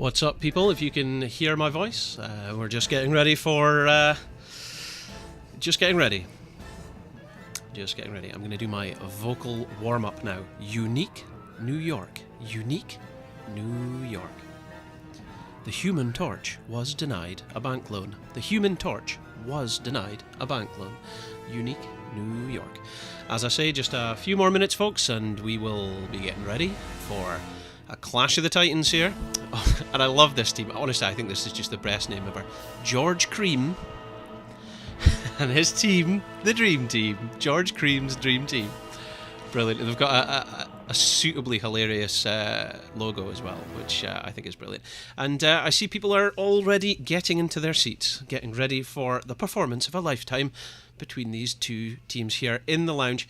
What's up, people? If you can hear my voice, we're just getting ready for... Just getting ready. I'm going to do my vocal warm-up now. Unique, New York. Unique, New York. The Human Torch was denied a bank loan. The Human Torch was denied a bank loan. Unique, New York. As I say, just a few more minutes, folks, and we will be getting ready for a Clash of the Titans here. And I love this team. Honestly, I think this is just the best name ever. George Cream and his team, the Dream Team. George Cream's Dream Team. Brilliant. They've got a suitably hilarious logo as well, which I think is brilliant. And I see people are already getting into their seats, getting ready for the performance of a lifetime between these two teams here in the lounge.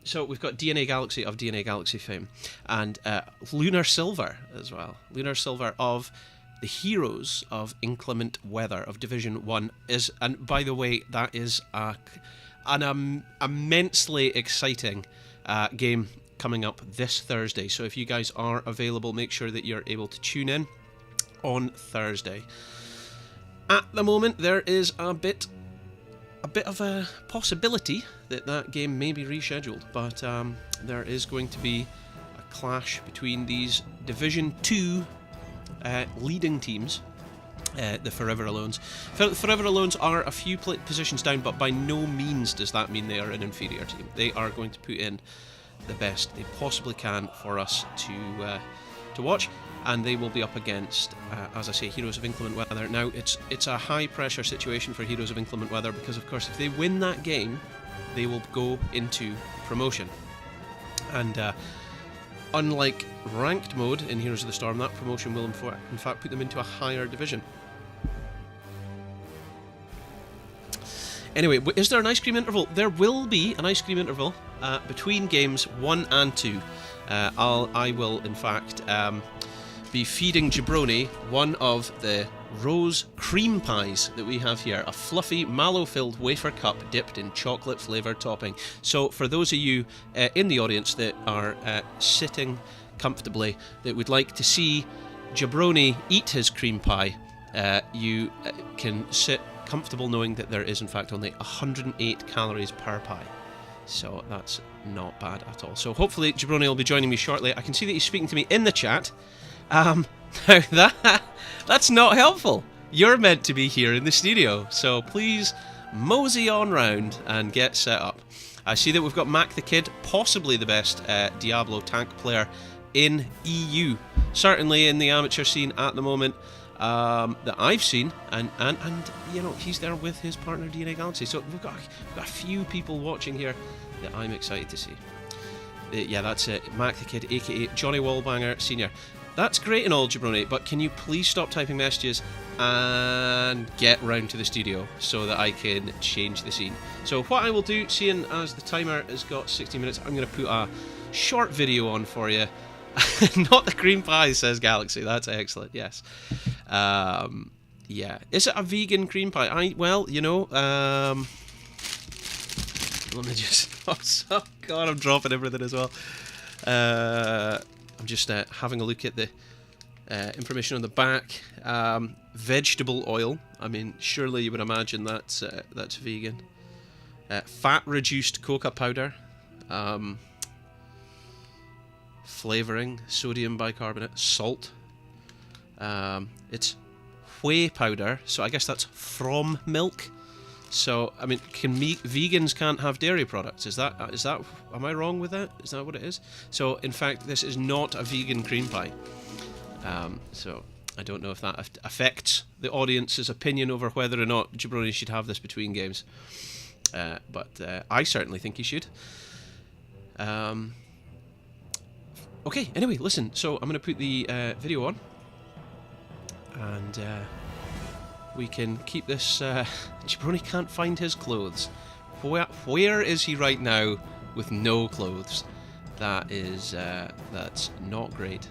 So we've got DNA Galaxy of DNA Galaxy fame, and Lunar Silver as well. Lunar Silver of the Heroes of Inclement Weather of Division 1 is, and by the way, that is an immensely exciting game coming up this Thursday. So if you guys are available, make sure that you're able to tune in on Thursday. At the moment, there is a bit of a possibility that that game may be rescheduled, but there is going to be a clash between these Division 2 leading teams, the Forever Alones. Forever Alones are a few positions down, but by no means does that mean they are an inferior team. They are going to put in the best they possibly can for us to watch, and they will be up against, as I say, Heroes of Inclement Weather. Now, it's a high-pressure situation for Heroes of Inclement Weather because, of course, if they win that game, they will go into promotion. And unlike ranked mode in Heroes of the Storm, that promotion will, in fact, put them into a higher division. Anyway, is there an ice cream interval? There will be an ice cream interval between games 1 and 2. I will, in fact, be feeding Jabroni one of the rose cream pies that we have here, a fluffy mallow-filled wafer cup dipped in chocolate-flavoured topping. So for those of you in the audience that are sitting comfortably, that would like to see Jabroni eat his cream pie, you can sit comfortable knowing that there is in fact only 108 calories per pie. So that's not bad at all. So hopefully Jabroni will be joining me shortly. I can see that he's speaking to me in the chat. Now that's not helpful. You're meant to be here in the studio, so please mosey on round and get set up. I see that we've got Mac the Kid, possibly the best Diablo tank player in EU, certainly in the amateur scene at the moment, that I've seen, and you know, he's there with his partner DNA Galaxy. So we've got a few people watching here that I'm excited to see. Yeah, that's it. Mac the Kid, aka Johnny Wallbanger Senior. That's great and all, Jabroni, but can you please stop typing messages and get round to the studio so that I can change the scene? So what I will do, seeing as the timer has got 60 minutes, I'm going to put a short video on for you. Not the cream pie, says Galaxy. That's excellent, yes. Yeah. Is it a vegan cream pie? Well, you know, let me just... Oh, God, I'm dropping everything as well. I'm just having a look at the information on the back. Vegetable oil. I mean, surely you would imagine that's vegan. Fat-reduced coca powder. Flavouring, sodium bicarbonate, salt. It's whey powder, so I guess that's from milk. So, I mean, vegans can't have dairy products? Is that? Am I wrong with that? Is that what it is? So, in fact, this is not a vegan cream pie. So, I don't know if that affects the audience's opinion over whether or not Jabroni should have this between games. But I certainly think he should. Okay, anyway, listen. So, I'm going to put the video on. And... we can keep this... Jabroni can't find his clothes. Where is he right now with no clothes? That is... that's not great.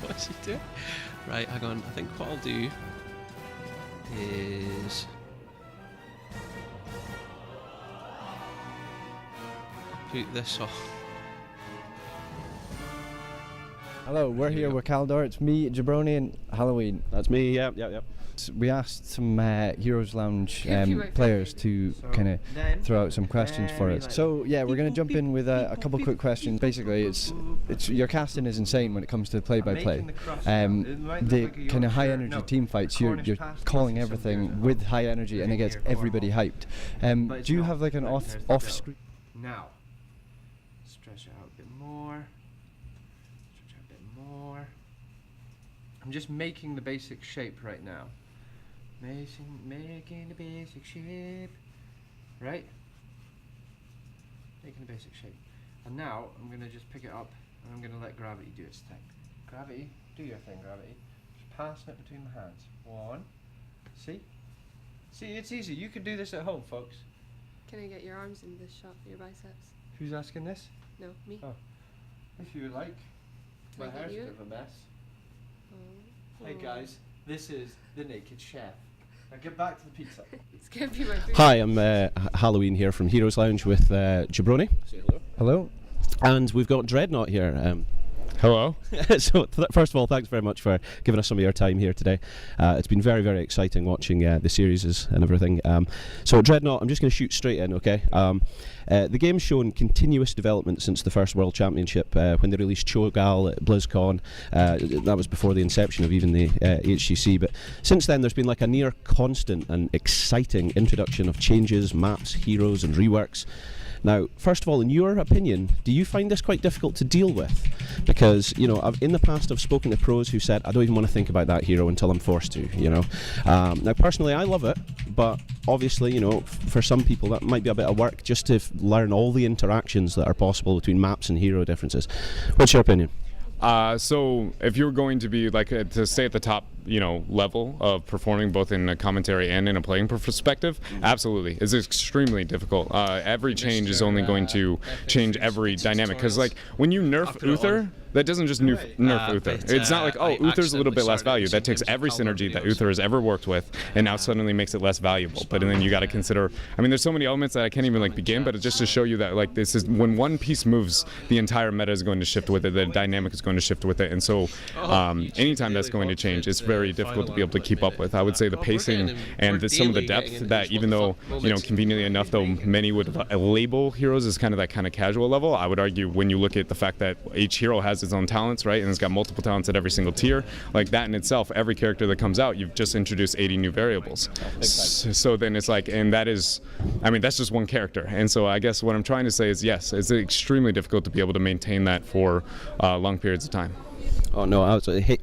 What's he doing? Right, hang on. I think what I'll do is... put this on. Hello, we're here with Caldor. It's me, Jabroni, and Halloween. That's me, yep. We asked some Heroes Lounge players to kind of throw out some questions for us. So yeah, we're going to jump in with a couple quick questions. Basically, it's your casting is insane when it comes to play-by-play. The kind of high energy team fights, you're calling everything with high energy, and it gets everybody hyped. Do you have like an off-screen? Now, stretch it out a bit more. Stretch out a bit more. I'm just making the basic shape right now. Making the basic shape. Right? Making the basic shape. And now I'm going to just pick it up and I'm going to let gravity do its thing. Gravity, do your thing, gravity. Just passing it between the hands. One. See? See, it's easy. You can do this at home, folks. Can I get your arms in this shot, your biceps? Who's asking this? No, me. Oh. If you would like. Can My I get hair's a you? bit of a mess. Oh. Hey guys, this is the Naked Chef. Now get back to the pizza. It's gonna be my food. Hi, I'm Halloween here from Heroes Lounge with Jabroni. Say hello. Hello. And we've got Dreadnought here. Hello. So first of all, thanks very much for giving us some of your time here today. It's been very, very exciting watching the series and everything. So Dreadnought, I'm just going to shoot straight in, okay? The game's shown continuous development since the first World Championship when they released Cho'Gall at BlizzCon. That was before the inception of even the HCC, but since then there's been like a near constant and exciting introduction of changes, maps, heroes and reworks. Now, first of all, in your opinion, do you find this quite difficult to deal with? Because, you know, in the past I've spoken to pros who said, I don't even want to think about that hero until I'm forced to, you know. Now, personally, I love it, but obviously, you know, for some people that might be a bit of work just to learn all the interactions that are possible between maps and hero differences. What's your opinion? So if you're going to be like to stay at the top, you know, level of performing both in a commentary and in a playing perspective, absolutely, it's extremely difficult. Every change is only going to change every dynamic, because like when you nerf Uther, that doesn't just nerf Uther. It's not like, oh, Uther's a little bit less value. That takes every synergy that Uther has ever worked with and now suddenly makes it less valuable. But then you got to consider, I mean, there's so many elements that I can't even like begin, but it's just to show you that like this is, when one piece moves, the entire meta is going to shift with it, the dynamic is going to shift with it, and so anytime that's going to change, it's very difficult to be able to keep up with. I would say the pacing and some of the depth that, even though, you know, conveniently enough, though many would label heroes as kind of that kind of casual level, I would argue when you look at the fact that each hero has its own talents, right, and it's got multiple talents at every single tier, like that in itself, every character that comes out, you've just introduced 80 new variables. So then it's like, and that is, I mean, that's just one character. And so I guess what I'm trying to say is, yes, it's extremely difficult to be able to maintain that for long periods of time. Oh no, absolutely.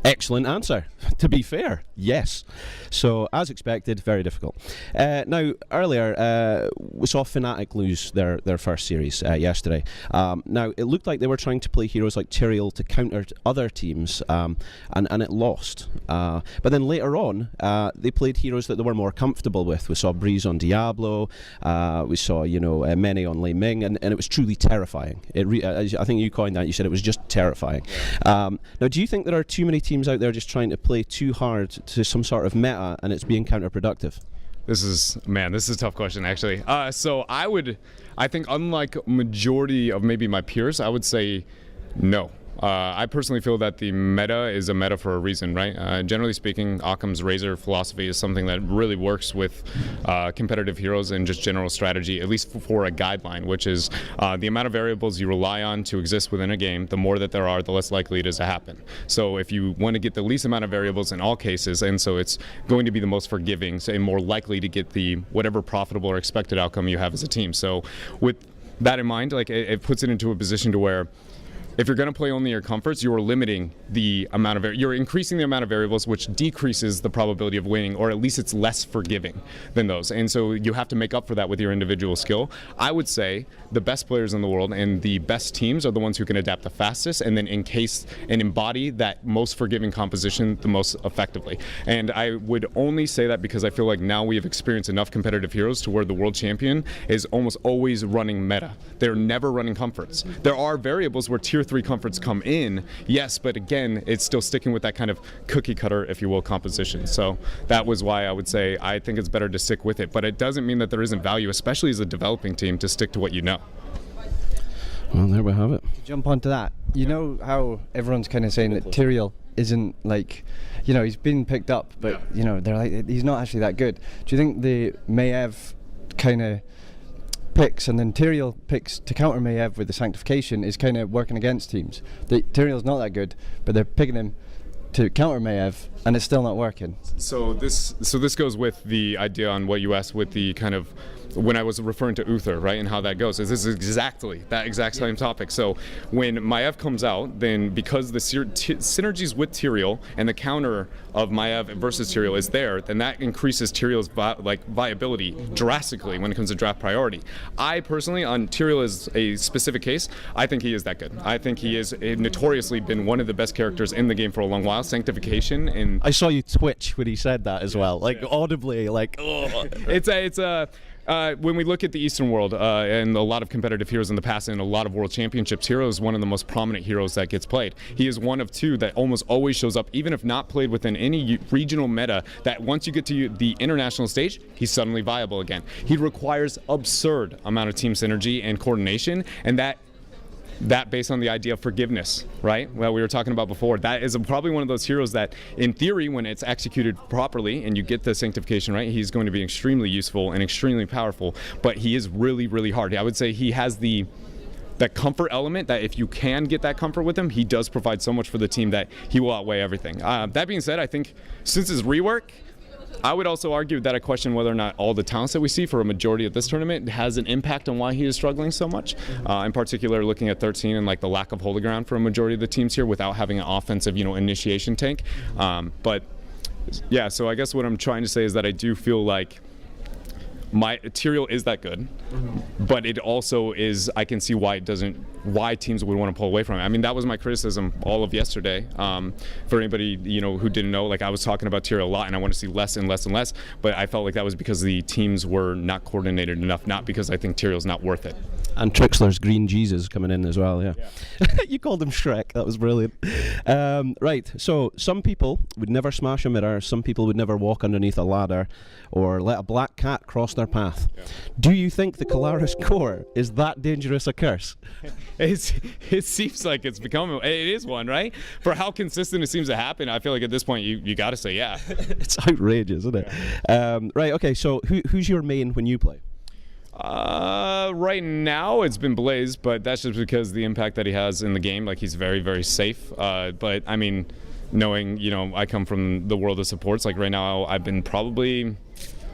Excellent answer. To be fair, yes. So, as expected, very difficult. Now, earlier, we saw Fnatic lose their first series yesterday. Now, it looked like they were trying to play heroes like Tyrael to counter other teams, and it lost. But then later on, they played heroes that they were more comfortable with. We saw Breeze on Diablo, we saw, you know, Mene on Lei Ming, and it was truly terrifying. I think you coined that, you said it was just terrifying. Now, do you think there are too many teams out there just trying to play too hard to some sort of meta and it's being counterproductive? This is a tough question, actually. So I think unlike majority of maybe my peers, I would say no. I personally feel that the meta is a meta for a reason, right? Generally speaking, Occam's razor philosophy is something that really works with competitive heroes and just general strategy, at least for a guideline, which is the amount of variables you rely on to exist within a game, the more that there are, the less likely it is to happen. So if you want to get the least amount of variables in all cases, and so it's going to be the most forgiving, so more likely to get the whatever profitable or expected outcome you have as a team. So with that in mind, like it puts it into a position to where if you're going to play only your comforts, you are limiting the amount of you're increasing the amount of variables, which decreases the probability of winning, or at least it's less forgiving than those. And so you have to make up for that with your individual skill. I would say the best players in the world and the best teams are the ones who can adapt the fastest and then encase and embody that most forgiving composition the most effectively. And I would only say that because I feel like now we have experienced enough competitive heroes to where the world champion is almost always running meta. They're never running comforts. There are variables where tier 3 comforts come in, yes, but again, it's still sticking with that kind of cookie cutter, if you will, composition. So that was why I would say I think it's better to stick with it, but it doesn't mean that there isn't value, especially as a developing team, to stick to what you know. Well, there we have it. To jump onto that, you know how everyone's kind of saying that Tyrael isn't like, you know, he's been picked up, but you know, they're like, he's not actually that good. Do you think the Maiev kind of picks and then Tyrael picks to counter Maiev with the sanctification is kind of working against teams? That Tyrael's not that good, but they're picking him to counter Maiev, and it's still not working. So this goes with the idea on what you asked with the kind of when I was referring to Uther, right, and how that goes. This is exactly that exact same topic. So when Maiev comes out, then because the synergies with Tyrael and the counter of Maiev versus Tyrael is there, then that increases Tyrael's viability drastically when it comes to draft priority. I personally, on Tyrael as a specific case, I think he is that good. I think he is notoriously been one of the best characters in the game for a long while. Sanctification, and I saw you twitch when he said that as well, like audibly, like oh. When we look at the Eastern world and a lot of competitive heroes in the past and a lot of world championships, Hero is one of the most prominent heroes that gets played. He is one of two that almost always shows up, even if not played within any regional meta, that once you get to the international stage, he's suddenly viable again. He requires absurd amount of team synergy and coordination, and that based on the idea of forgiveness, right? Well, we were talking about before. That is probably one of those heroes that, in theory, when it's executed properly and you get the sanctification right, he's going to be extremely useful and extremely powerful. But he is really, really hard. I would say he has that comfort element that if you can get that comfort with him, he does provide so much for the team that he will outweigh everything. That being said, I think since his rework, I would also argue that I question whether or not all the talents that we see for a majority of this tournament has an impact on why he is struggling so much. In particular, looking at 13 and like the lack of holy ground for a majority of the teams here without having an offensive, initiation tank. But yeah, so I guess what I'm trying to say is that I do feel like Tyrael is that good, but it also is, I can see why teams would want to pull away from it. I mean, that was my criticism all of yesterday. For anybody, who didn't know, like I was talking about Tyrael a lot and I want to see less and less and less, but I felt like that was because the teams were not coordinated enough, not because I think Tyrael's not worth it. And Trixler's green Jesus coming in as well, yeah. You called him Shrek, that was brilliant. Right, so some people would never smash a mirror, some people would never walk underneath a ladder or let a black cat cross their path. Yeah. Do you think the Kalaris core is that dangerous a curse? It seems like it is one, right? For how consistent it seems to happen, I feel like at this point you got to say yeah. It's outrageous, isn't it? Yeah. Right, okay, so who's your main when you play? Right now it's been Blaze, but that's just because the impact that he has in the game. Like he's very, very safe. But I mean, knowing, I come from the world of supports, like right now I've been probably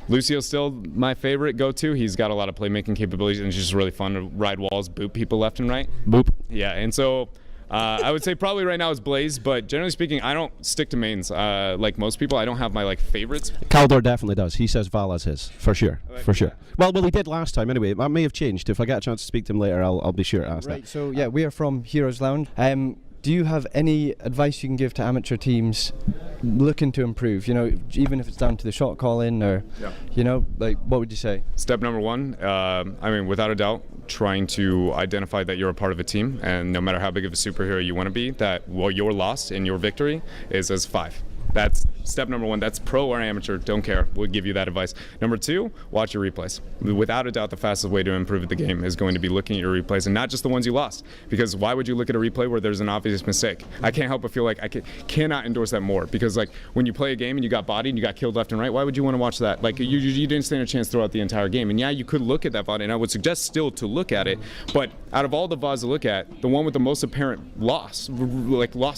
Lucio's still my favorite go-to. He's got a lot of playmaking capabilities and it's just really fun to ride walls, boop people left and right. Boop. Yeah, and so I would say probably right now is Blaze, but generally speaking, I don't stick to mains like most people. I don't have my favorites. Caldor definitely does. He says Vala's his, for sure, for sure. Well, he did last time anyway. That may have changed. If I get a chance to speak to him later, I'll be sure to ask that. Right, so yeah, we are from HeroesLounge. Do you have any advice you can give to amateur teams looking to improve? Even if it's down to the shot calling or, what would you say? Step number one, without a doubt, trying to identify that you're a part of a team, and no matter how big of a superhero you want to be, that your loss and your victory is as 5. That's step number one. That's pro or amateur, don't care. We'll give you that advice. Number 2, watch your replays. Without a doubt, the fastest way to improve the game is going to be looking at your replays, and not just the ones you lost. Because why would you look at a replay where there's an obvious mistake? I can't help but feel like I cannot endorse that more. Because when you play a game and you got bodied and you got killed left and right, why would you want to watch that? You didn't stand a chance throughout the entire game. And yeah, you could look at that VOD, and I would suggest still to look at it. But out of all the VODs to look at, the one with the most apparent loss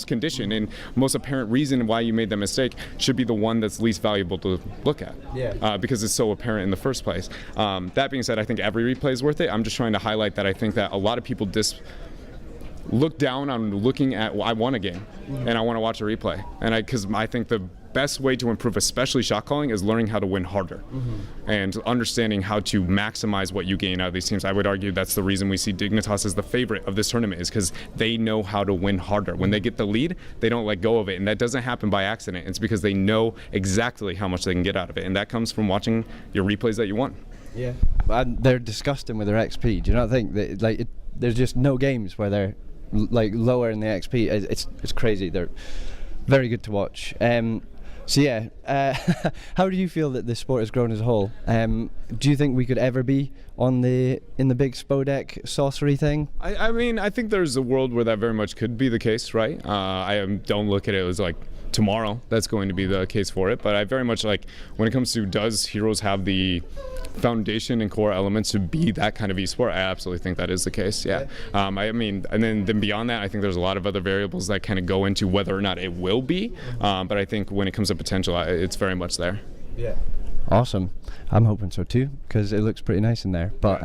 condition and most apparent reason why you made that mistake should be the one that's least valuable to look at. Yeah. Because it's so apparent in the first place. That being said, I think every replay is worth it. I'm just trying to highlight that I think that a lot of people look down on looking at, I won a game and I want to watch a replay. And because I think the best way to improve, especially shot calling, is learning how to win harder and understanding how to maximize what you gain out of these teams. I would argue that's the reason we see Dignitas as the favorite of this tournament, is because they know how to win harder. When they get the lead, they don't let go of it, and that doesn't happen by accident. It's because they know exactly how much they can get out of it, and that comes from watching your replays that you won. Yeah, and they're disgusting with their XP. Do you not think that there's just no games where they're lower in the XP? It's crazy. They're very good to watch. So yeah, how do you feel that the sport has grown as a whole? Do you think we could ever be in the big Spodek sorcery thing? I mean, I think there's a world where that very much could be the case, right? I don't look at it as like tomorrow that's going to be the case for it, but I very much like when it comes to does Heroes have the foundation and core elements to be that kind of esport, I absolutely think that is the case. Yeah. I mean, and then beyond that, I think there's a lot of other variables that kind of go into whether or not it will be. But I think when it comes to potential, it's very much there. Yeah. Awesome. I'm hoping so too, because it looks pretty nice in there. But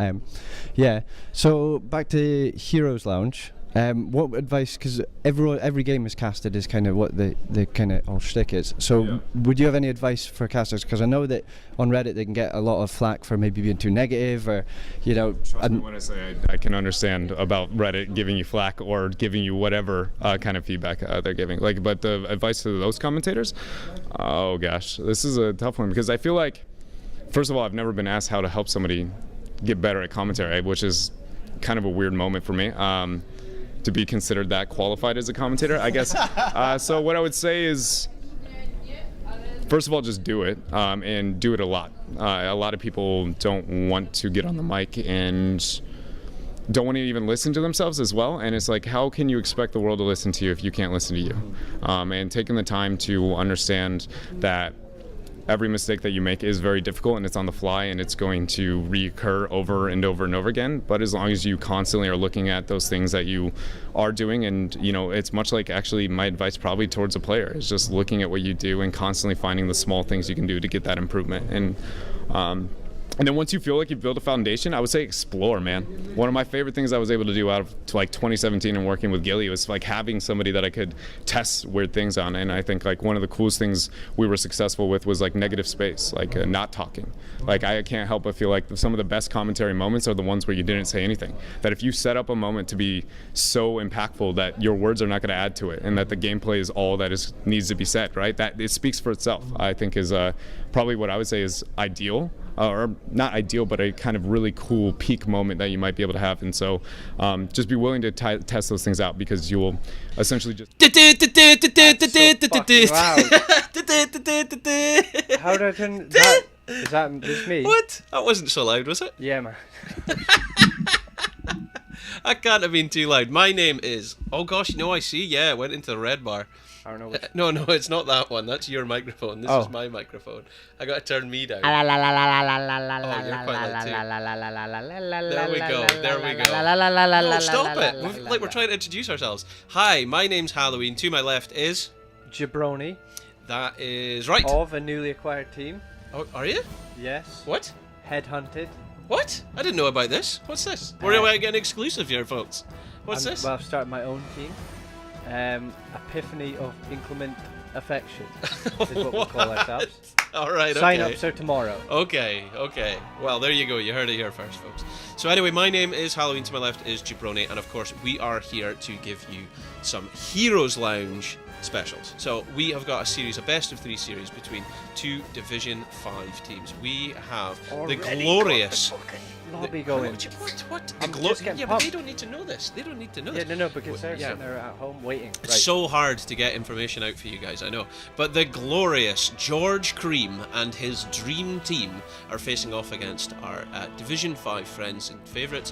yeah. So back to Heroes Lounge. What advice? Because every game is casted is kind of what the kind of whole shtick is. So would you have any advice for casters? Because I know that on Reddit they can get a lot of flack for maybe being too negative, or Trust me when I say I can understand about Reddit giving you flack or giving you whatever kind of feedback they're giving. But the advice to those commentators, oh gosh, this is a tough one because I feel like, first of all, I've never been asked how to help somebody get better at commentary, which is kind of a weird moment for me. To be considered that qualified as a commentator, I guess. So what I would say is, first of all, just do it, and do it a lot. A lot of people don't want to get on the mic and don't want to even listen to themselves as well. And it's like, how can you expect the world to listen to you if you can't listen to you? And taking the time to understand that every mistake that you make is very difficult and it's on the fly and it's going to reoccur over and over and over again. But as long as you constantly are looking at those things that you are doing, and it's much like actually my advice probably towards a player is just looking at what you do and constantly finding the small things you can do to get that improvement. And then once you feel like you've built a foundation, I would say explore, man. One of my favorite things I was able to do out of like 2017 and working with Gilly was like having somebody that I could test weird things on. And I think like one of the coolest things we were successful with was like negative space, like not talking. Like I can't help but feel like some of the best commentary moments are the ones where you didn't say anything. That if you set up a moment to be so impactful that your words are not going to add to it and that the gameplay is all that needs to be said, right? That it speaks for itself, I think is probably what I would say is ideal. Or not ideal, but a kind of really cool peak moment that you might be able to have. And so just be willing to test those things out because you will essentially just... How do I turn that? Is that just me? What? That wasn't so loud, was it? Yeah, man. I can't have been too loud. My name is... Oh gosh, I see. Yeah, it went into the red bar. I don't know which... No, it's not that one. That's your microphone. This is my microphone. I got to turn me down. Oh, you're quite loud too. There we go. No, stop it. We're trying to introduce ourselves. Hi, my name's Halloween. To my left is... Jabroni. That is right. Of a newly acquired team. Oh, are you? Yes. What? Headhunted. What? I didn't know about this. What's this? We're getting an exclusive here, folks. What's this? Well, I've started my own team. Epiphany of Inclement Affection is what we call ourselves. Alright, Sign up, so tomorrow. Okay. Well, there you go. You heard it here first, folks. So anyway, my name is Halloween. To my left is Jabroni. And of course, we are here to give you some Heroes Lounge specials. So we have got a series, a best of 3 series between 2 Division 5 teams. We have the glorious... lobby going. What? Yeah, but they don't need to know this. Yeah, no, because they're sitting there at home waiting. It's so hard to get information out for you guys, I know. But the glorious George Cream and his dream team are facing off against our Division 5 friends and favourites,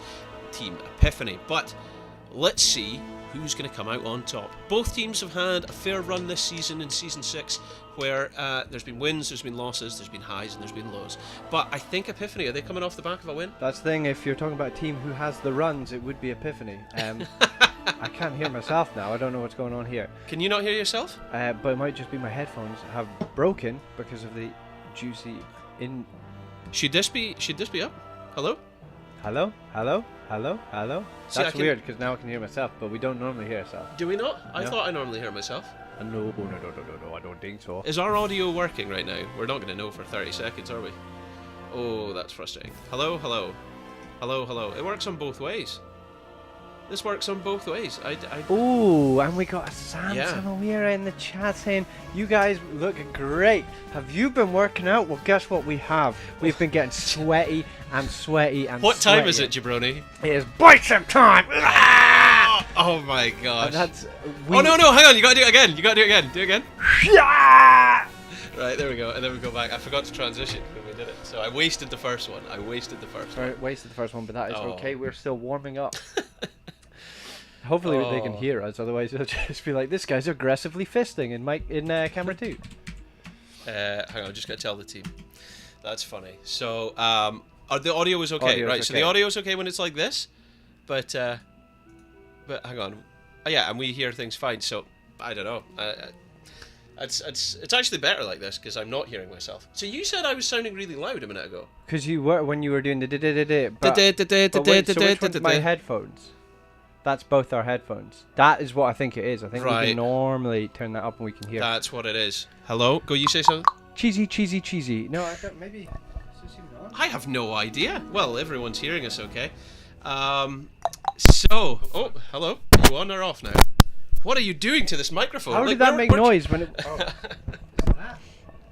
Team Epiphany. But let's see who's going to come out on top. Both teams have had a fair run this season in Season 6, where there's been wins, there's been losses, there's been highs and there's been lows. But I think Epiphany, are they coming off the back of a win? That's the thing, if you're talking about a team who has the runs, it would be Epiphany. I can't hear myself now, I don't know what's going on here. Can you not hear yourself? But it might just be my headphones have broken because of the juicy in... Should this be up? Hello? Hello? See, that's weird because now I can hear myself, but we don't normally hear ourselves. Do we not? I No. thought I normally hear myself. No, I don't think so. Is our audio working right now? We're not going to know for 30 seconds, are we? Oh, that's frustrating. Hello. It works on both ways. This works on both ways. Ooh, and we got a Samson O'Meara in the chat saying, you guys look great. Have you been working out? Well, guess what we have? We've been getting sweaty and sweaty and What time is it, Jabroni? It is bicep time! Oh my gosh. And that's... Oh no, hang on, you gotta do it again. Do it again. Right, there we go. And then we go back. I forgot to transition when we did it. So I wasted the first one. Wasted the first one, but that is Oh. okay. We're still warming up. Hopefully they can hear us. Otherwise, it'll just be like, this guy's aggressively fisting in camera 2. Hang on, I'm just going to tell the team. That's funny. So, the audio is okay, right? So the audio is okay when it's like this, but hang on. Yeah, and we hear things fine. So I don't know. It's actually better like this because I'm not hearing myself. So you said I was sounding really loud a minute ago. Because you were when you were doing the da-da-da-da. But wait, so which one's my headphones? That's both our headphones. That is what I think it is. I think we can normally turn that up and we can hear. That's what it is. Hello? Go, you say something? Cheesy. No, I don't. Maybe. I have no idea. Well, everyone's hearing us okay. So... Oh, hello. Are you on or off now? What are you doing to this microphone? How did that make noise when it... Oh.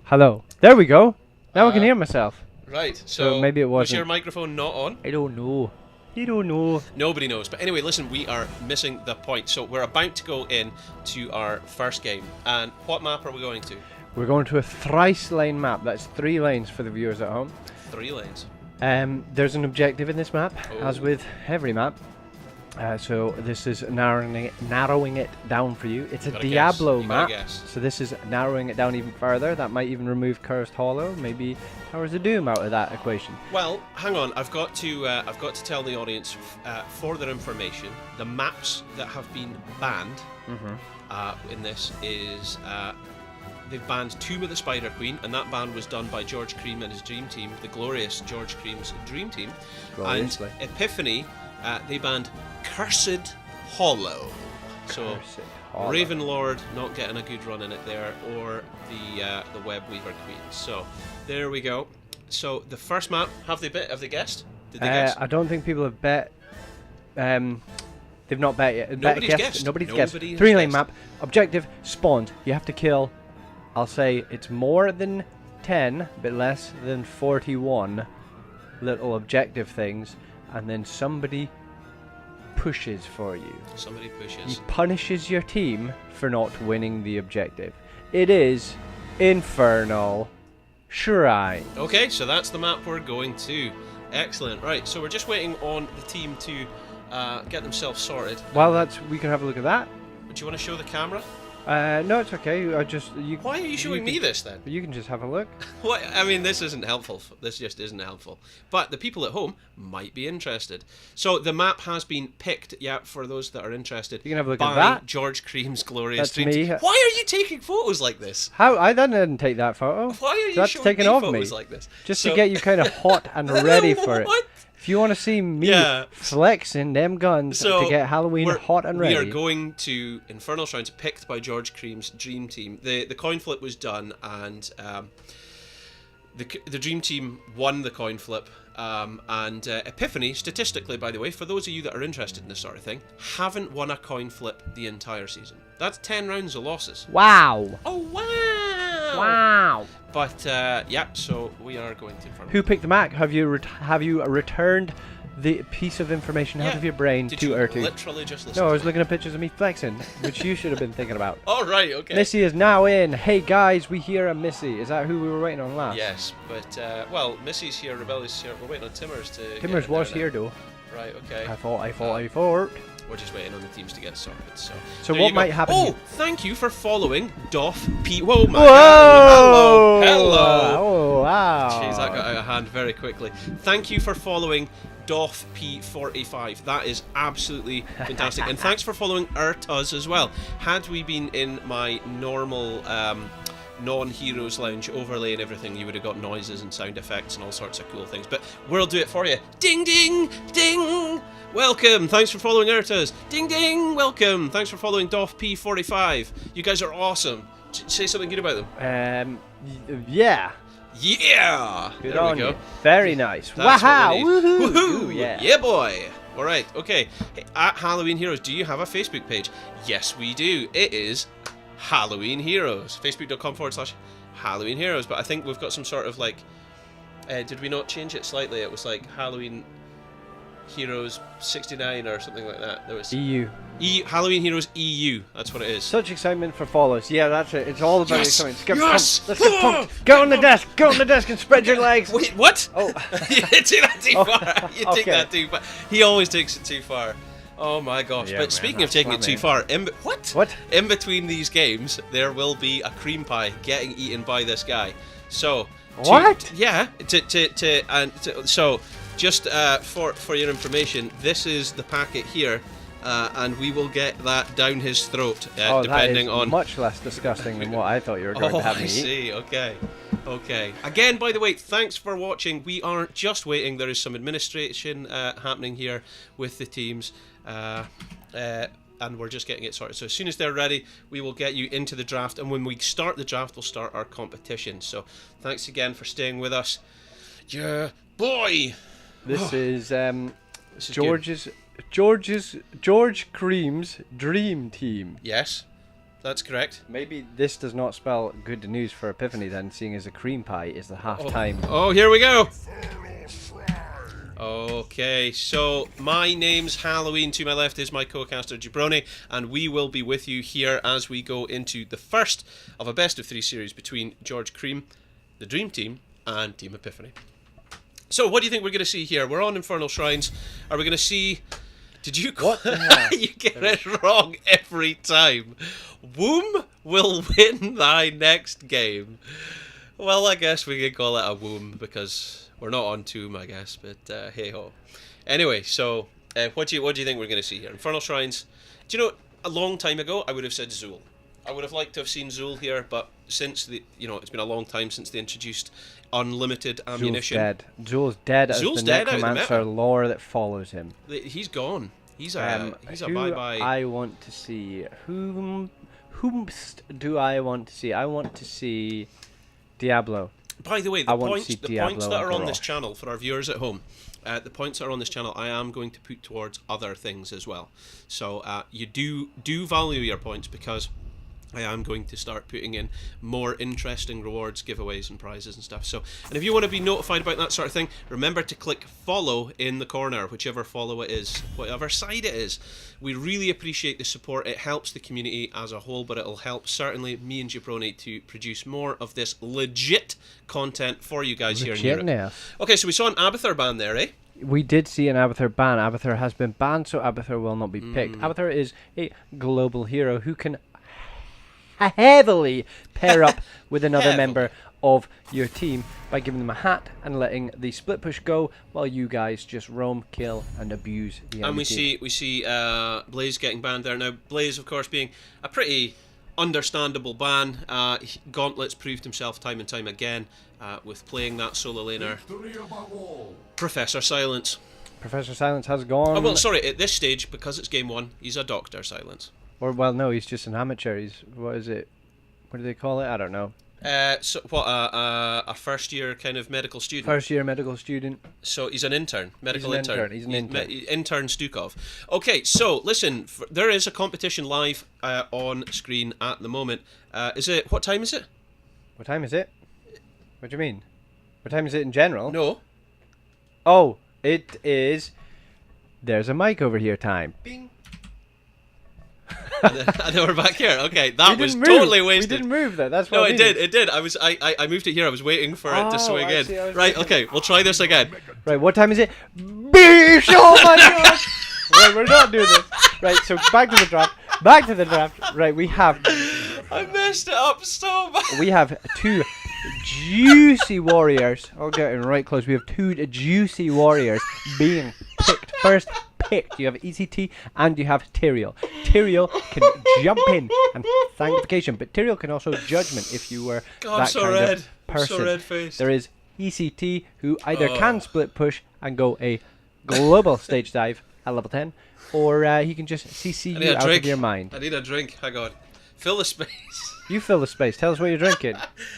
Hello. There we go. Now I can hear myself. Right. So maybe it wasn't. Was your microphone not on? I don't know. You don't know. Nobody knows. But anyway, listen, we are missing the point. So we're about to go in to our first game. And what map are we going to? We're going to a thrice lane map. That's 3 lanes for the viewers at home. 3 lanes. There's an objective in this map, as with every map. So this is narrowing it down for you. It's a Diablo map, so this is narrowing it down even further. That might even remove Cursed Hollow, maybe Towers of Doom out of that equation. Well, hang on. I've got to tell the audience for their information. The maps that have been banned in this is they've banned Tomb of the Spider Queen, and that ban was done by George Cream and his dream team, the glorious George Cream's dream team. Gloriously. And Epiphany, they banned Cursed Hollow. So Raven Lord not getting a good run in it there, or the Web Weaver Queen. So there we go. So the first map, have they guessed? Did they guess? I don't think people have bet. They've not bet yet. Nobody's guessed. Nobody's guessed. 3 lane map. Objective spawned. You have to kill. I'll say it's more than 10, but less than 41 little objective things, and then somebody pushes for you. Somebody pushes. He punishes your team for not winning the objective. It is Infernal Shrine. Okay, so that's the map we're going to. Excellent. Right, so we're just waiting on the team to get themselves sorted. Well, we can have a look at that. Do you want to show the camera? No, it's okay. Why are you showing me this then? You can just have a look. What? I mean, this isn't helpful. This just isn't helpful. But the people at home might be interested. So the map has been picked, for those that are interested. You can have a look by at that. George Cream's glorious That's me. Why are you taking photos like this? How? I didn't take that photo. Why are you That's showing taken me off photos me. like this? Just to get you kind of hot and ready for it. What? If you want to see me flexing them guns to get Halloween hot and ready. We are going to Infernal Shrines, picked by George Cream's dream team. The coin flip was done, and the dream team won the coin flip. And Epiphany, statistically, by the way, for those of you that are interested in this sort of thing, haven't won a coin flip the entire season. That's 10 rounds of losses. Wow. Oh, wow. Wow. But, so we are going to Infernal. Who picked the Mac? Have you returned the piece of information out of your brain Did to you Ertu? literally just listen No, I to was me? looking at pictures of me flexing, which you should have been thinking about. Oh, right, okay. Missy is now in. Hey, guys, we hear a Missy. Is that who we were waiting on last? Yes, but, Missy's here, Rebellious here. We're waiting on Timmers to Timmers was here, though. Right, okay. I thought. We're just waiting on the teams to get sorted. So what might happen? Oh, thank you for following Doff P. Whoa, my Whoa! God. Hello. Oh, wow. Jeez, that got out of hand very quickly. Thank you for following Doff P45. That is absolutely fantastic. And thanks for following Ertuz as well. Had we been in my normal non-Heroes Lounge overlay and everything, you would have got noises and sound effects and all sorts of cool things. But we'll do it for you. Ding, ding, ding. Welcome. Thanks for following Ertuz. Ding, ding. Welcome. Thanks for following Doff P45. You guys are awesome. Say something good about them. Yeah. Yeah. Good there on we go. you. Very nice. That's Wow. what we need. Woohoo. Woohoo. Yeah. Yeah, boy. All right. Okay. Hey, at Halloween Heroes, do you have a Facebook page? Yes, we do. It is Halloween Heroes. Facebook.com/Halloween Heroes. But I think we've got some sort of did we not change it slightly? It was like Halloween Heroes 69 or something like that. There was EU. Halloween Heroes EU. That's what it is. Such excitement for follows. Yeah, that's it. It's all about excitement. Let's get Yes! pumped. Let's get pumped. Get on the desk. Go on the desk and spread your legs. Wait, what? Oh. You take that too far. You take Okay. that too far. He always takes it too far. Oh my gosh. Yeah, But man, speaking of that's taking it funny. too far, What? In between these games, there will be a cream pie getting eaten by this guy. So. What? So, just for your information, this is the packet here, and we will get that down his throat, depending that is on. much less disgusting than what I thought you were going to have I me eat. see. Okay. Again, by the way, thanks for watching. We aren't just waiting. There is some administration happening here with the teams, and we're just getting it sorted. So as soon as they're ready, we will get you into the draft. And when we start the draft, we'll start our competition. So thanks again for staying with us. Yeah, boy. This is This is George Cream's dream team. Yes, that's correct. Maybe this does not spell good news for Epiphany then, seeing as a cream pie is the half-time. Oh, here we go. Okay, so my name's Halloween. To my left is my co-caster Jabroni, and we will be with you here as we go into the first of a best of 3 series between George Cream, the Dream Team, and Team Epiphany. So, what do you think we're going to see here? We're on Infernal Shrines. Are we going to see... Did you... What the hell? You get it wrong every time. Womb will win thy next game. Well, I guess we could call it a womb, because... We're not on Tomb, I guess, but hey ho. Anyway, so what do you think we're going to see here? Infernal Shrines. Do you know, a long time ago, I would have said Zool. I would have liked to have seen Zool here, but since it's been a long time since they introduced unlimited ammunition. Zool's dead as Zool's the dead out of the necromancer meta. lore that follows him. He's gone. He's a Who bye-bye. I want to see. Whomst do I want to see? I want to see Diablo. By the way, I the want to points see that Diablo are on this Garrosh. channel, for our viewers at home, the points that are on this channel, I am going to put towards other things as well. So you do value your points, because I am going to start putting in more interesting rewards, giveaways and prizes and stuff. So, and if you want to be notified about that sort of thing, remember to click follow in the corner, whichever follow it is, whatever side it is. We really appreciate the support. It helps the community as a whole, but it'll help certainly me and Jabroni to produce more of this legit content for you guys here in Europe. Legitness. Okay, so we saw an Abathur ban there, eh? We did see an Abathur ban. Abathur has been banned, so Abathur will not be picked. Abathur is a global hero who can heavily pair up with another member of your team by giving them a hat and letting the split push go while you guys just roam, kill, and abuse the enemy And we team. see Blaze getting banned there. Now, Blaze, of course, being a pretty understandable ban. Gauntlet's proved himself time and time again with playing that solo laner. Professor Silence. Professor Silence has gone. Oh, well, sorry, at this stage, because it's game 1, he's a Doctor Silence. Or, well, no, he's just an amateur. He's, what is it? What do they call it? I don't know. So what? A first year kind of medical student. First year medical student. So he's an intern, medical He's an intern. Intern Stukov. Okay, so listen, there is a competition live on screen at the moment. What time is it? What time is it? What do you mean? What time is it in general? No. Oh, it is. There's a mic over here time. Bing. And then we're back here. Okay, that was move. totally wasted. We didn't move that. That's what No, I it mean. did. I moved it here. I was waiting for it to swing I in. see, I was Right. thinking- Okay, we'll try this again. Right, what time is it? Beesh! Oh my god! Right, we're not doing this. Right, so back to the draft. Back to the draft. Right, we have I messed it up so bad. we have two juicy warriors. I'll get in right close. We have two juicy warriors being picked. First picked. You have ECT and you have Tyrael. Tyrael can jump in and sanctification, but Tyrael can also judgment if you were God, I'm that so kind red. of person. So red-faced. There is ECT who either can split push and go a global stage dive at level 10, or he can just CC I need you a out drink. of your mind. I need a drink. Hang on. Fill the space. You fill the space. Tell us what you're drinking.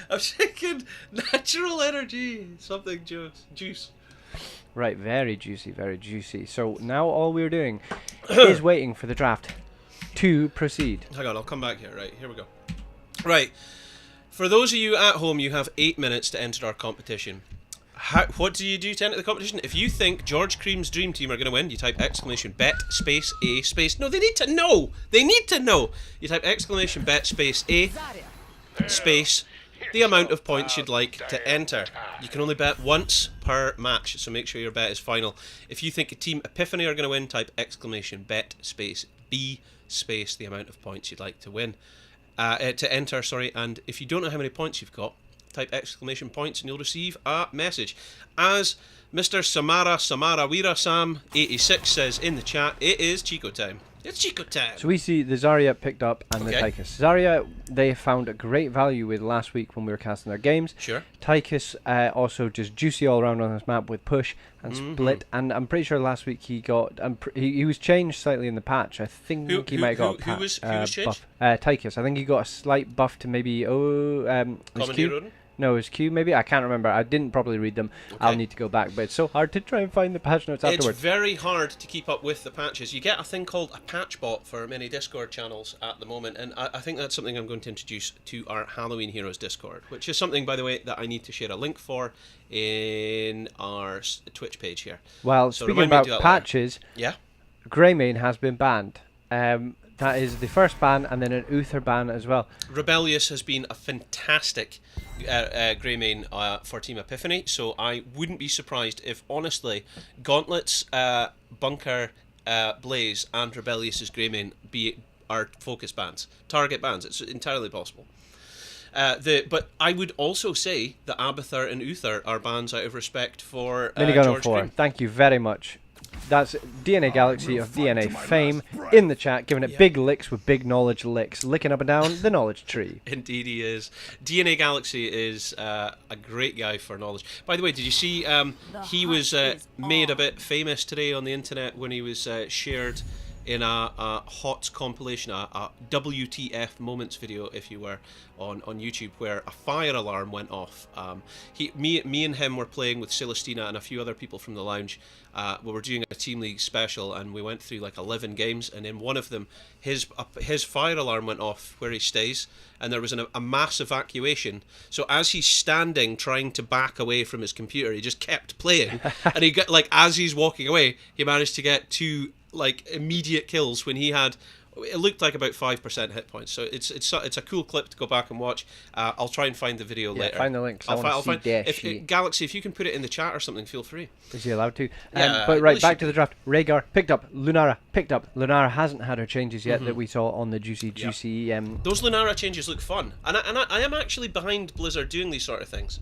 I'm drinking natural energy. Something juice. Right, very juicy, very juicy. So now all we're doing is waiting for the draft to proceed. Hang on, I'll come back here. Right, here we go. Right. For those of you at home, you have 8 minutes to enter our competition. What do you do to enter the competition? If you think George Cream's dream team are going to win, you type !bet space A space. No, they need to know. They need to know. You type !bet space A space the amount of points you'd like to enter. You can only bet once per match, so make sure your bet is final. If you think a team Epiphany are going to win, type !bet space B space the amount of points you'd like to win. To enter, sorry. And if you don't know how many points you've got, type !points and you'll receive a message. As Mr. Samara Weera Sam 86 says in the chat, it is Chico time. It's Chico time. So we see the Zarya picked up and the Tychus. Zarya, they found a great value with last week when we were casting their games. Sure. Tychus also just juicy all around on this map with push and split. And I'm pretty sure last week he got he was changed slightly in the patch. I think he might have got who was changed? Buff. Tychus. I think he got a slight buff to maybe No, it was Q maybe? I can't remember. I didn't properly read them. Okay. I'll need to go back. But it's so hard to try and find the patch notes afterwards. It's very hard to keep up with the patches. You get a thing called a patch bot for many Discord channels at the moment. And I think that's something I'm going to introduce to our Halloween Heroes Discord. Which is something, by the way, that I need to share a link for in our Twitch page here. Well, so speaking about patches, Greymane has been banned. That is the first ban and then an Uther ban as well. Rebellious has been a fantastic Greymane for Team Epiphany, so I wouldn't be surprised if, honestly, Gauntlets, Bunker, Blaze and Rebellious's Greymane are focus bans, target bans. It's entirely possible. But I would also say that Abathur and Uther are bans out of respect for George Cream. Thank you very much. That's DNA Galaxy of DNA fame in the chat, giving it big licks with big knowledge licks, licking up and down the knowledge tree. Indeed he is. DNA Galaxy is a great guy for knowledge. By the way, did you see he was made a bit famous today on the internet when he was shared in a HOTS compilation, a WTF moments video, if you were, on YouTube, where a fire alarm went off. Me and him were playing with Celestina and a few other people from the lounge. We were doing a Team League special, and we went through like 11 games, and in one of them, his fire alarm went off where he stays, and there was a mass evacuation. So as he's standing trying to back away from his computer, he just kept playing, and he got, like, as he's walking away, he managed to get 2 like immediate kills when he had, it looked like about 5% hit points. So it's a cool clip to go back and watch. I'll try and find the video later. Find the link. I'll find Galaxy, if you can put it in the chat or something, feel free. Is he allowed to? But right, back to the draft. Rhaegar picked up. Lunara picked up. Lunara hasn't had her changes yet that we saw on the juicy. Those Lunara changes look fun, and I am actually behind Blizzard doing these sort of things.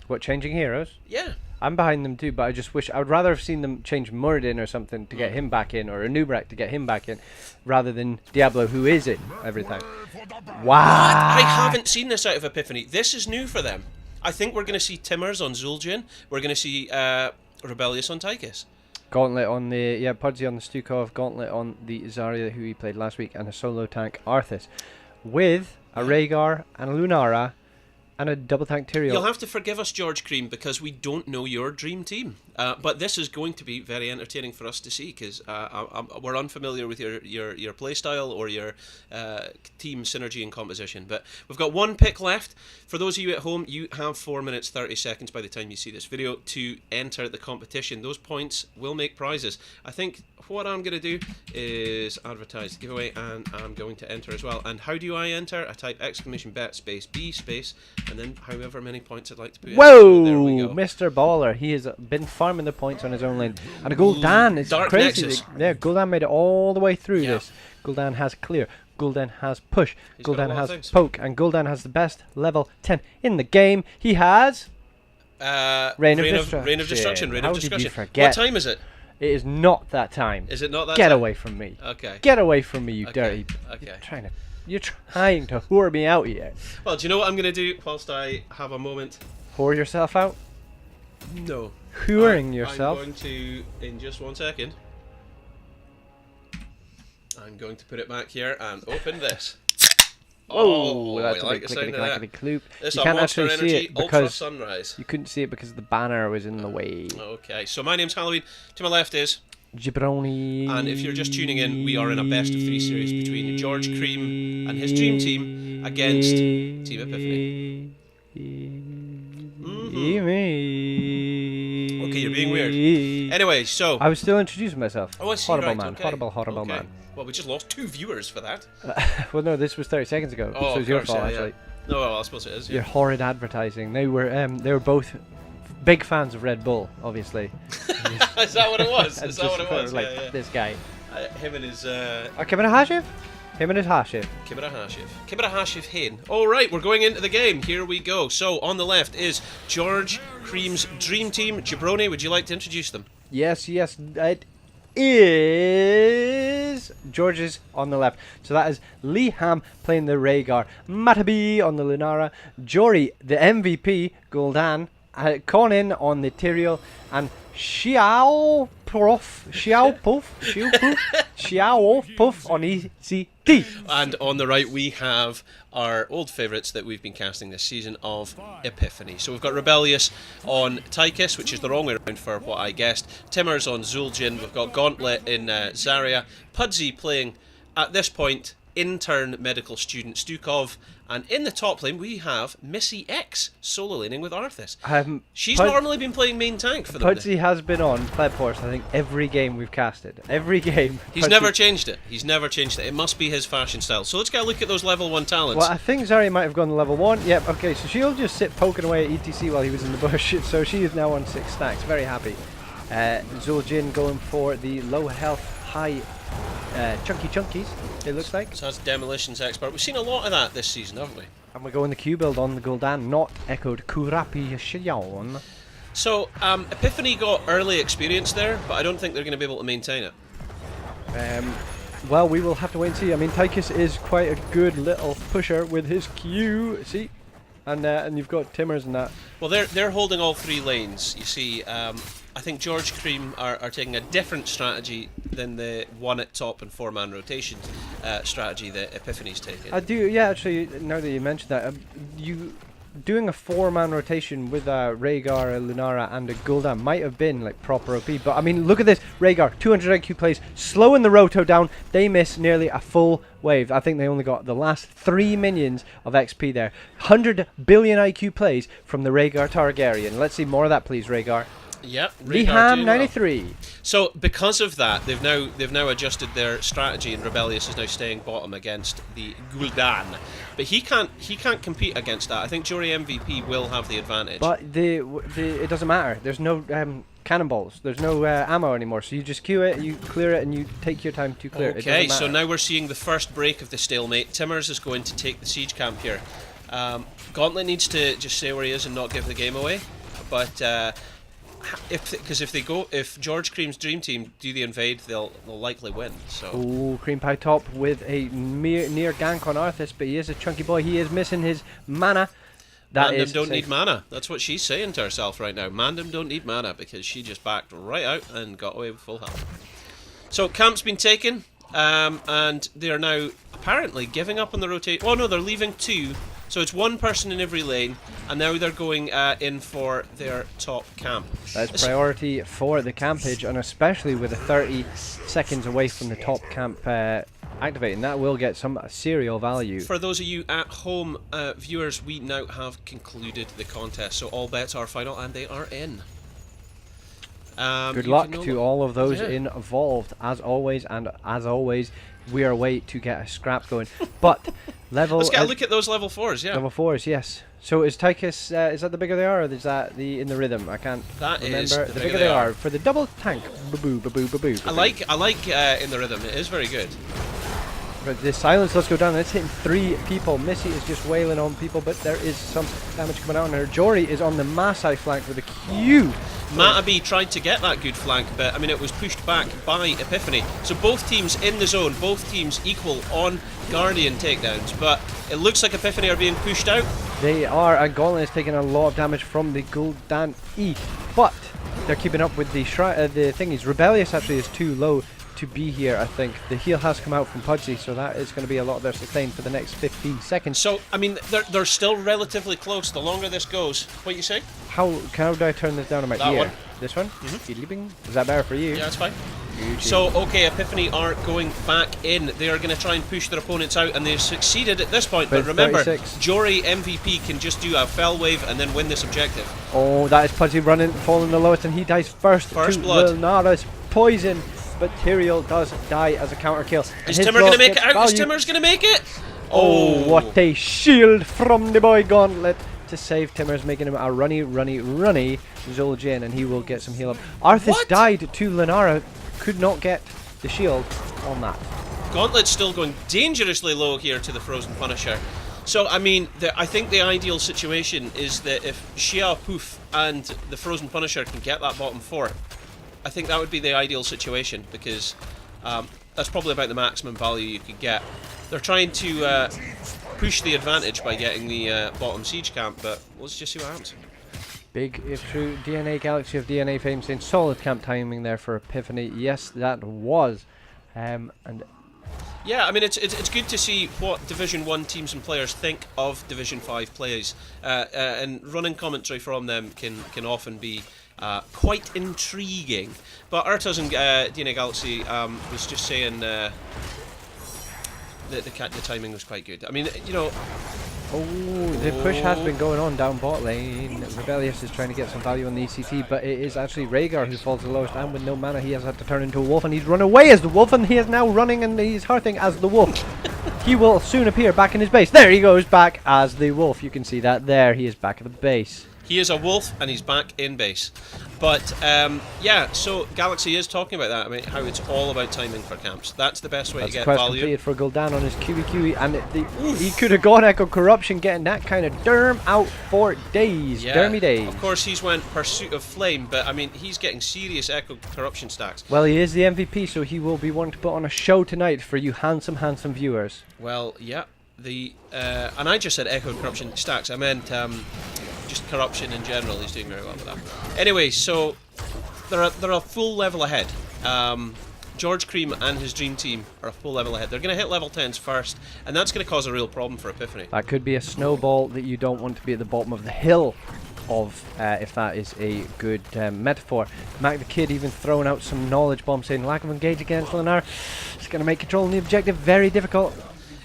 What, changing heroes? Yeah. I'm behind them too, but I just wish I would rather have seen them change Muradin or something to get him back in, or a Nubrak to get him back in, rather than Diablo, who is it every time. Wow! I haven't seen this out of Epiphany. This is new for them. I think we're going to see Timmers on Zul'jin. We're going to see Rebellious on Tychus. Gauntlet on the Pudsey on the Stukov, Gauntlet on the Zarya who he played last week, and a solo tank Arthas, with a Rhaegar and a Lunara. And a double tank Tyrael. You'll have to forgive us, George Cream, because we don't know your dream team. But this is going to be very entertaining for us to see, because we're unfamiliar with your play style or your team synergy and composition. But we've got 1 pick left. For those of you at home, you have 4 minutes 30 seconds by the time you see this video to enter the competition. Those points will make prizes. I think what I'm going to do is advertise the giveaway, and I'm going to enter as well. And how do I enter? I type !bet space B space, and then however many points I'd like to put in. Whoa! There we go. Mr. Baller. He has been farming the points on his own lane. And a Gul'dan. It's Dark crazy. Nexus. Yeah, Gul'dan made it all the way through this. Gul'dan has clear. Gul'dan has push. Gul'dan has poke. And Gul'dan has the best level 10 in the game. He has... Reign of Destruction. How did you forget? What time is it? It is not that time. Is it not that Get time? away from me. Okay. Get away from me, you dirty... Okay. You're trying to whore me out here. Well, do you know what I'm going to do whilst I have a moment? Whore yourself out? No. Whoring yourself? I'm going to, in just 1 second, I'm going to put it back here and open this. Oh, that's a like big the sound of clickety cloop. This You is can't Monster actually see Energy it Ultra because Sunrise. you couldn't see it because the banner was in the way. Okay, so my name's Halloween. To my left is... Jabroni. And if you're just tuning in, we are in a best of 3 series between George Cream and his dream team against Team Epiphany. Me. Okay, you're being weird. Anyway, so I was still introducing myself. Oh, I see, horrible right, man. okay. Horrible Okay. man. Well, we just lost 2 viewers for that. Well, no, this was 30 seconds ago. Oh, so of it's your course, fault, yeah, actually. yeah. No, well, I suppose it is. Your Yeah. horrid advertising. They were both big fans of Red Bull, obviously. Is that what it was? And Is that what it just was? like, Yeah, yeah. this guy. Him and his. Kevin Hashiv? Him and his Hashiv. Kibera Hashiv Hain. All right, we're going into the game. Here we go. So on the left is George Cream's dream team. Jabroni, would you like to introduce them? Yes, it is George's on the left. So that is Lee Ham playing the Rhaegar, Matabi on the Lunara, Jory, the MVP, Gul'dan, Conan on the Tyrael, and Xiao Puff on ECT. And on the right we have our old favourites that we've been casting this season of Epiphany. So we've got Rebellious on Tychus, which is the wrong way around for what I guessed. Timmers on Zul'jin. We've got Gauntlet in Zarya. Pudsey playing, at this point, intern medical student Stukov. And in the top lane we have Missy X solo laning with Arthas. She's normally been playing main tank for them. Pudsey has been on Pleb Horse, I think, every game we've casted. Every game. He's never changed it. It must be his fashion style. So let's get a look at those level 1 talents. Well, I think Zarya might have gone to level 1. Yep, okay, so she'll just sit poking away at ETC while he was in the bush. So she is now on 6 stacks. Very happy. Zul'jin going for the low health, high chunkies, it looks like. So that's Demolitions Expert. We've seen a lot of that this season, haven't we? And we're going the Q build on the Gul'dan, not echoed Kurapi Shion. So, Epiphany got early experience there, but I don't think they're going to be able to maintain it. Well, we will have to wait and see. I mean, Tychus is quite a good little pusher with his Q. See? And you've got Timmers and that. Well, they're holding all 3 lanes. You see, I think George Cream are taking a different strategy than the 1 at top and 4-man rotation strategy that Epiphany's taking. I do, yeah, actually, now that you mentioned that, you doing a 4-man rotation with a Rhaegar, a Lunara, and a Gul'dan might have been like proper OP. But I mean, look at this: Rhaegar, 200 IQ plays, slowing the roto down. They miss nearly a full wave. I think they only got the last 3 minions of XP there. 100 billion IQ plays from the Rhaegar Targaryen. Let's see more of that, please, Rhaegar. Yep. Reham 93. Well. So because of that, they've now adjusted their strategy, and Rebellious is now staying bottom against the Gul'dan. But he can't compete against that. I think Jory MVP will have the advantage. But it doesn't matter. There's no cannonballs. There's no ammo anymore. So you just queue it, you clear it, and you take your time to clear it. Okay, so now we're seeing the first break of the stalemate. Timmers is going to take the siege camp here. Gauntlet needs to just stay where he is and not give the game away. But if George Cream's dream team do the invade, they'll likely win. So. Ooh, Cream Pie top with a near gank on Arthas, but he is a chunky boy. He is missing his mana. Mandem don't need mana. That's what she's saying to herself right now. Mandem don't need mana because she just backed right out and got away with full health. So camp's been taken, and they are now apparently giving up on the rotate. Oh no, they're leaving 2. So it's 1 person in every lane, and now they're going in for their top camp. That's priority for the campage, and especially with the 30 seconds away from the top camp activating. That will get some serial value. For those of you at home viewers, we now have concluded the contest, so all bets are final, and they are in. Good luck to all of those involved, as always, and as always, we are away to get a scrap going. But level. Let's get a look at those level 4s. Yeah. Level 4s, yes. So is Tychus? Is that the bigger they are, or is that in the rhythm? I can't remember. Is the bigger they are for the double tank. Baboo. I like in the rhythm. It is very good. But the silence, let's go down. It's hitting 3 people. Missy is just wailing on people, but there is some damage coming out on her. Jory is on the Maasai flank with a Q. Matabi tried to get that good flank, but I mean it was pushed back by Epiphany. So both teams in the zone, both teams equal on Guardian takedowns, but it looks like Epiphany are being pushed out. They are, and Gauntlet is taking a lot of damage from the Gul'dan E, but they're keeping up with the thingies. Rebellious actually is too low to be here, I think. The heal has come out from Pudsey, so that is going to be a lot of their sustain for the next 15 seconds. So, I mean, they're still relatively close. The longer this goes, what you say? How do I turn this down on my that ear? one. This one? Mm-hmm. Is that better for you? Yeah, that's fine. So, okay, Epiphany are going back in. They are going to try and push their opponents out, and they've succeeded at this point. But remember, 36. Jory MVP can just do a fell wave and then win this objective. Oh, that is Pudgy running, falling the lowest, and he dies first. First to blood. Lunara's poison, but Tyrael does die as a counter kill. Is Timmer going to make it out? Is Timmer's going to make it? Oh, what a shield from the boy Gauntlet to save Timmer's, making him a runny Zul'jin, and he will get some heal up. Arthas died to Lunara, could not get the shield on that. Gauntlet's still going dangerously low here to the Frozen Punisher. So, I mean, I think the ideal situation is that if Xia, Poof, and the Frozen Punisher can get that bottom 4, I think that would be the ideal situation, because that's probably about the maximum value you could get. They're trying to push the advantage by getting the bottom siege camp, but let's just see what happens. Big if true DNA Galaxy of DNA fame saying solid camp timing there for Epiphany. Yes, that was. And yeah, I mean, it's good to see what Division 1 teams and players think of Division 5 players, and running commentary from them can often be quite intriguing. But Urtas and DNA Galaxy was just saying the timing was quite good. I mean, you know. Oh, the push has been going on down bot lane. Rebellious is trying to get some value on the ECT, but it is actually Rhaegar who falls the lowest, and with no mana he has had to turn into a wolf, and he's run away as the wolf, and he is now running and he's hearthing as the wolf. He will soon appear back in his base. There he goes, back as the wolf. You can see that there. He is back at the base. He is a wolf and he's back in base. But yeah, so Galaxy is talking about that. I mean, how it's all about timing for camps. That's the best way to get quest value. Completed for Gul'dan on his QE, and he could have gone Echo Corruption, getting that kind of derm out for days. Yeah, Dermy days. Of course, he's went Pursuit of Flame, but I mean, he's getting serious Echo Corruption stacks. Well, he is the MVP, so he will be wanting to put on a show tonight for you handsome viewers. Well, yeah. And I just said Echo Corruption stacks. I meant just corruption in general. He's doing very well with that. Anyway, so they're a full level ahead. George Cream and his dream team are a full level ahead. They're going to hit level 10s first, and that's going to cause a real problem for Epiphany. That could be a snowball that you don't want to be at the bottom of the hill of, if that is a good metaphor. Mac the Kid even throwing out some knowledge bomb, saying lack of engage against Lenar. It's going to make controlling the objective very difficult.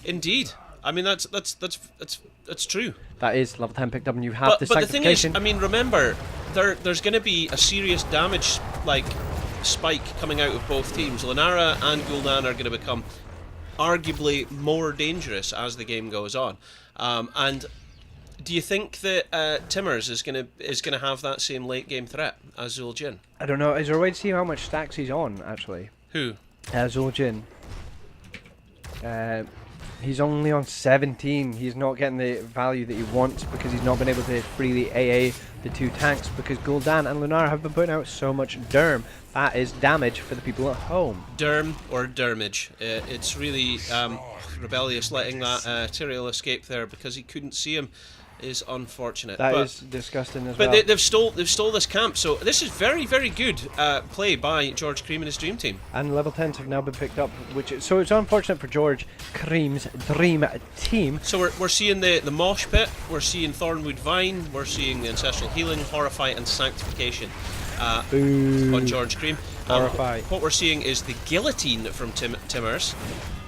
Indeed. I mean, that's true. That is level 10 picked up, and you have the sanctification. The thing is, I mean, remember, there's going to be a serious damage spike coming out of both teams. Lunara and Gul'dan are going to become arguably more dangerous as the game goes on. And do you think that Timmers is going to have that same late game threat as Zul'jin? I don't know. Is there a way to see how much stacks he's on actually? Who? Zul'jin. He's only on 17. He's not getting the value that he wants because he's not been able to freely AA the two tanks, because Gul'dan and Lunara have been putting out so much derm. That is damage for the people at home. Derm or dermage. It's really Rebellious letting that Tyrael escape there because he couldn't see him. Is unfortunate. That is disgusting as well. But they've stole this camp, so this is very, very good play by George Cream and his dream team. And level 10s have now been picked up, so it's unfortunate for George Cream's dream team. So we're seeing the Mosh Pit, we're seeing Thornwood Vine, we're seeing the Ancestral Healing, Horrify, and Sanctification on George Cream. Horrify. What we're seeing is the Guillotine from Timmers.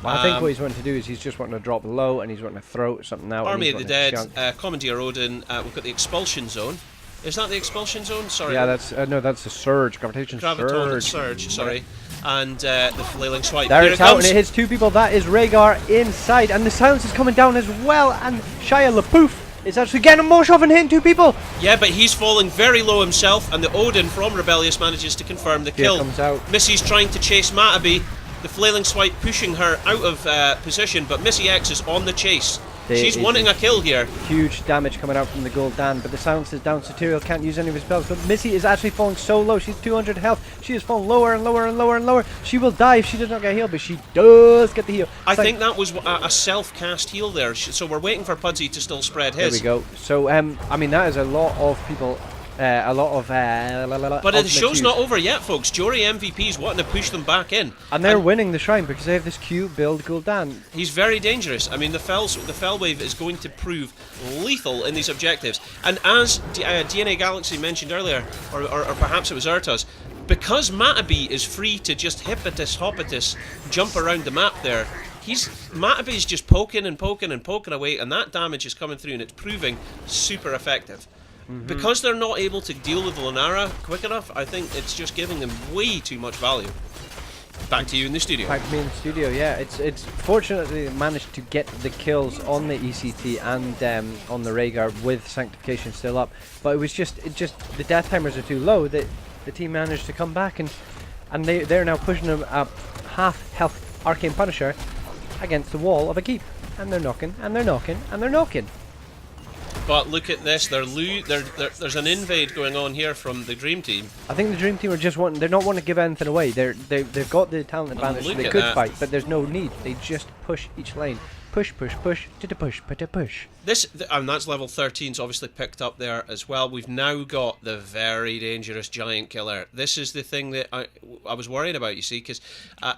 Well, I think what he's wanting to do is he's just wanting to drop low, and he's wanting to throw something out. Army of the Dead, Commandeer Odin. We've got the Expulsion Zone. Is that the Expulsion Zone? Sorry. Yeah, that's no, that's the Surge, Gravitation Surge. Sorry. And the Flailing Swipe. There it's out, and it hits two people. That is Rhaegar inside, and the silence is coming down as well. And Shia LaPouf is actually getting a Moshov and hitting two people. Yeah, but he's falling very low himself, and the Odin from Rebellious manages to confirm the kill. Comes out. Missy's trying to chase Mataby. The Flailing Swipe pushing her out of position, but Missy X is on the chase. She's wanting a kill here. Huge damage coming out from the Gul'dan, but the silence is down, so Tyrael can't use any of his spells. But Missy is actually falling so low. She's 200 health. She is falling lower and lower and lower and lower. She will die if she does not get healed, but she does get the heal. I think that was a self-cast heal there, so we're waiting for Pudsey to still spread his. There we go. So, I mean, that is a lot of people... but the show's not over yet, folks. Jory MVP's wanting to push them back in, and they're winning the shrine because they have this cute build Gul'dan. He's very dangerous. I mean, the fell wave is going to prove lethal in these objectives. And as DNA Galaxy mentioned earlier, or perhaps it was Urtas, because Matabee is free to just hippitus jump around the map there. Matabee's just poking and poking and poking away, and that damage is coming through, and it's proving super effective. Because they're not able to deal with Lunara quick enough, I think it's just giving them way too much value. Back to you in the studio. Back to me in the studio, yeah. It's fortunately they managed to get the kills on the ECT and on the Rhaegar with Sanctification still up, but it was just the death timers are too low that the team managed to come back, and they're now pushing them a half health Arcane Punisher against the wall of a keep, and they're knocking and they're knocking and they're knocking. But look at this, there's an invade going on here from the Dream Team. I think the Dream Team are just they're not wanting to give anything away. They've got the talent advantage, so they could fight, but there's no need. They just push each lane. Push, push, push, to push, to push. And that's level 13's obviously picked up there as well. We've now got the very dangerous Giant Killer. This is the thing that I was worried about, you see, because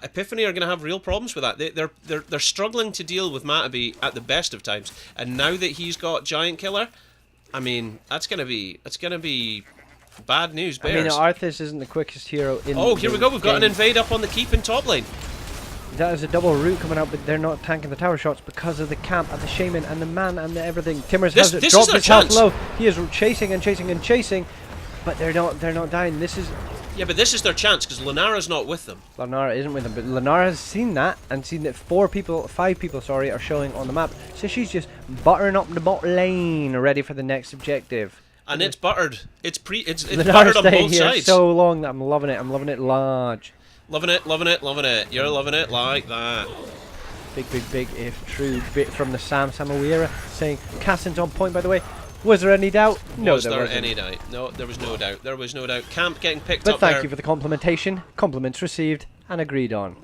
Epiphany are going to have real problems with that. They're struggling to deal with Matabee at the best of times, and now that he's got Giant Killer, I mean, that's going to be bad news bears. I mean, Arthas isn't the quickest hero in Oh, here we go. We've got an game. invade up on the keep in top lane. That is a double root coming out, but they're not tanking the tower shots because of the camp and the shaman and the man and the everything. Timmers has it, dropped his health low. He is chasing and chasing and chasing, but they're not dying. This is but this is their chance because Lunara's not with them. Lunara isn't with them, but Lunara has seen that and seen that 5 people, are showing on the map. So she's just buttering up the bot lane, ready for the next objective. And it's buttered. It's Lunara's buttered on staying both here sides. so long that I'm loving it. I'm loving it large. Loving it, loving it, loving it. You're loving it like that. Big, if true, bit from the Sam Samawira saying Cassin's on point, by the way. Was there any doubt? No, was there there wasn't. any doubt? No, there was no doubt. There was no doubt. Camp getting picked But up there. thank you for the complimentation. Compliments received and agreed on.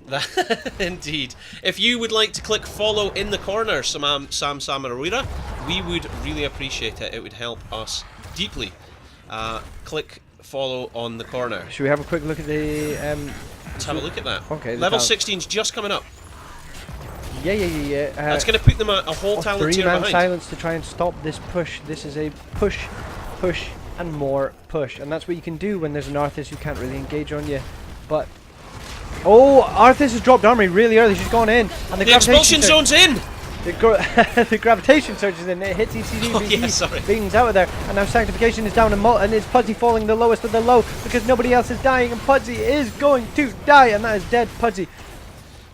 Indeed. If you would like to click follow in the corner, Sam Samawira, we would really appreciate it. It would help us deeply. Click follow on the corner. Should we have a quick look at the... Let's have a look at that. Okay. Level 16's just coming up. Yeah. That's going to put them a whole talent tier behind. 3-man silence to try and stop this push. This is a push, and more push. And that's what you can do when there's an Arthas who can't really engage on you. But... Oh, Arthas has dropped armory really early. She's gone in. And the expulsion zone's in! The gravitation surge is in. It hits ECD. Beings out of there. And now Sanctification is down and it's Pudsey falling the lowest of the low because nobody else is dying. And Pudsey is going to die. And that is dead Pudsey.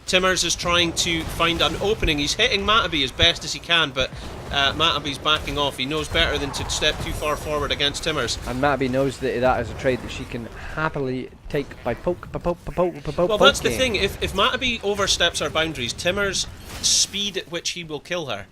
Timmers is trying to find an opening. He's hitting Matabee as best as he can, but Matabee's backing off. He knows better than to step too far forward against Timmers. And Matabee knows that is a trade that she can happily take by poke. Well, that's the thing. If Matabee oversteps her boundaries, Timmers' speed at which he will kill her,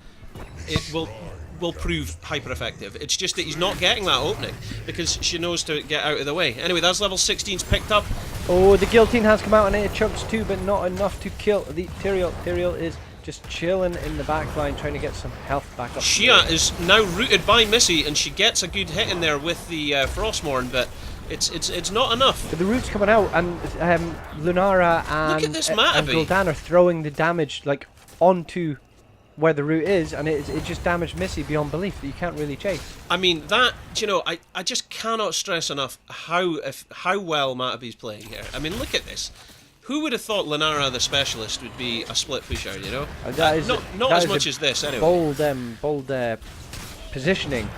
it will prove hyper effective. It's just that he's not getting that opening because she knows to get out of the way. Anyway, that's level 16's picked up. Oh, the guillotine has come out and it chugs too, but not enough to kill the Tyrael. Tyrael is just chilling in the back line, trying to get some health back up. Shia is now rooted by Missy, and she gets a good hit in there with the Frostmourne, but it's not enough. But the root's coming out, and Lunara and look at this Matabee. Gul'dan are throwing the damage like onto where the root is, and it just damaged Missy beyond belief that you can't really chase. I mean, that, I just cannot stress enough how well Matabee's playing here. I mean, look at this. Who would have thought Lunara the specialist would be a split pusher, you know? Not as much as this, anyway. Bold positioning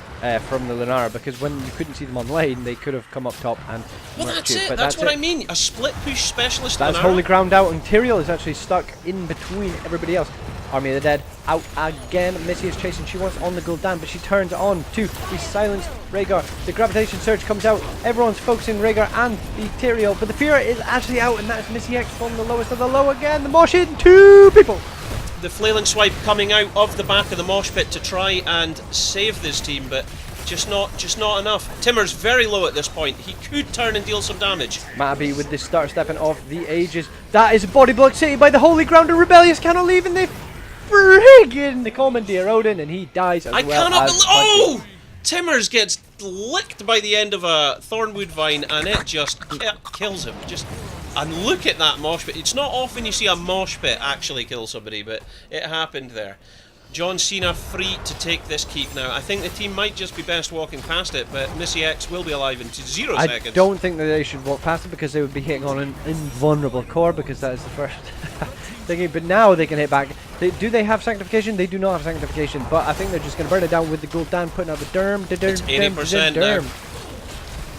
from the Lunara, because when you couldn't see them on lane, they could have come up top and... Well, that's it. That's what I mean. A split push specialist That's Lunara. Holy Ground out, and Tyrael is actually stuck in between everybody else. Army of the Dead out again. Missy is chasing. She wants on the Gul'dan, but she turns on to the silenced Rhaegar. The gravitation surge comes out. Everyone's focusing Rhaegar and the Tyrael, but the Fear is actually out, and that's Missy X from the lowest of the low again. The mosh in 2 people. The flailing swipe coming out of the back of the mosh pit to try and save this team, but just not enough. Timmer's very low at this point. He could turn and deal some damage. Matabee with the start stepping of the ages. That is a body block city by the Holy Ground, and Rebellious cannot leave, and they friggin' the Commandeer Odin, and he dies as Oh! Timmers gets licked by the end of a Thornwood Vine, and it just kills him. And look at that mosh pit. It's not often you see a mosh pit actually kill somebody, but it happened there. John Cena free to take this keep now. I think the team might just be best walking past it, but Missy X will be alive in 0 seconds. I don't think that they should walk past it because they would be hitting on an invulnerable core because that is the first thingy. But now they can hit back. Do they have sanctification? They do not have sanctification, but I think they're just going to burn it down with the Gul'dan putting out the derm. It's 80% now.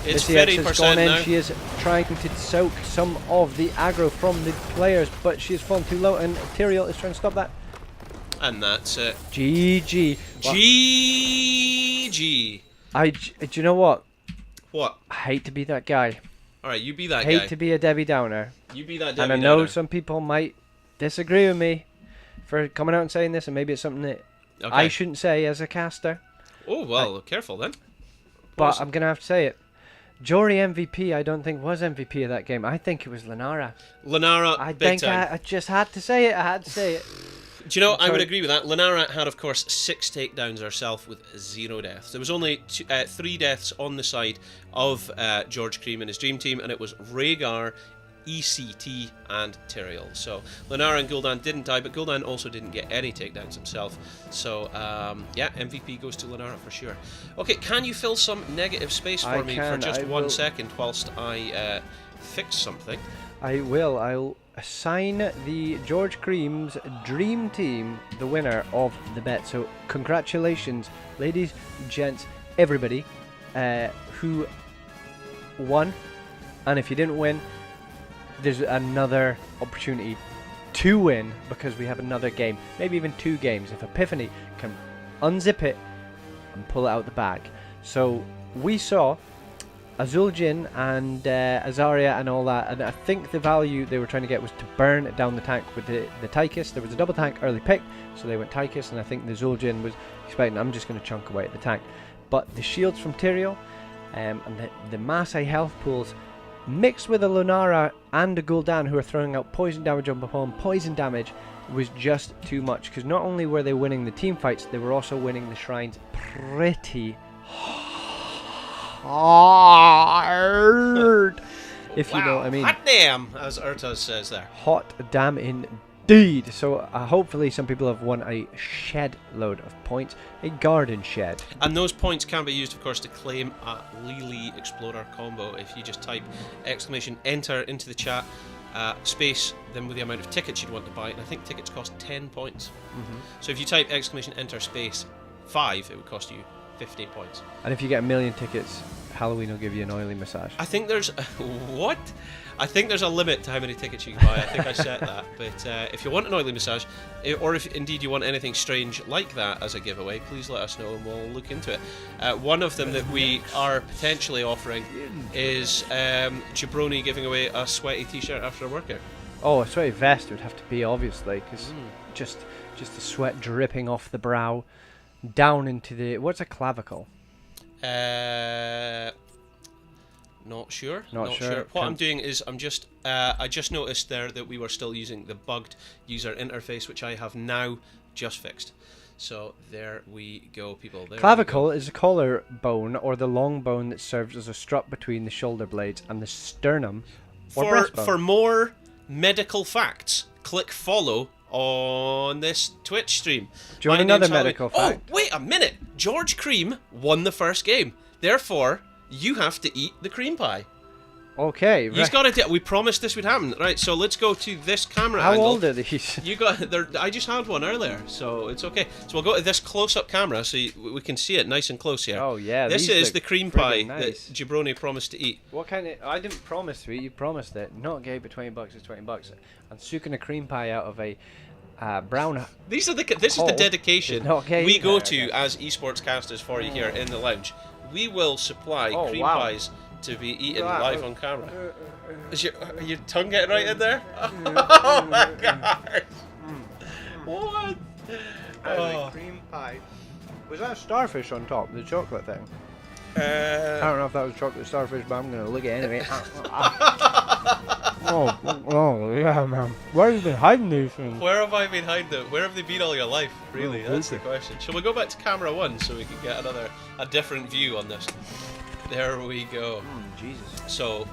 It's Missy X has 30% gone in. now. She is trying to soak some of the aggro from the players, but she has fallen too low, and Tyrael is trying to stop that. And that's it. GG. GG. Do you know what? What? I hate to be that guy. Alright, you be that Hate guy. to be a Debbie Downer. You be that Debbie And I know Downer. some people might disagree with me for coming out and saying this, and maybe it's something that Okay. I shouldn't say as a caster. Oh, well, careful then. But I'm going to have to say it. Jory MVP, I don't think was MVP of that game. I think it was Lenara. Lenara, I big think time. I just had to say it. I had to say it. Do you know, I would Sorry. agree with that. Lenara had, of course, 6 takedowns herself with 0 deaths. There was only 3 deaths on the side of George Cream and his dream team, and it was Rhaegar, ECT, and Tyrael. So Lenara and Gul'dan didn't die, but Gul'dan also didn't get any takedowns himself. So, yeah, MVP goes to Lenara for sure. Okay, can you fill some negative space for me for just 1 second whilst I fix something? I will. I'll assign the George Cream's dream team the winner of the bet. So congratulations, ladies, gents, everybody who won. And if you didn't win, there's another opportunity to win because we have another game, maybe even 2 games if Epiphany can unzip it and pull it out the bag. So we saw Azul Jin and Azaria and all that, and I think the value they were trying to get was to burn down the tank with the Tychus. There was a double tank early pick, so they went Tychus, and I think the Azul Jin was expecting, I'm just going to chunk away at the tank. But the shields from Tyrael and the Maasai health pools mixed with a Lunara and a Gul'dan who are throwing out poison damage upon poison damage was just too much, because not only were they winning the team fights, they were also winning the shrines pretty hard, if you know what I mean. Hot damn, as Urtaz says there. Hot damn indeed. So hopefully some people have won a shed load of points, a garden shed. And those points can be used, of course, to claim a Lily Explorer combo. If you just type !enter into the chat, space, then with the amount of tickets you'd want to buy, and I think tickets cost 10 points. So if you type !enter space 5, it would cost you 15 points. And if you get 1 million tickets, Halloween will give you an oily massage. I think there's what? I think there's a limit to how many tickets you can buy. I think I set that. But if you want an oily massage, or if indeed you want anything strange like that as a giveaway, please let us know and we'll look into it. One of them that we are potentially offering is Jabroni giving away a sweaty t-shirt after a workout. Oh, a sweaty vest would have to be, obviously, because just the sweat dripping off the brow down into the, what's a clavicle? Not sure. Not sure. What I'm doing is I just noticed there that we were still using the bugged user interface, which I have now just fixed. So there we go, people. There Clavicle is a collarbone or the long bone that serves as a strut between the shoulder blades and the sternum or breastbone. For more medical facts, click follow on this Twitch stream. Do you want another medical fact? Oh, wait a minute. George Cream won the first game. Therefore, you have to eat the cream pie. Okay, He's got it. We promised this would happen. Right, so let's go to this camera How angle. old are these? You got there. I just had one earlier, so it's okay. So we'll go to this close-up camera so we can see it nice and close here. Oh yeah, This these is look the cream friggin' pie nice. that Jabroni promised to eat. What kind of? I didn't promise to eat. You promised it. Not gay, but $20 is $20. And sucking a cream pie out of a brown. This is the dedication Not gay we go either, to okay. as esports casters for you here in the lounge. We will supply cream pies to be eaten live on camera. Is your tongue getting right in there? Oh my god! What? Oh. Cream pie. Was that a starfish on top? The chocolate thing? I don't know if that was chocolate starfish, but I'm gonna lick it anyway. oh yeah, man. Where have you been hiding these things? Where have I been hiding them? Where have they been all your life? Really, that's the question. Shall we go back to camera 1 so we can get a different view on this? There we go. Jesus. So,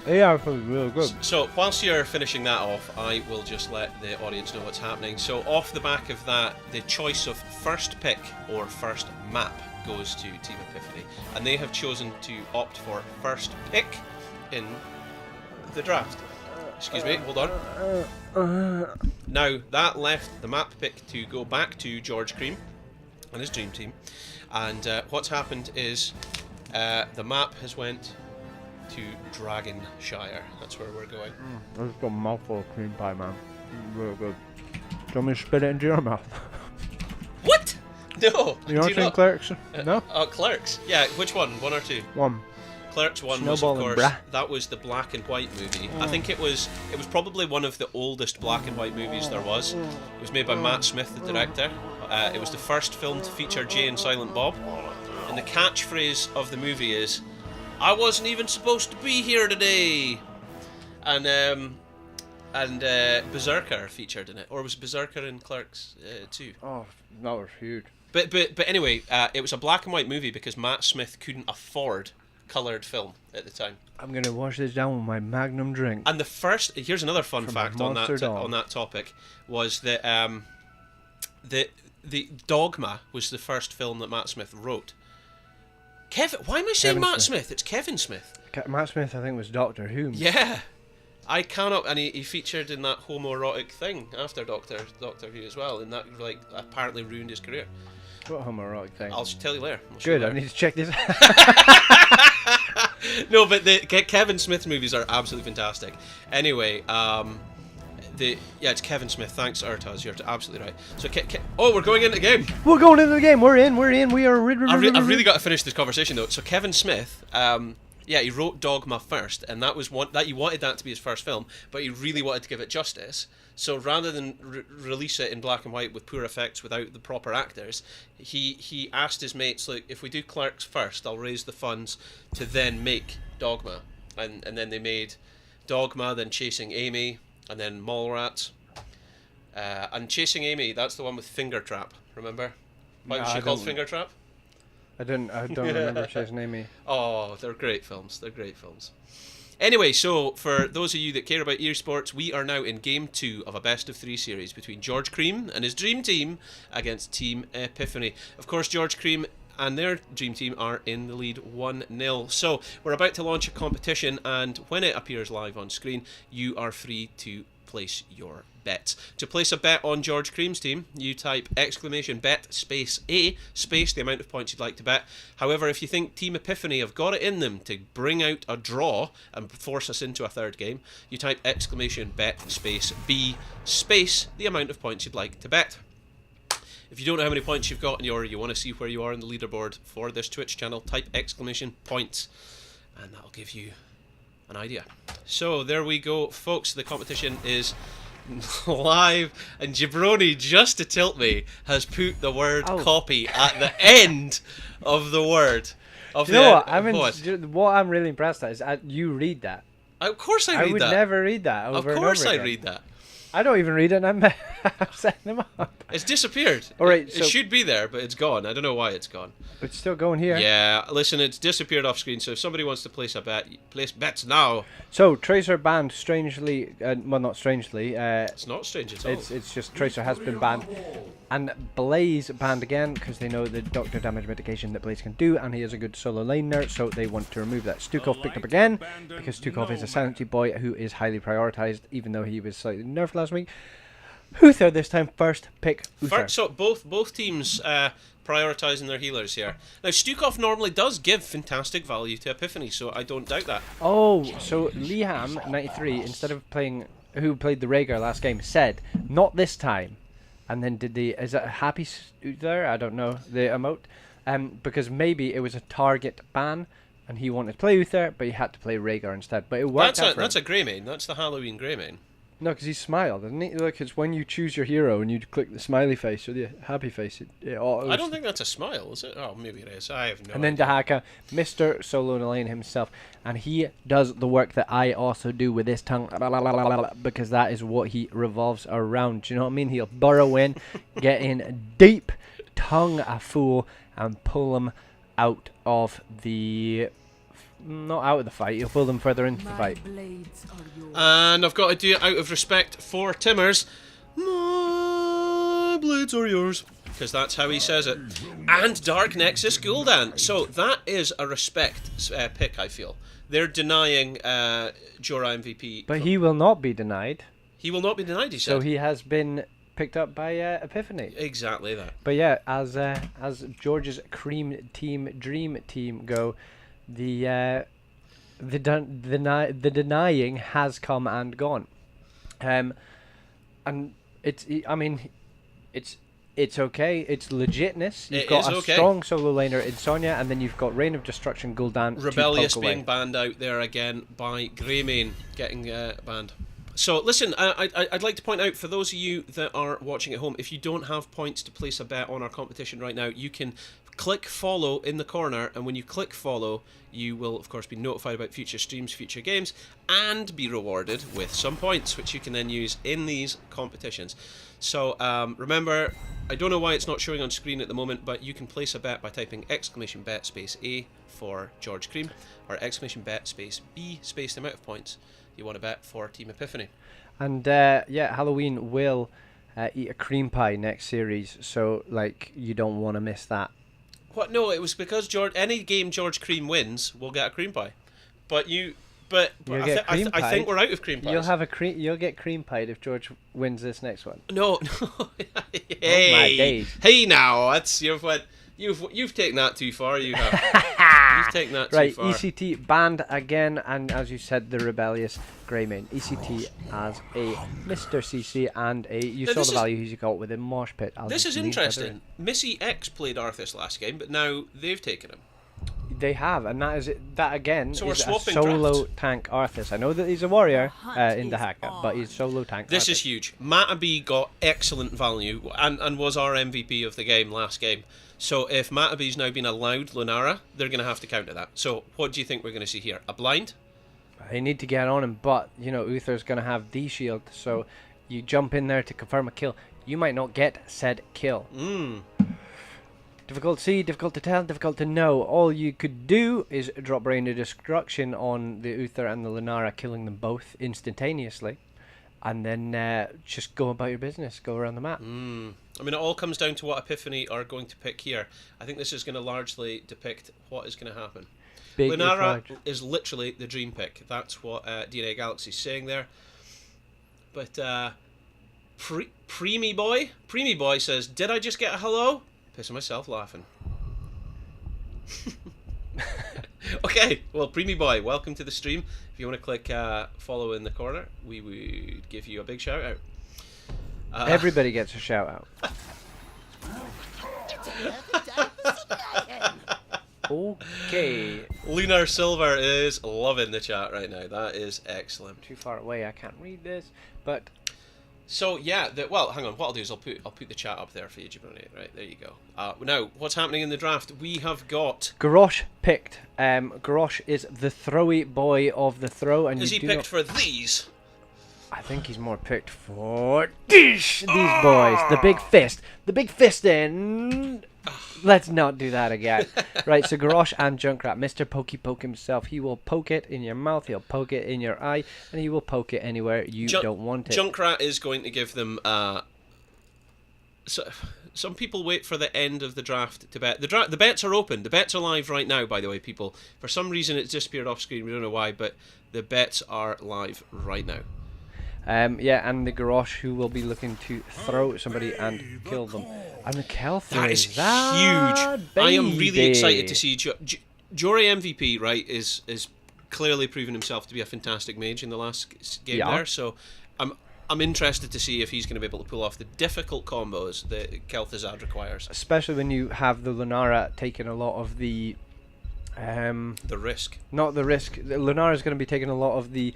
They are really good. so whilst you're finishing that off, I will just let the audience know what's happening. So off the back of that, the choice of first pick or first map goes to Team Epiphany, and they have chosen to opt for first pick in the draft. Excuse me, hold on. Now, that left the map pick to go back to George Cream and his dream team, and what's happened is the map has went to Dragonshire. That's where we're going. I've just got a mouthful of cream pie, man. Real good. Do you want me to spit it into your mouth? What? No. You want to Clerks? No? Clerks. Yeah, which one? One or two? One. Clerks 1 was, of Snowball and course, Brah. that was the black and white movie. I think it was probably one of the oldest black and white movies there was. It was made by Matt Smith, the director. It was the first film to feature Jay and Silent Bob. And the catchphrase of the movie is, "I wasn't even supposed to be here today." And Berserker featured in it, or was Berserker in Clerks 2? Oh, that was huge. But anyway, it was a black and white movie because Matt Smith couldn't afford coloured film at the time. I'm gonna wash this down with my Magnum drink. And the first, here's another fun From fact on Monster Dog. that topic, was that the Dogma was the first film that Matt Smith wrote. Why am I saying Kevin Matt Smith. Smith? It's Kevin Smith. Matt Smith, I think, was Doctor Who. Yeah, I cannot, and he featured in that homoerotic thing after Doctor Who as well, and that like apparently ruined his career. What homoerotic thing? I'll tell you later. I'll show you Good, I later. need to check this out. No, but the Kevin Smith movies are absolutely fantastic. Anyway, it's Kevin Smith. Thanks, Urtaz. You're absolutely right. So, we're going into the game. We're going into the game. We're in. We are. I've really got to finish this conversation though. So Kevin Smith, he wrote Dogma first, and that was one that he wanted that to be his first film, but he really wanted to give it justice. So rather than release it in black and white with poor effects without the proper actors, he asked his mates, "Look, if we do Clerks first, I'll raise the funds to then make Dogma," and then they made Dogma, then Chasing Amy, and then Mallrats. And Chasing Amy, that's the one with Finger Trap. Remember? Why was she called Finger Trap? I don't remember Chasing Amy. Oh, they're great films. Anyway, so for those of you that care about esports, we are now in Game 2 of a best-of-3 series between George Cream and his dream team against Team Epiphany. Of course, George Cream and their dream team are in the lead 1-0. So we're about to launch a competition, and when it appears live on screen, you are free to place your bets. To place a bet on George Cream's team, you type !bet space A space the amount of points you'd like to bet. However, if you think Team Epiphany have got it in them to bring out a draw and force us into a third game, you type !bet space B space the amount of points you'd like to bet. If you don't know how many points you've got, or you want to see where you are in the leaderboard for this Twitch channel, type !points, and that'll give you an idea. So there we go, folks. The competition is live, and Jabroni, just to tilt me, has put the word copy at the end of the word. You know what? What I'm really impressed at is you read that. Of course I read that. I would never read that over and over again. Of course I read that. I don't even read it, and I'm setting them up. It's disappeared. All right, it should be there, but it's gone. I don't know why it's gone. It's still going here. Yeah, listen, it's disappeared off screen, so if somebody wants to place a bet, place bets now. So, Tracer banned, strangely, well, not strangely. It's not strange at all. It's just Tracer has been banned. And Blaze banned again, because they know the doctor damage mitigation that Blaze can do, and he is a good solo laner, so they want to remove that. Stukov picked up again, because Stukov is a sanity boy who is highly prioritized, even though he was slightly nerfed last week. Uther this time, first pick Uther. So both teams prioritising their healers here. Now Stukov normally does give fantastic value to Epiphany, so I don't doubt that. Oh, so Liam 93, instead of who played the Rhaegar last game, said not this time, and then is that a happy Uther? I don't know the emote, because maybe it was a target ban. And he wanted to play Uther, but he had to play Rhaegar instead. But it worked out for him. That's a Greymane. That's the Halloween Greymane. No, because he smiled, didn't he? Look, it's when you choose your hero and you click the smiley face or the happy face. I don't think that's a smile, is it? Oh, maybe it is. I have no idea. And then Dahaka, Mr. Solo Lane himself, and he does the work that I also do with this tongue, because that is what he revolves around. Do you know what I mean? He'll burrow in, get in deep, tongue a fool, and pull him out of the not out of the fight. He'll pull them further into the fight. And I've got to do it out of respect for Timmers. My blades are yours. Because that's how he says it. And Dark Nexus Gul'dan. So that is a respect pick, I feel. They're denying Jorah MVP. But he will not be denied. He will not be denied, he said. So he has been picked up by Epiphany. Exactly that. But yeah, as George's dream team go, the denying has come and gone, and it's okay. It's legitness. You've got a strong solo laner in Sonya, and then you've got Reign of Destruction, Gul'dan. Rebellious being banned out there again by Greymane getting banned. So listen, I'd like to point out for those of you that are watching at home, if you don't have points to place a bet on our competition right now, you can click follow in the corner, and when you click follow, you will of course be notified about future streams, future games, and be rewarded with some points, which you can then use in these competitions. So remember, I don't know why it's not showing on screen at the moment, but you can place a bet by typing !bet space A for George Cream, or !bet space B space the amount of points you want to bet for Team Epiphany. And yeah, Halloween will eat a cream pie next series, so like you don't want to miss that. What? No, it was because any game George Cream wins will get a cream pie. But I think we're out of cream pies. You'll get cream pied if George wins this next one. No. Hey, my days. Hey, now that's you've taken that too far. You have. You've taken that too far. Right, ECT banned again, and as you said, the rebellious Greymane. ECT as a Mr. CC and you saw the value he got with a mosh pit. This is interesting. Missy X played Arthas last game, but now they've taken him. They have, and that again so is a solo tank Arthas. I know that he's a warrior in the Haka, but he's solo tank. This Arthas. is huge. Matabee got excellent value and was our MVP of the game last game. So if Matabee's now been allowed Lunara, they're going to have to counter that. So what do you think we're going to see here? A blind? They need to get on him, but you know Uther's going to have D-shield, so you jump in there to confirm a kill. You might not get said kill. Difficult to see, difficult to tell, difficult to know. All you could do is drop Reign of Destruction on the Uther and the Lunara, killing them both instantaneously, and then just go about your business, go around the map. I mean, it all comes down to what Epiphany are going to pick here. I think this is going to largely depict what is going to happen. Lunara is literally the dream pick. That's what DNA Galaxy's saying there. But Preemy Boy says, "Did I just get a hello?" Pissing myself laughing. Okay, well, Preemy Boy, welcome to the stream. If you want to click follow in the corner, we would give you a big shout out. Everybody gets a shout out. Okay. Lunar Silver is loving the chat right now. That is excellent. Too far away, I can't read this, but. So yeah, well, hang on. What I'll do is I'll put the chat up there for you, Jabroni. Right, there you go. Now, what's happening in the draft? We have got Garrosh picked. Garrosh is the throwy boy of the throw, and is he picked for these? I think he's more picked for these boys. The big fist. The big fist in. Let's not do that again. Right, so Garrosh and Junkrat, Mr. Pokey Poke himself. He will poke it in your mouth, he'll poke it in your eye, and he will poke it anywhere you don't want it. Junkrat is going to give them... So, some people wait for the end of the draft to bet. The bets are open. The bets are live right now, by the way, people. For some reason, it's disappeared off screen. We don't know why, but the bets are live right now. Yeah, and the Garrosh who will be looking to throw somebody and kill them. And the Kelthry. That is huge. I am really excited to see Jorah MVP, right, is clearly proven himself to be a fantastic mage in the last game there. So I'm interested to see if he's going to be able to pull off the difficult combos that Kel'Thuzad requires. Especially when you have the Lunara taking a lot of the risk. Not the risk. Lunara is going to be taking a lot of the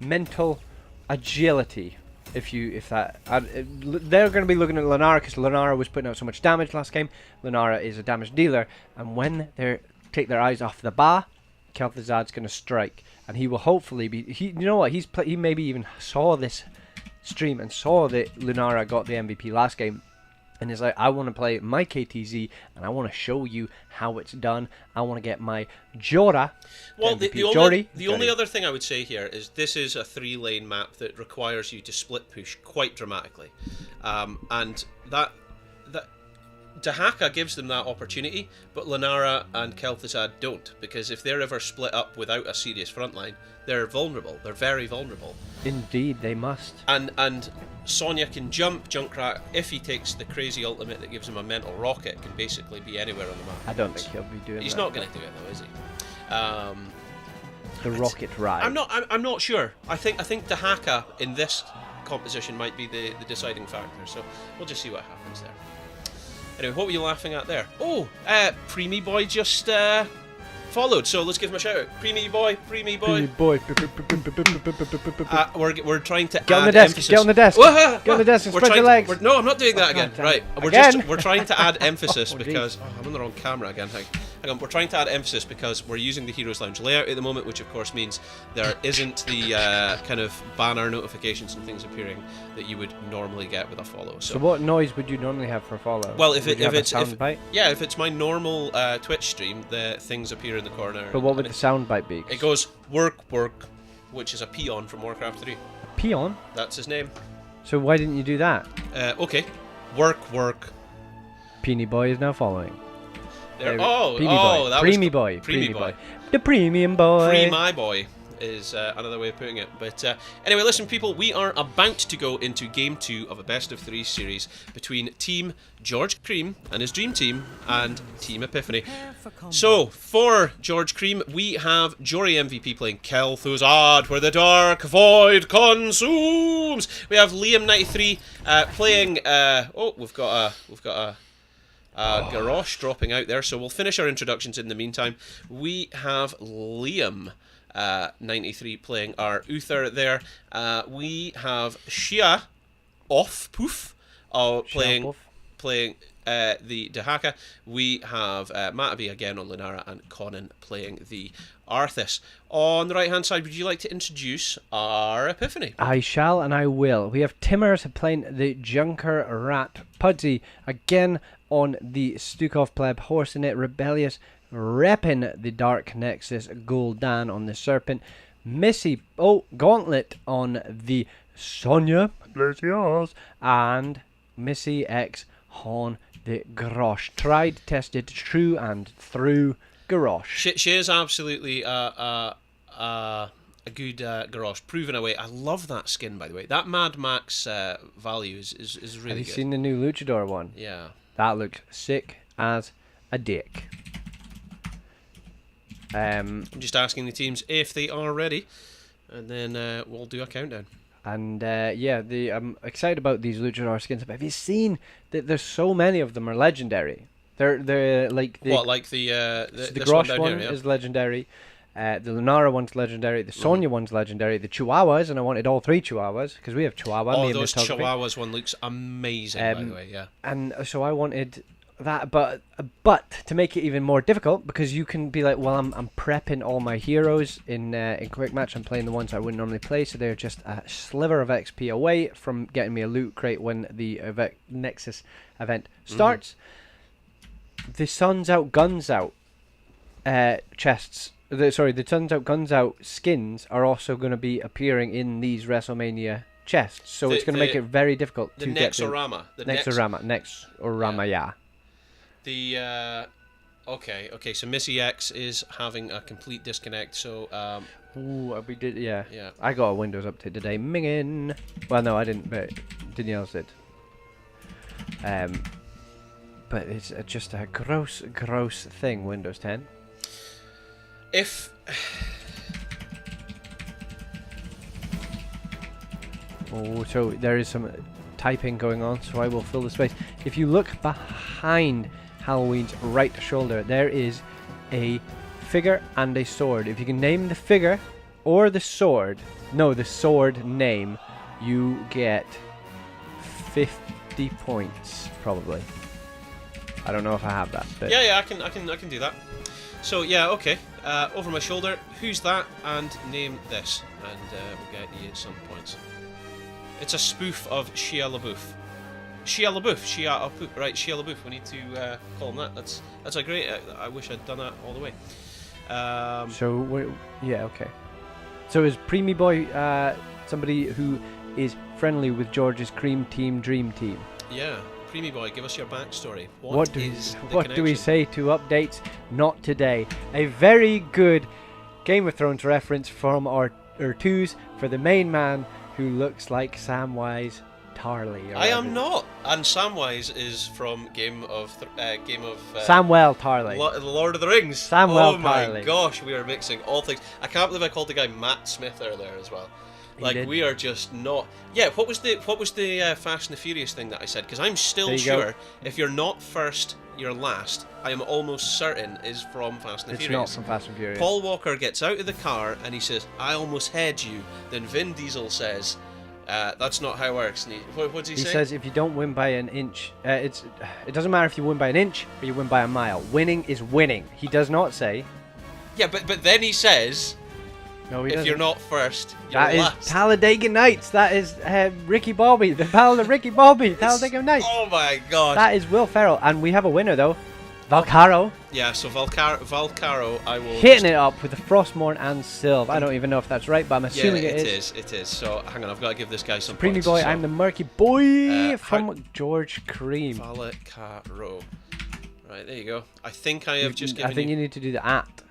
mental agility. They're going to be looking at Lunara because Lunara was putting out so much damage last game. Lunara is a damage dealer, and when they take their eyes off the bar, Kel'Thuzad's going to strike, and he will hopefully be. You know what? He maybe even saw this stream and saw that Lunara got the MVP last game, And it's like, I want to play my KTZ, and I want to show you how it's done. I want to get my Jora. Well, the Jori. only other thing I would say here is this is a 3-lane map that requires you to split push quite dramatically, and that Dahaka gives them that opportunity, but Lunara and Kel'Thuzad don't, because if they're ever split up without a serious front line, they're vulnerable. They're very vulnerable. Indeed, they must. And Sonya can jump. Junkrat, if he takes the crazy ultimate that gives him a mental rocket, can basically be anywhere on the map. I don't think he'll be doing that. He's not going to do it though, is he? The rocket ride. I'm not sure. I think Dahaka in this composition might be the deciding factor. So we'll just see what happens there. Anyway, what were you laughing at there? Oh, Preemie Boy just followed, so let's give him a shout out. Preemie Boy. Preemie boy. We're trying to get on add the desk. emphasis. Get on the desk. Get on the desk and spread your legs. No, I'm not doing that again. Right, we're trying to add emphasis because I'm on the wrong camera again. Hang on, we're trying to add emphasis because we're using the Heroes Lounge layout at the moment, which of course means there isn't the kind of banner notifications and things appearing that you would normally get with a follow. So what noise would you normally have for a follow? Well, if it's my normal Twitch stream, the things appear in the corner. But what would the soundbite be? It goes work, which is a peon from Warcraft 3. A peon? That's his name. So why didn't you do that? Okay, work. Preemie Boy is now following. There. Preemie Boy. The premium boy. Free my boy is another way of putting it. But anyway, listen, people, we are about to go into Game 2 of a Best of 3 series between Team George Cream and his dream team and Team Epiphany. So, for George Cream, we have Jori MVP playing Kel'Thuzad, where the dark void consumes. We have Liam93 playing... we've got a Garrosh dropping out there, so we'll finish our introductions in the meantime. We have Liam 93 playing our Uther there. We have Shia Poof playing the Dahaka. We have Matabi again on Lunara and Conan playing the Arthas. On the right hand side, would you like to introduce our Epiphany? I shall and I will. We have Timmers playing the Junker Rat. Pudsey again on the Stukov Pleb horse in it. Rebellious repping the Dark Nexus. Gul'dan on the Serpent. Missy Gauntlet on the Sonya. And Missy X on the Garrosh. Tried, tested, true and through Garrosh. She is absolutely a good Garrosh, proven away. I love that skin, by the way. That Mad Max value is really good. Have you seen the new Luchador one? Yeah. That looks sick as a dick. I'm just asking the teams if they are ready, and then we'll do a countdown. And I'm excited about these Luchador skins. But have you seen that there's so many of them are legendary? They're like the Garrosh one is legendary. The Lunara one's legendary. The Sonya one's legendary. The Chihuahuas, and I wanted all 3 Chihuahuas because we have Chihuahua. Oh, those Chihuahuas one looks amazing, by the way. Yeah. And so I wanted that, but to make it even more difficult, because you can be like, well, I'm prepping all my heroes in quick match. I'm playing the ones I wouldn't normally play, so they're just a sliver of XP away from getting me a loot crate when the Nexus event starts. The Suns Out Guns Out chests. The Suns Out Guns Out skins are also going to be appearing in these WrestleMania chests, so it's going to make it very difficult to get the Nexorama. Yeah. Okay. So Missy X is having a complete disconnect. So we did. Yeah. I got a Windows update today. Minging. Well, no, I didn't, but Danielle did. But it's just a gross thing. Windows 10. So there is some typing going on, so I will fill the space. If you look behind Halloween's right shoulder, there is a figure and a sword. If you can name the figure or the sword name, you get 50 points, probably. I don't know if I have that. But yeah, I can do that. So yeah, okay. Over my shoulder, who's that? And name this, and we'll get you some points. It's a spoof of Shia LaBeouf. Shia LaBeouf. Right, Shia LaBeouf. We need to call him that. That's a great. I wish I'd done that all the way. Yeah, okay. So is Preemie Boy somebody who is friendly with George's Cream Team Dream Team? Yeah, Preemie Boy, give us your backstory. What do we say to updates? Not today. A very good Game of Thrones reference from our twos for the main man who looks like Samwise Tarly. I am not, and Samwise is from Game of Samwell Tarly. Lord of the Rings. Samwell Oh my Tarly. gosh, we are mixing all things. I can't believe I called the guy Matt Smith earlier as well. Like did. we are just not. Yeah, what was the Fast and the Furious thing that I said? Because I'm still There you sure go. if you're not first, you're last. I am almost certain is from Fast and the It's Furious. not from Fast and Furious. Paul Walker gets out of the car and he says, "I almost had you." Then Vin Diesel says, "That's not how it works." And what does he say? He says if you don't win by an inch, it doesn't matter if you win by an inch or you win by a mile. Winning is winning. He does not say. Yeah, but then he says, No, he if doesn't. you're not first, you're That is last. Talladega Nights. That is Ricky Bobby. The Battle of Ricky Bobby. Talladega Nights. Oh my god. That is Will Ferrell. And we have a winner, though. Valcaro. Yeah, so Valcaro, I will... Hitting it up with the Frostmourne and Sylve. I don't even know if that's right, but I'm assuming it is. It is. So, hang on, I've got to give this guy some Preemie points. Boy, So, I'm the murky boy how- from George Cream. Valcaro. Right, there you go. I think I have just given I think you need to do the at.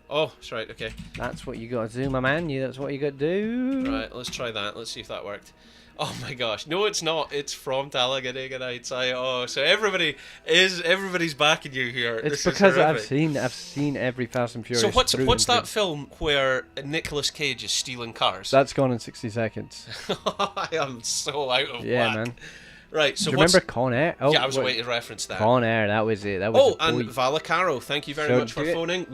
Oh, that's right, okay. That's what you got to do, my man. That's what you got to do. Right, let's try that. Let's see if that worked. Oh my gosh. No, it's not. It's from Talladega Nights. So everybody's backing you here. It's This is because I've horrific. seen every Fast and Furious. So what's through that and through. film where Nicolas Cage is stealing cars? That's gone in 60 seconds. I am so out of Yeah, whack. man. Right, so Do you what's... remember Con Air? Oh, yeah, I was wait. waiting to reference that. Con Air, that was it. That was Oh, the and boy. Valacaro, thank you very So much for do it. phoning.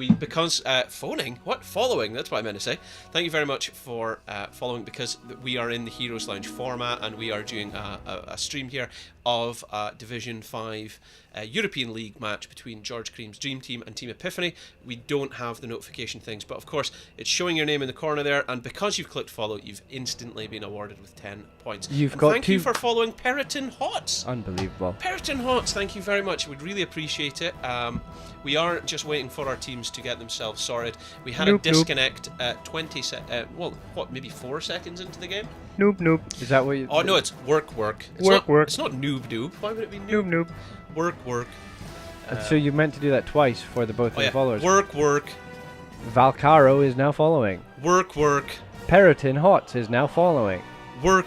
Phoning? What? Following, that's what I meant to say. Thank you very much for following, because we are in the Heroes Lounge format and we are doing a stream here of Division 5 European League match between George Cream's Dream Team and Team Epiphany. We don't have the notification things, but of course it's showing your name in the corner there, and because you've clicked follow, you've instantly been awarded with 10 points. Thank you for following Periton Hots. Unbelievable. Periton Hots, thank you very much. We'd really appreciate it. We are just waiting for our teams to get themselves sorted. We had a disconnect at maybe 4 seconds into the game? Nope. Is that what you... Oh no, it's work. It's Work. It's not noob. Why would it be noob? Nope. Work. So you meant to do that twice for the both of the followers. Work. Valcaro is now following. Work. Periton Hots is now following. Work.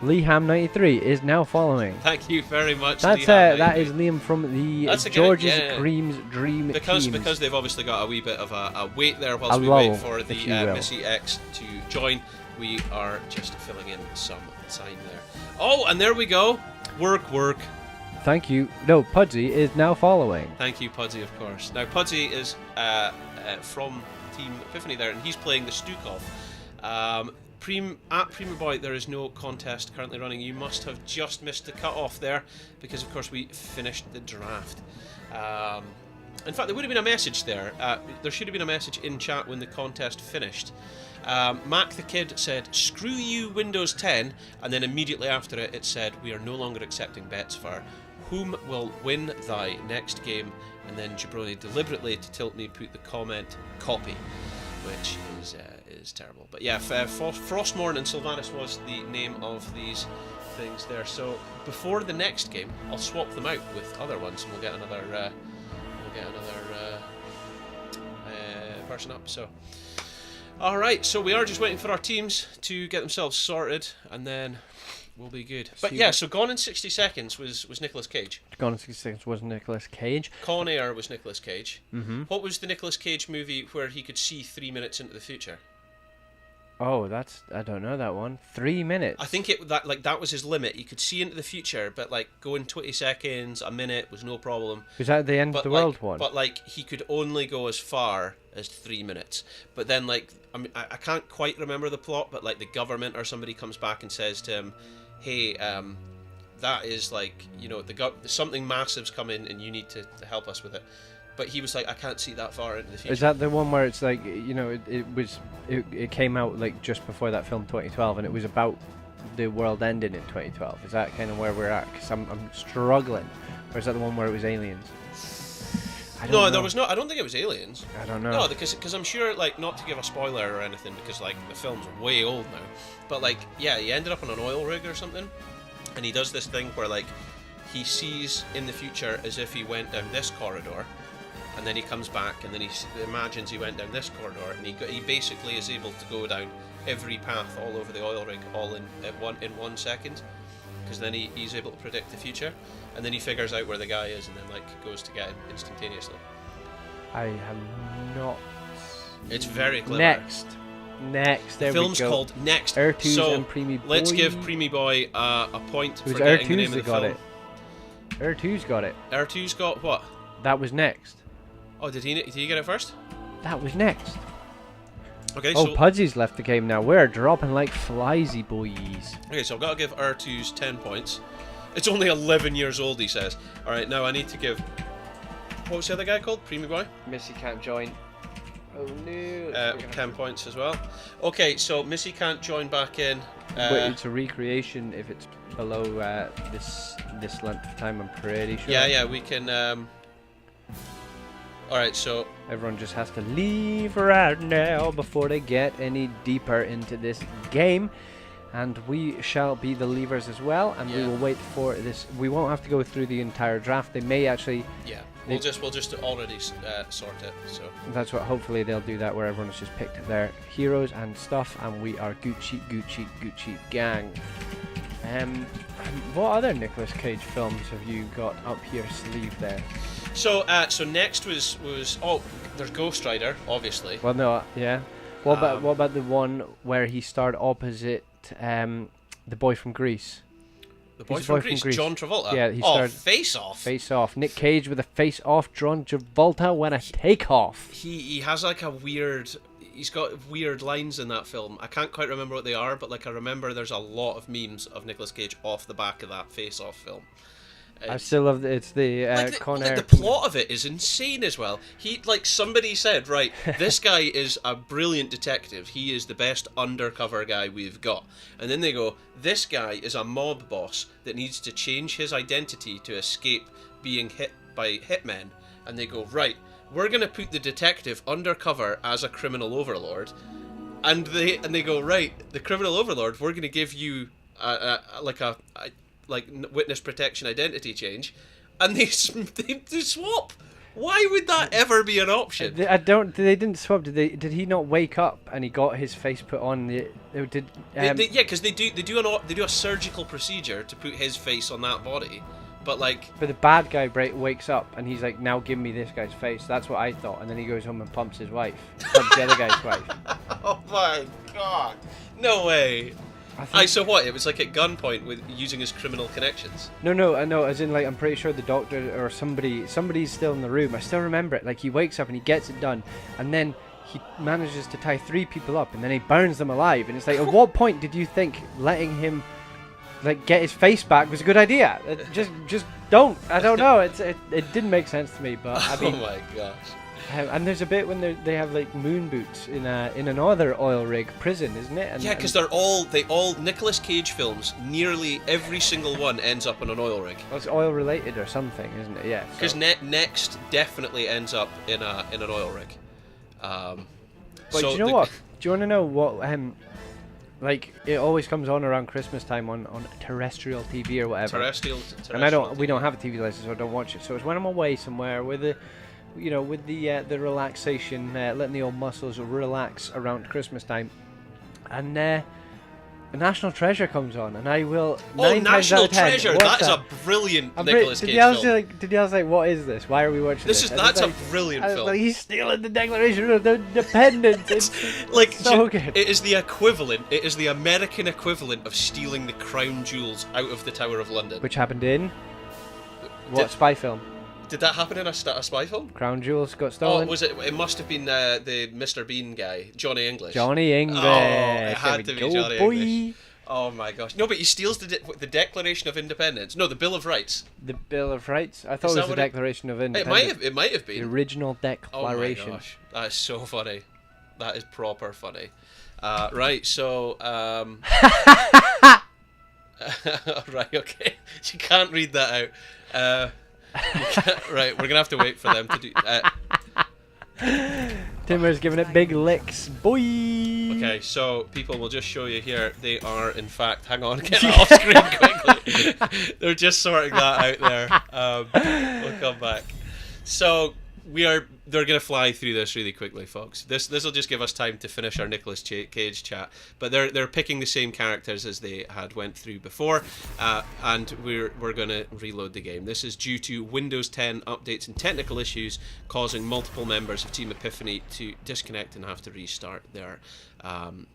Leham93 is now following. Thank you very much. That's that is Liam from the That's George's yeah. Cream's Dream because Teams. because they've obviously got a wee bit of a wait there whilst A we lull, wait for if the you will. Missy X to join. We are just filling in some time there. Oh, and there we go. Work. Thank you. No, Pudsey is now following. Thank you, Pudsey, of course. Now, Pudsey is from Team Epiphany there, and he's playing the Stukov. At Prima Boy, there is no contest currently running. You must have just missed the cut-off there, because, of course, we finished the draft. In fact, there would have been a message there. There should have been a message in chat when the contest finished. Mac the Kid said, "Screw you, Windows 10," and then immediately after it, it said, "We are no longer accepting bets for whom will win thy next game," and then Jabroni deliberately, to tilt me, put the comment "copy," which is terrible. But yeah, Frostmourne and Sylvanas was the name of these things there. So before the next game, I'll swap them out with other ones, and we'll get another person up. So. Alright, so we are just waiting for our teams to get themselves sorted, and then we'll be good. But yeah, so Gone in 60 Seconds was Nicolas Cage. Gone in 60 Seconds was Nicolas Cage. Con Air was Nicolas Cage. Mm-hmm. What was the Nicolas Cage movie where he could see 3 minutes into the future? Oh, I don't know that one. 3 minutes. I think that was his limit. He could see into the future, but like going 20 seconds, a minute was no problem. Was that the end of the world one? But like he could only go as far as 3 minutes. But then like I can't quite remember the plot, but like the government or somebody comes back and says to him, "Hey, that is like, you know, something massive's come in and you need to help us with it." But he was like, "I can't see that far into the future." Is that the one where it's like, you know, it came out like just before that film 2012, and it was about the world ended in 2012? Is that kind of where we're at? Because I'm struggling. Or is that the one where it was aliens? I don't know. There was no. I don't think it was aliens. I don't know. No, because I'm sure, like, not to give a spoiler or anything, because like the film's way old now, but like, yeah, he ended up on an oil rig or something, and he does this thing where like he sees in the future as if he went down this corridor, and then he comes back and then he imagines he went down this corridor, and he basically is able to go down every path all over the oil rig all in 1 second, because then he's able to predict the future, and then he figures out where the guy is, and then like goes to get him instantaneously. I have not. It's very clever. Next, there the film's we go. called Next. Ertues so and Preemie Boy. let's give Preemie Boy a point It was for getting the name Ertues of the that got film. it. Ertues got it. Ertues got what? That was Next. Oh, did he get it first? That was Next. Okay, Oh, so Pudsy's left the game now. We're dropping like fliesy boys. okay, so I've got to give Ertues 10 points. It's only 11 years old, he says. All right, now I need to give. What was the other guy called? Preemie Boy. Missy can't join. Oh no. 10 points as well. Okay, so Missy can't join back in. Wait, it's a recreation if it's below this length of time. I'm pretty sure. Yeah, we can. All right, so Everyone just has to leave right now before they get any deeper into this game. And we shall be the leavers as well, and we Yeah. will wait for this. We won't have to go through the entire draft. They may actually. yeah, we'll just already sort it. So That's what. Hopefully they'll do that where everyone's just picked their heroes and stuff, and we are Gucci gang. What other Nicolas Cage films have you got up your sleeve there? so next was there's Ghost Rider, obviously. Well, no, yeah. What about the one where he starred opposite the boy from Greece? The boy Who's from Greece, John Travolta. Yeah, he oh, starred Face Off. Face Off. Nick Cage with a face off. John Travolta when a takeoff. He has like a weird. He's got weird lines in that film. I can't quite remember what they are, but like I remember there's a lot of memes of Nicolas Cage off the back of that Face Off film. I still love it's the Like Con the Air. plot of it is insane as well. Somebody said, right, this guy is a brilliant detective. He is the best undercover guy we've got. And then they go, this guy is a mob boss that needs to change his identity to escape being hit by hitmen. And they go, right, we're gonna put the detective undercover as a criminal overlord. And they go, right, the criminal overlord, we're gonna give you like witness protection identity change, and they swap. Why would that ever be an option? They didn't swap. Did he not wake up and he got his face put on? Because they do a surgical procedure to put his face on that body, but like. But the bad guy wakes up and he's like, now give me this guy's face. That's what I thought. And then he goes home and pumps his wife. Pumps the other guy's wife. Oh my god! No way. So what? It was like at gunpoint with using his criminal connections. No, I know. As in, like, I'm pretty sure the doctor or somebody's still in the room. I still remember it. Like, he wakes up and he gets it done, and then he manages to tie 3 people up, and then he burns them alive. And it's like, at what point did you think letting him, like, get his face back was a good idea? Just don't. I don't know. It didn't make sense to me. But I mean, oh my gosh. And there's a bit when they have like moon boots in another oil rig prison, isn't it? Yeah, because they all Nicolas Cage films. Nearly every single one ends up on an oil rig. Well, it's oil related or something, isn't it? Yeah. Because Next definitely ends up in an oil rig. But do you know what? Do you want to know what? Like, it always comes on around Christmas time on terrestrial TV or whatever. Terrestrial. And we don't have a TV license, so I don't watch it. So it's when I'm away somewhere with the relaxation, letting the old muscles relax around Christmas time, and National Treasure comes on, and I will. Oh, National Treasure! That is a brilliant Nicolas Cage film. Did you say, what is this? Why are we watching this? That's a brilliant film. Like, he's stealing the Declaration of Independence. It's like so good. It is the equivalent. It is the American equivalent of stealing the crown jewels out of the Tower of London. Which happened in what spy film? Did that happen in a spy film? Crown jewels got stolen. Oh, was it? It must have been the Mr. Bean guy, Johnny English. Johnny English. Oh, it had to be Johnny boy. English. Oh my gosh! No, but he steals the Declaration of Independence. No, the Bill of Rights. The Bill of Rights. I thought it was the Declaration of Independence. It might have been the original Declaration. Oh my gosh, that is so funny. That is proper funny. Right, so Right, okay. You can't read that out. Right, we're going to have to wait for them to do... Timmer's giving it big licks. Boy! Okay, so people will just show you here. They are, in fact... Hang on, get that off screen quickly. They're just sorting that out there. We'll come back. So... They're going to fly through this really quickly, folks. This will just give us time to finish our Nicolas Cage chat. But they're picking the same characters as they had went through before, and we're going to reload the game. This is due to Windows 10 updates and technical issues causing multiple members of Team Epiphany to disconnect and have to restart their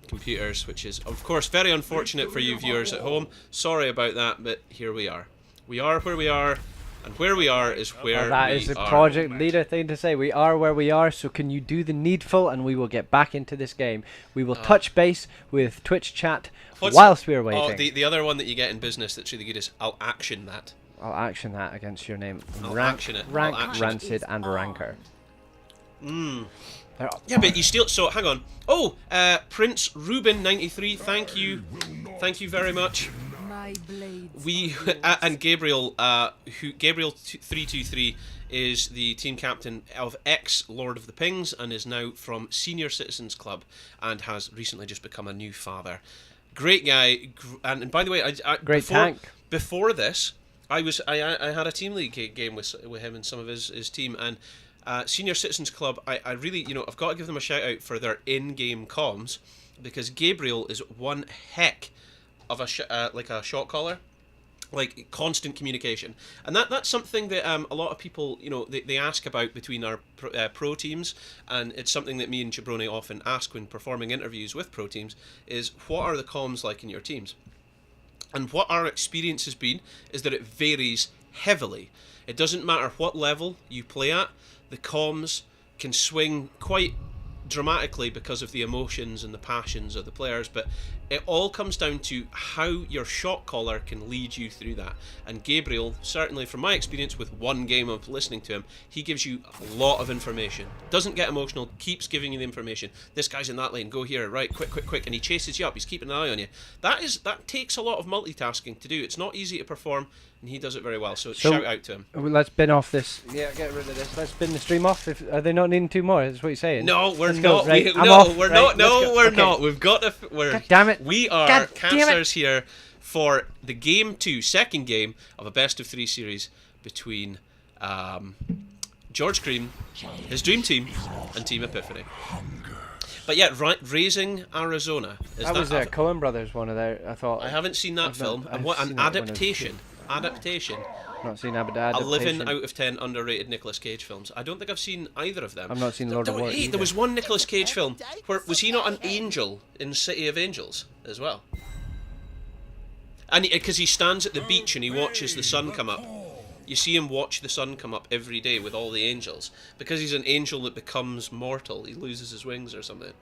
computers, which is, of course, very unfortunate for you viewers at home. Sorry about that, but here we are. We are where we are. And where we are is where we are. That is a project leader thing to say. We are where we are, so can you do the needful and we will get back into this game. We will touch base with Twitch chat whilst we are waiting. Oh, the other one that you get in business that's really good is I'll action that. I'll action that against your name. I'll action it. Rank, I'll action Rancid, and Ranker. Yeah, but you still... So, hang on. Oh, Prince Ruben 93, thank you. Thank you very much. We and Gabriel, Gabriel 323 is the team captain of ex Lord of the Pings and is now from Senior Citizens Club and has recently just become a new father. Great guy, and by the way, great tank. Before this, I had a team league game with him and some of his team, and Senior Citizens Club. I really, I've got to give them a shout out for their in-game comms, because Gabriel is one heck of a shot caller, like constant communication, and that's something that a lot of people they ask about between our pro teams, and it's something that me and Jabroni often ask when performing interviews with pro teams, is what are the comms like in your teams? And what our experience has been is that it varies heavily. It doesn't matter what level you play at, the comms can swing quite dramatically because of the emotions and the passions of the players, but it all comes down to how your shot caller can lead you through that. And Gabriel, certainly from my experience with one game of listening to him, he gives you a lot of information. Doesn't get emotional, keeps giving you the information. This guy's in that lane, go here, right, quick, and he chases you up, he's keeping an eye on you. That takes a lot of multitasking to do. It's not easy to perform, and he does it very well, so shout out to him. Let's bin off this. Yeah, get rid of this. Let's bin the stream off. Are they not needing two more? That's what you're saying? No, we're Let's not. Go, right? We're not. We've got to... God damn it. We are casters here for the game 2, second game of a best of 3 series between George Cream, his dream team, and Team Epiphany. But yeah, Raising Arizona. That was a Coen Brothers one of there. I thought. I haven't seen that film. And what an adaptation! Adaptation. Not seen adaptation. 11 out of 10 underrated Nicolas Cage films. I don't think I've seen either of them. I've not seen Lord of War. There was one Nicolas Cage film where was he not an angel in City of Angels as well? And because he stands at the beach and he watches the sun come up. You see him watch the sun come up every day with all the angels. Because he's an angel that becomes mortal, he loses his wings or something.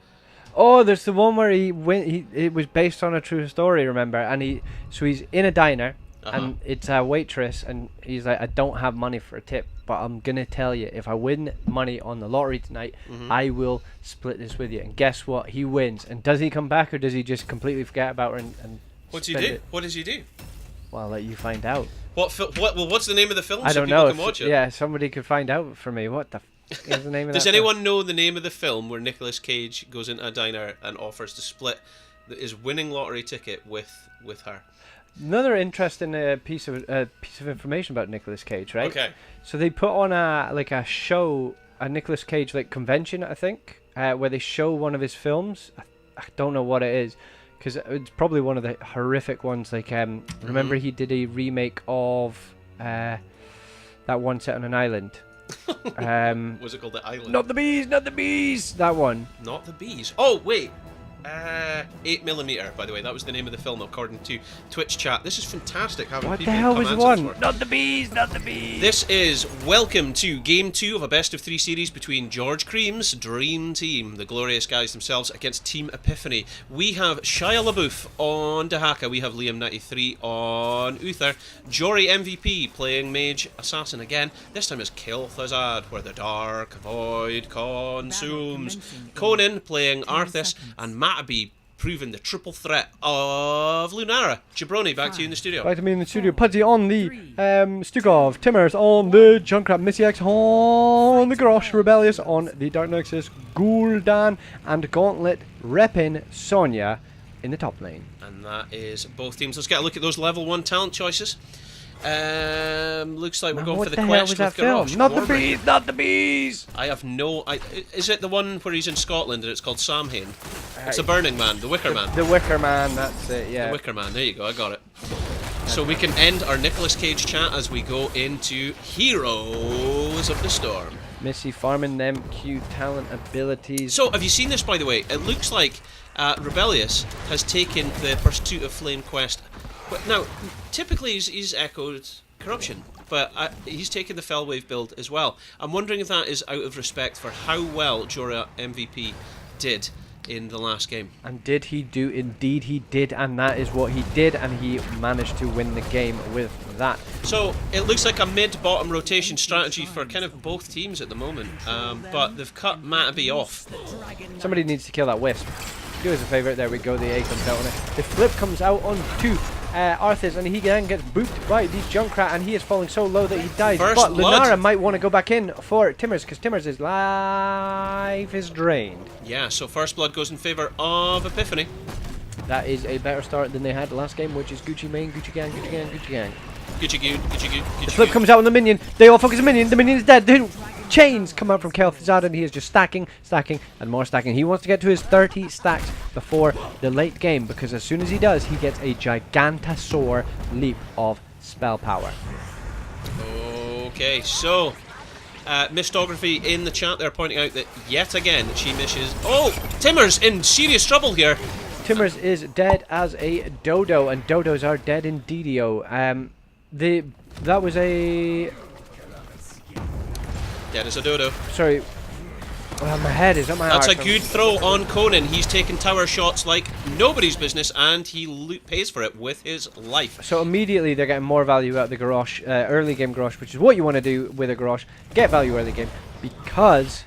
Oh, there's the one where it was based on a true story, remember? And he's in a diner, and it's a waitress, and he's like, I don't have money for a tip, but I'm gonna tell you, if I win money on the lottery tonight, I will split this with you. And guess what? He wins. And does he come back, or does he just completely forget about her and What does he do? What does he do? Well, I'll let you find out. What's the name of the film? I don't know. know. Can watch it? Yeah, somebody could find out for me. What the is the name of that? Does anyone know the name of the film where Nicolas Cage goes into a diner and offers to split his winning lottery ticket with her? Another interesting piece of information about Nicolas Cage, right? Okay. So they put on a show, a Nicolas Cage convention, I think, where they show one of his films. I don't know what it is, because it's probably one of the horrific ones. Remember he did a remake of that one set on an island. Was it called The Island? Not the bees. That one. Not the bees. Oh wait. 8mm, by the way, that was the name of the film according to Twitch chat. This is fantastic having what people the hell come was answer one? For. Not the bees. This is welcome to game 2 of a best of 3 series between George Cream's dream team, the glorious guys themselves, against Team Epiphany. We have Shia LaBeouf on Dahaka, we have Liam93 on Uther, Jory MVP playing Mage Assassin again, this time as Kilthazad, where the dark void consumes, Conan playing Arthas, and Mattaby proven the triple threat of Lunara. Jabroni, back to you in the studio. Back to me in the studio. Pudgy on the Stukov. Timmers on the Junkrat. Missy X on the Grosh. Rebellious on the Dark Nexus. Gul'dan and Gauntlet repping Sonya in the top lane. And that is both teams. Let's get a look at those level 1 talent choices. Looks like we're going for the quest with Garrosh. Not the bees, not the bees! I have no... is it the one where he's in Scotland and it's called Samhain? It's the Burning Man, the Wicker Man. The Wicker Man, that's it, yeah. The Wicker Man, there you go, I got it. So we can end our Nicolas Cage chat as we go into Heroes of the Storm. Missy farming them Q talent abilities. So, have you seen this, by the way? It looks like Rebellious has taken the Pursuit of Flame quest. But now, typically he's echoed Corruption, but he's taken the Fellwave build as well. I'm wondering if that is out of respect for how well Jorah MVP did in the last game. And did he do? Indeed he did, and that is what he did, and he managed to win the game with that. So it looks like a mid-bottom rotation strategy for kind of both teams at the moment, but they've cut Matabee off. Somebody needs to kill that Wisp. Do us a favour, there we go, the A comes out on it. The flip comes out on 2 Arthas, and he then gets booped by the Junkrat, and he is falling so low that he dies. First but blood. Lunara might want to go back in for Timmers, because Timmers' life is drained. Yeah, so First Blood goes in favour of Epiphany. That is a better start than they had last game, which is Gucci main, Gucci gang, Gucci gang, Gucci gang. Gucci good, Gucci good, Gucci The flip good. comes out on the minion. They all focus on the minion. The minion is dead. The chains come out from Kel'Thuzad, and he is just stacking, and more stacking. He wants to get to his 30 stacks before the late game, because as soon as he does, he gets a Gigantosaur leap of spell power. Okay, so Mistography in the chat there pointing out that yet again she misses. Oh, Timmer's in serious trouble here. Timmers is dead as a dodo, and dodos are dead in DDO. That was a... Dead as a dodo. Sorry. Well, my head is on my That's arse. a good throw on Conan. He's taken tower shots like nobody's business, and he pays for it with his life. So immediately they're getting more value out of the Garrosh, early game Garrosh, which is what you want to do with a Garrosh. Get value early game, because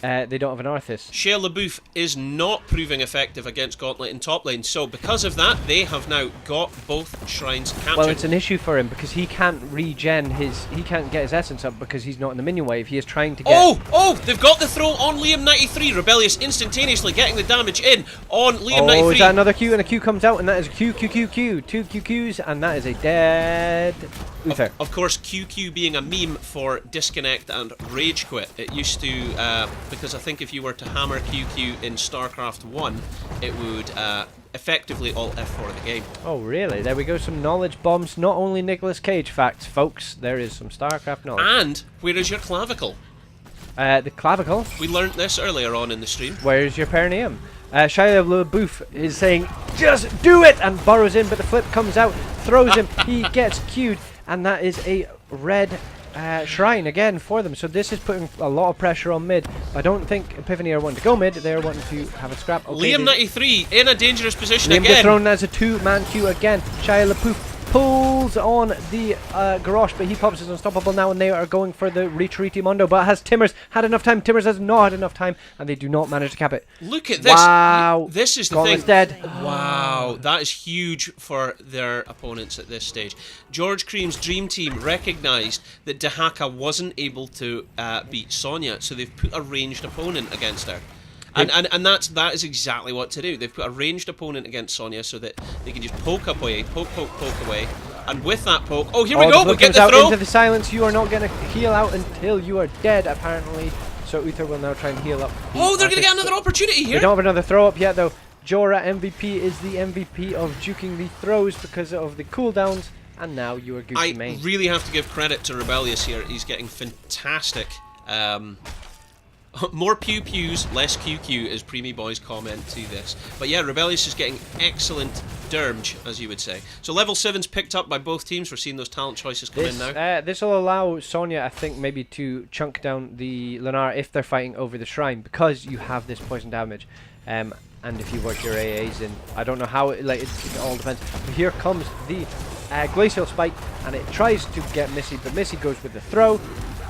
they don't have an Arthas. Shea LaBouffe is not proving effective against Gauntlet in top lane, so because of that, they have now got both shrines captured. Well, it's an issue for him because he can't regen he can't get his essence up because he's not in the minion wave. He is trying to get... Oh! They've got the throw on Liam 93. Rebellious instantaneously getting the damage in on Liam 93. Oh, is that another Q? And a Q comes out, and that is a Q. 2 QQs, and that is a dead Uther. Of course, QQ being a meme for disconnect and rage quit. It used to, because I think if you were to hammer QQ in StarCraft 1, it would effectively alt F4 the game. Oh, really? There we go, some knowledge bombs. Not only Nicolas Cage facts, folks. There is some StarCraft knowledge. And where is your clavicle? The clavicle. We learnt this earlier on in the stream. Where's your perineum? Shia LaBouffe is saying, just do it! And burrows in, but the flip comes out, throws him, he gets queued, and that is a red shrine again for them. So this is putting a lot of pressure on mid. I don't think Epiphany are wanting to go mid, they're wanting to have a scrap. Okay, Liam 93 in a dangerous position Liam again. gets thrown as a 2-man queue again. Shia LaBouffe pulls on the Garrosh, but he pops his unstoppable now, and they are going for the Retreaty Mondo. But has Timmers had enough time? Timmers has not had enough time, and they do not manage to cap it. Look at this. Wow. This is the Gauntlet's thing. dead. Wow, that is huge for their opponents at this stage. George Cream's dream team recognised that Dahaka wasn't able to beat Sonya, so they've put a ranged opponent against her. And that is exactly what to do. They've put a ranged opponent against Sonya so that they can just poke away, poke away, and with that poke, oh, here we go, we get the out throw. into the silence. You are not going to heal out until you are dead, apparently. So Uther will now try and heal up. Oh, they're going to get another opportunity We here. don't have another throw up yet, though. Jorah MVP is the MVP of juking the throws because of the cooldowns, and now you are Gucci main. I really have to give credit to Rebellious here. He's getting fantastic. More pew-pews, less QQ is Preemie Boy's comment to this. But yeah, Rebellious is getting excellent dermge, as you would say. So level 7's picked up by both teams. We're seeing those talent choices come in now. This will allow Sonya, I think, maybe to chunk down the Lenara if they're fighting over the shrine, because you have this poison damage. And if you work your AAs in, I don't know how, it all depends. But here comes the Glacial Spike, and it tries to get Missy, but Missy goes with the throw.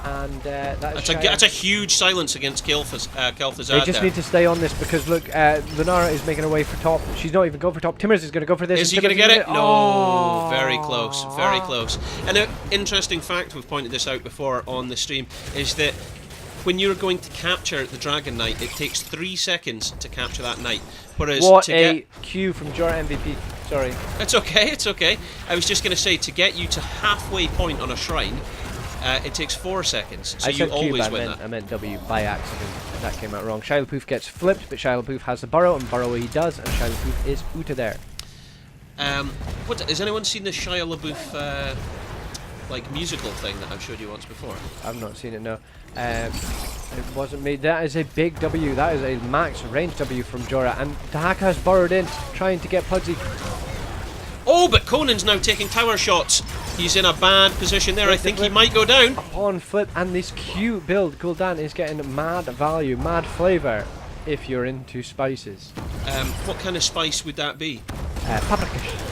and that's a huge silence against Kel'Thuzad. They just need to stay on this because look, Lunara is making her way for top. She's not even going for top. Timmers is going to go for this. Is he going to get it? No, very close, very close. And an interesting fact, we've pointed this out before on the stream, is that when you're going to capture the Dragon Knight, it takes 3 seconds to capture that knight. Whereas what to a get cue from Jorah MVP. Sorry. It's okay, it's okay. I was just going to say, to get you to halfway point on a shrine, it takes 4 seconds, so you always win that. I meant W by accident. That came out wrong. Shia LaBeouf gets flipped, but Shia LaBeouf has the burrow, and burrow he does, and Shia LaBeouf is Uta there. Has anyone seen the Shia LaBeouf like musical thing that I've showed you once before? I've not seen it, no. It wasn't me. That is a big W. That is a max range W from Jorah, and Dahaka has burrowed in, trying to get Pudsey. Oh, but Conan's now taking tower shots. He's in a bad position there. I think he might go down. Upon flip, and this Q build, Gul'dan is getting mad value, mad flavour, if you're into spices. What kind of spice would that be? Paprikash.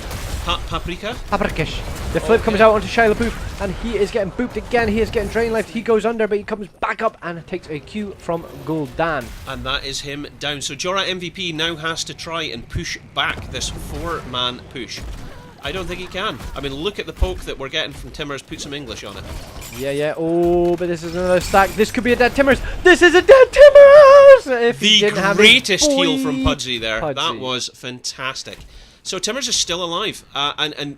Paprika? Paprikash. The flip comes out onto Shia LaBeouf, and he is getting booped again. He is getting drain life. He goes under, but he comes back up and takes a Q from Gul'dan. And that is him down. So Jorah MVP now has to try and push back this 4-man push. I don't think he can. I mean, look at the poke that we're getting from Timmers. Put some English on it. Yeah, yeah. Oh, but this is another stack. This could be a dead Timmers. This is a dead Timmers! If the greatest heal from Pudsey there. That was fantastic. So Timmers is still alive. I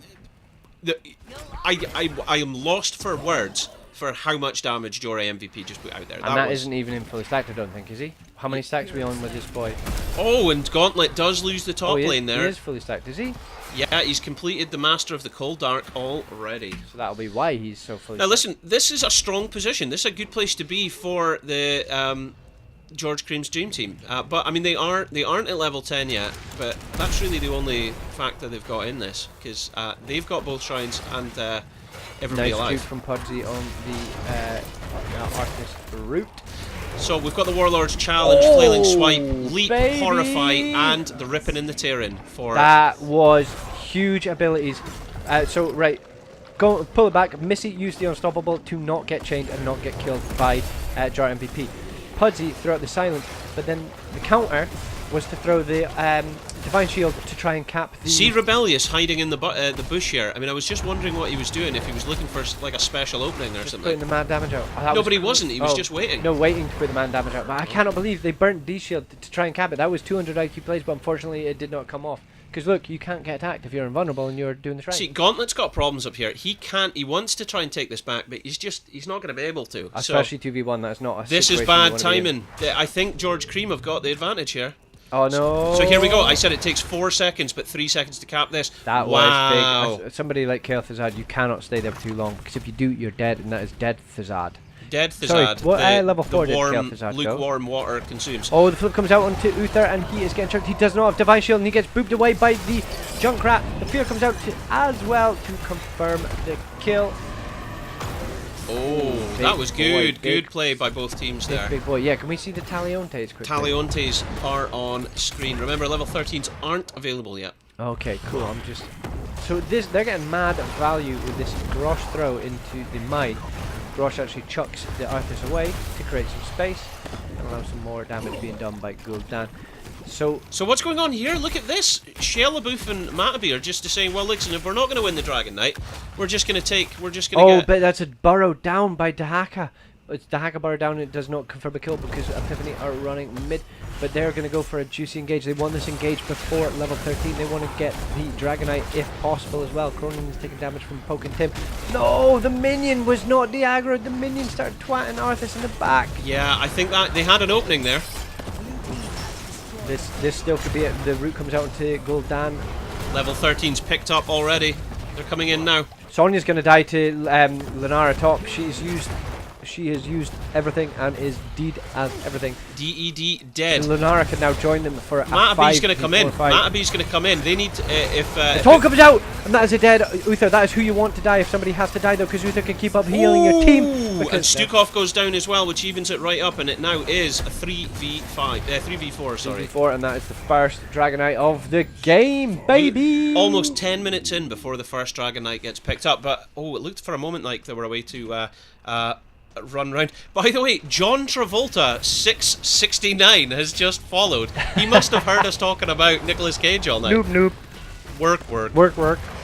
am lost for words for how much damage Jorah MVP just put out there. And that isn't even in fully stacked, I don't think, is he? How many stacks are we on with this boy? Oh, and Gauntlet does lose the top lane there. He is fully stacked, is he? Yeah, he's completed the Master of the Cold Dark already. So that'll be why he's so fully Now stacked. listen, this is a strong position. This is a good place to be for the George Cream's Dream Team. But I mean, they aren't at level 10 yet. But that's really the only factor they've got in this, because they've got both shrines and everybody alive. Nice from Pudsey on the Arthas route. So we've got the Warlord's Challenge, Flailing Swipe, Leap, baby. Horrify, and the Ripping and the Tearing for... That was huge abilities. So, right, go pull it back. Missy used the Unstoppable to not get chained and not get killed by Jorah MVP. Pudsey threw out the silence, but then the counter was to throw the Divine Shield to try and cap the... See Rebellious hiding in the bush here. I mean, I was just wondering what he was doing, if he was looking for like a special opening or something. Putting the mad damage out. No, but he wasn't. He was just waiting. No, waiting to put the man damage out. But I cannot believe they burnt D-Shield to try and cap it. That was 200 IQ plays, but unfortunately it did not come off. Because look, you can't get attacked if you're invulnerable and you're doing the shrine. See, Gauntlet's got problems up here. He can't. He wants to try and take this back, but he's not going to be able to. Especially 2v1. That's not a. This is bad timing. I think George Cream have got the advantage here. Oh no! So here we go. I said it takes 4 seconds, but 3 seconds to cap this. That was big. Somebody like Kel'Thuzad, you cannot stay there for too long, because if you do, you're dead, and that is dead Thuzad. Dead Thuzad. Sorry, what level 4 did Kel'Thuzad go? Lukewarm water consumes. Oh, the flip comes out onto Uther, and he is getting chucked. He does not have Divine Shield, and he gets booped away by the Junkrat. The fear comes out as well to confirm the kill. Oh, that was good. Good play by both teams there. Big boy. Yeah, can we see the Taliontes quickly? Taliontes are on screen. Remember, level 13s aren't available yet. Okay, cool. So they're getting mad value with this Grosh throw into the mine. Grosh actually chucks the Arthas away to create some space and allow some more damage being done by Gul'dan. So what's going on here? Look at this. Shia LaBeouf and Matabi are just saying, well, listen, if we're not going to win the Dragon Knight, we're just going to get... but that's a burrow down by Dahaka. It's Dahaka burrow down, it does not confirm a kill because Epiphany are running mid, but they're going to go for a juicy engage. They want this engage before level 13. They want to get the Dragon Knight if possible as well. Cronin is taking damage from poking Tim. No, the minion was not de-aggroed. The minion started twatting Arthas in the back. Yeah, I think that they had an opening there. This still could be it. The route comes out into Gul'dan. Level 13's picked up already. They're coming in now. Sonya's going to die to Lunara top. She has used everything and is dead as everything. DED dead. And Lunara can now join them for a 5v4 Matabi's going to come in. fight. Matabi's going to come in. They need the taunt comes out, and that is a dead Uther. That is who you want to die if somebody has to die though, because Uther can keep up healing your team. And Stukov goes down as well, which evens it right up, and it now is a 3v4. Sorry. 3v4, and that is the first Dragon Knight of the game, baby. Almost 10 minutes in before the first Dragon Knight gets picked up, but it looked for a moment like they were away to run round. By the way, John Travolta 669 has just followed. He must have heard us talking about Nicolas Cage all night. Nope. Work.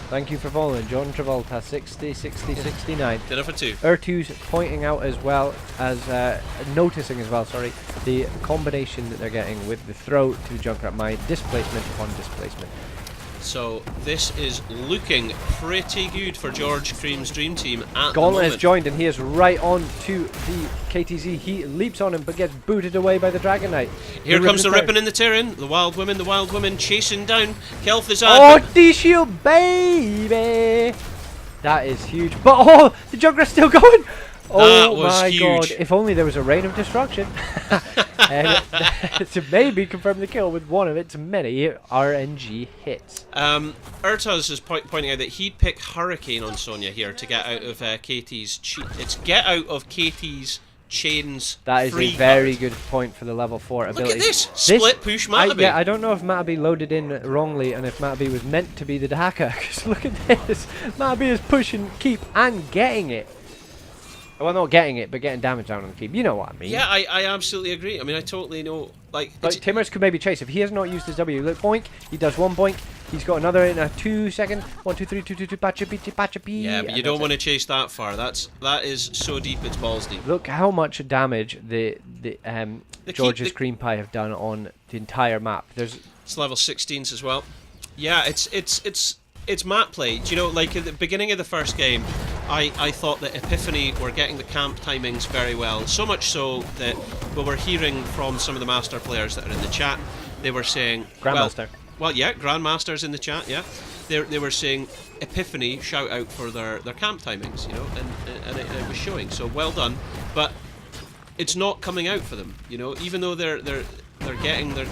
Thank you for following John Travolta 69. Dinner for two. Ertu's pointing out as well as noticing as well, sorry, the combination that they're getting with the throw to Junkrat Mine, displacement upon displacement. So this is looking pretty good for George Cream's dream team at the Gauntlet has moment. joined and he is right on to the KTZ. He leaps on him but gets booted away by the Dragon Knight. Here comes the Rippin' and the Terran. The Wild Women chasing down Kel'Thuzad. Oh, D-Shield, baby! That is huge. But, the Junkrat's still going! Oh my god, if only there was a rain of destruction. To maybe confirm the kill with one of its many RNG hits. Urtaz is pointing out that he'd pick Hurricane on Sonya here to get out of KT's It's get out of KT's chains. That is a very good point for the level 4 ability. Look at this! Split push Matabi. I don't know if Matabi loaded in wrongly and if Matabi was meant to be the Daka. Because look at this. Matabi is pushing keep and getting it. Well, not getting it, but getting damage down on the keep. You know what I mean. Yeah, I absolutely agree. I mean, I totally know. Like Timmers could maybe chase. If he has not used his W, look, boink. He does one boink. He's got another in a 2 second. 1, 2, 3, 2, 2, 2, pacha-pee. Yeah, but you don't want to chase that far. That is so deep, it's balls deep. Look how much damage the George's Cream Pie have done on the entire map. It's level 16s as well. Yeah, it's map play. Do you know, like at the beginning of the first game, I thought that Epiphany were getting the camp timings very well. So much so that we were hearing from some of the Master players that are in the chat, they were saying... Grandmaster. Well, yeah, Grandmasters in the chat, yeah. They were saying Epiphany shout out for their camp timings, you know, and it was showing. So well done. But it's not coming out for them, you know, even though they're getting their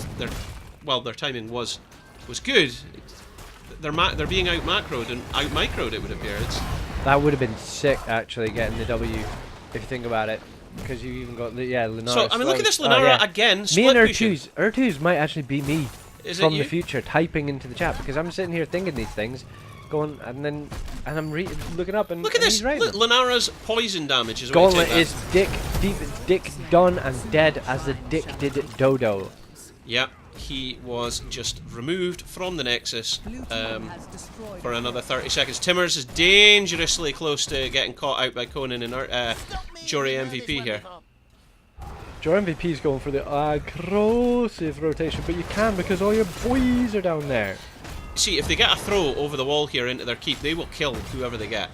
timing was good. They're being out macroed and out microed, it would appear. That would have been sick, actually, getting the W, if you think about it. Because you even got Lunara. So, I mean, look at this Lunara again. Me and pushing. Ertu's might actually be me from it the future, typing into the chat, because I'm sitting here thinking these things, going, and I'm looking up, and look at this. Right. Look, Lunara's poison damage is. Gauntlet is dick done and dead as the dick did Dodo. Yep. He was just removed from the Nexus for another 30 seconds. Timmers is dangerously close to getting caught out by Conan and Jory MVP here. Jory MVP is going for the aggressive rotation, but you can because all your boys are down there. See, if they get a throw over the wall here into their keep, they will kill whoever they get.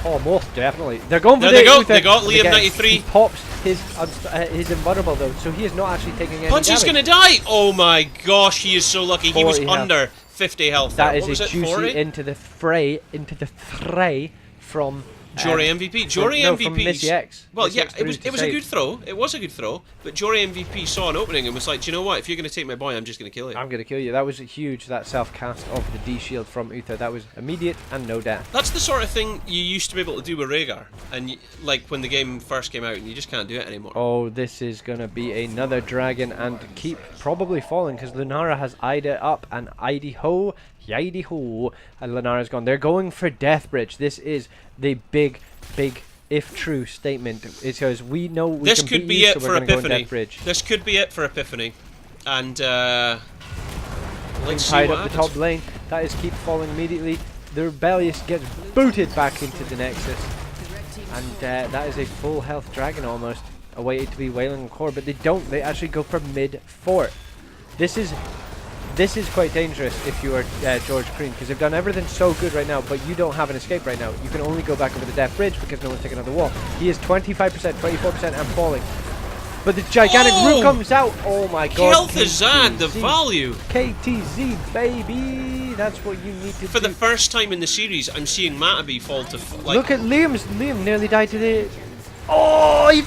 Oh, most definitely. They're going for there they got Liam 93. He pops his invulnerable though, so he is not actually taking any Punchy's damage. gonna die! Oh my gosh, he is so lucky. He was under 50 health. That there. is a juicy into the fray from Jory MVP. Jory MVP. From Missy X. Well, Missy yeah, X it was a good throw. It was a good throw. But Jory MVP saw an opening and was like, do you know what? If you're going to take my boy, I'm just going to kill you. I'm going to kill you. That was huge, that self-cast of the D-Shield from Uther. That was immediate and no death. That's the sort of thing you used to be able to do with Rhaegar. And like when the game first came out, and you just can't do it anymore. Oh, this is going to be another dragon and keep probably falling because Lunara has eyed it up and Idy-ho, Yidy-ho, and Lunara's gone. They're going for Deathbridge. This is the big, if true statement. It's because we know we this can could beat be you, it so for we're Epiphany. Deathbridge. This could be it for Epiphany. And let's see tied what up the happens. top lane. That is keep falling immediately. The Rebellious gets booted back into the Nexus. And that is a full health dragon almost. Awaited to be Wailing Core, but they don't. They actually go for mid-fort. This is quite dangerous if you are George Cream, because they've done everything so good right now, but you don't have an escape right now. You can only go back over the Death Bridge because no one's taking on the wall. He is 25%, 24% and falling. But the gigantic root comes out. Oh my god. Kel'Thuzad, the value. KTZ, baby. That's what you need to do. For the first time in the series, I'm seeing Matabi fall to Look at Liam nearly died to the... Oh, he...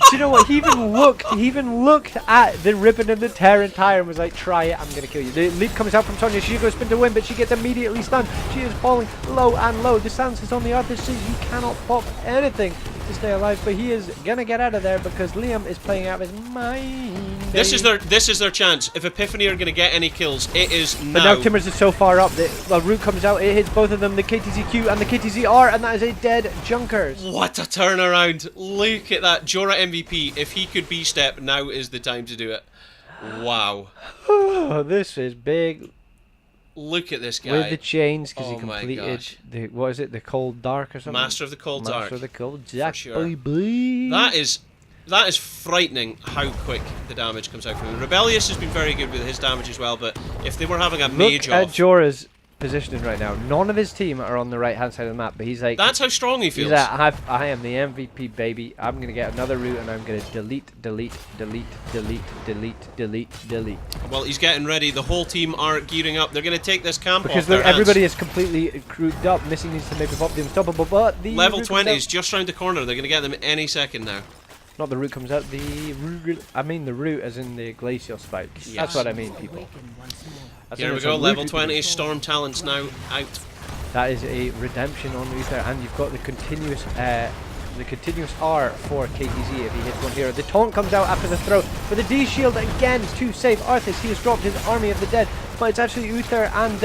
Do you know what? He even looked at the Ribbon and the Tear and Tire and was like, try it, I'm going to kill you. The leap comes out from Sonya. She goes spin to win, but she gets immediately stunned. She is falling low and low. The stance is on the other side. You cannot pop anything. to stay alive, but he is gonna get out of there because Liam is playing out of his mind. This is their chance. If Epiphany are gonna get any kills, it is now. But now Timbers is so far up that well, Root comes out, it hits both of them, the KTZQ and the KTZR, and that is a dead Junkers. What a turnaround! Look at that, Jorah MVP. If he could B-step, now is the time to do it. Wow. Oh, this is big. Look at this guy. With the chains, because he Oh my completed gosh. the, what is it, the Cold Dark or something? Master of the Cold Dark. Master of the Cold Dark. sure. Baby. That is frightening how quick the damage comes out from him. Rebellious has been very good with his damage as well, but if they were having a mage Look at off, Jorah's positioning right now. None of his team are on the right hand side of the map, but he's like, that's how strong he feels. he's like, I am the MVP, baby. I'm gonna get another route, and I'm gonna delete. Well, he's getting ready. The whole team are gearing up. They're going to take this camp Because off their everybody hands. is completely grouped up. Missing needs to maybe pop the unstoppable, but the Level route comes 20 out. is just round the corner. They're going to get them any second now. Not the route comes out. The route as in the glacial spike. Yes. That's what I mean, people. Here we go. Level 20. Storm talents now out. That is a redemption on Uther, and you've got the continuous R for KTZ if he hits one here. The taunt comes out after the throw, but the D shield again to save Arthas. He has dropped his army of the dead, but it's actually Uther and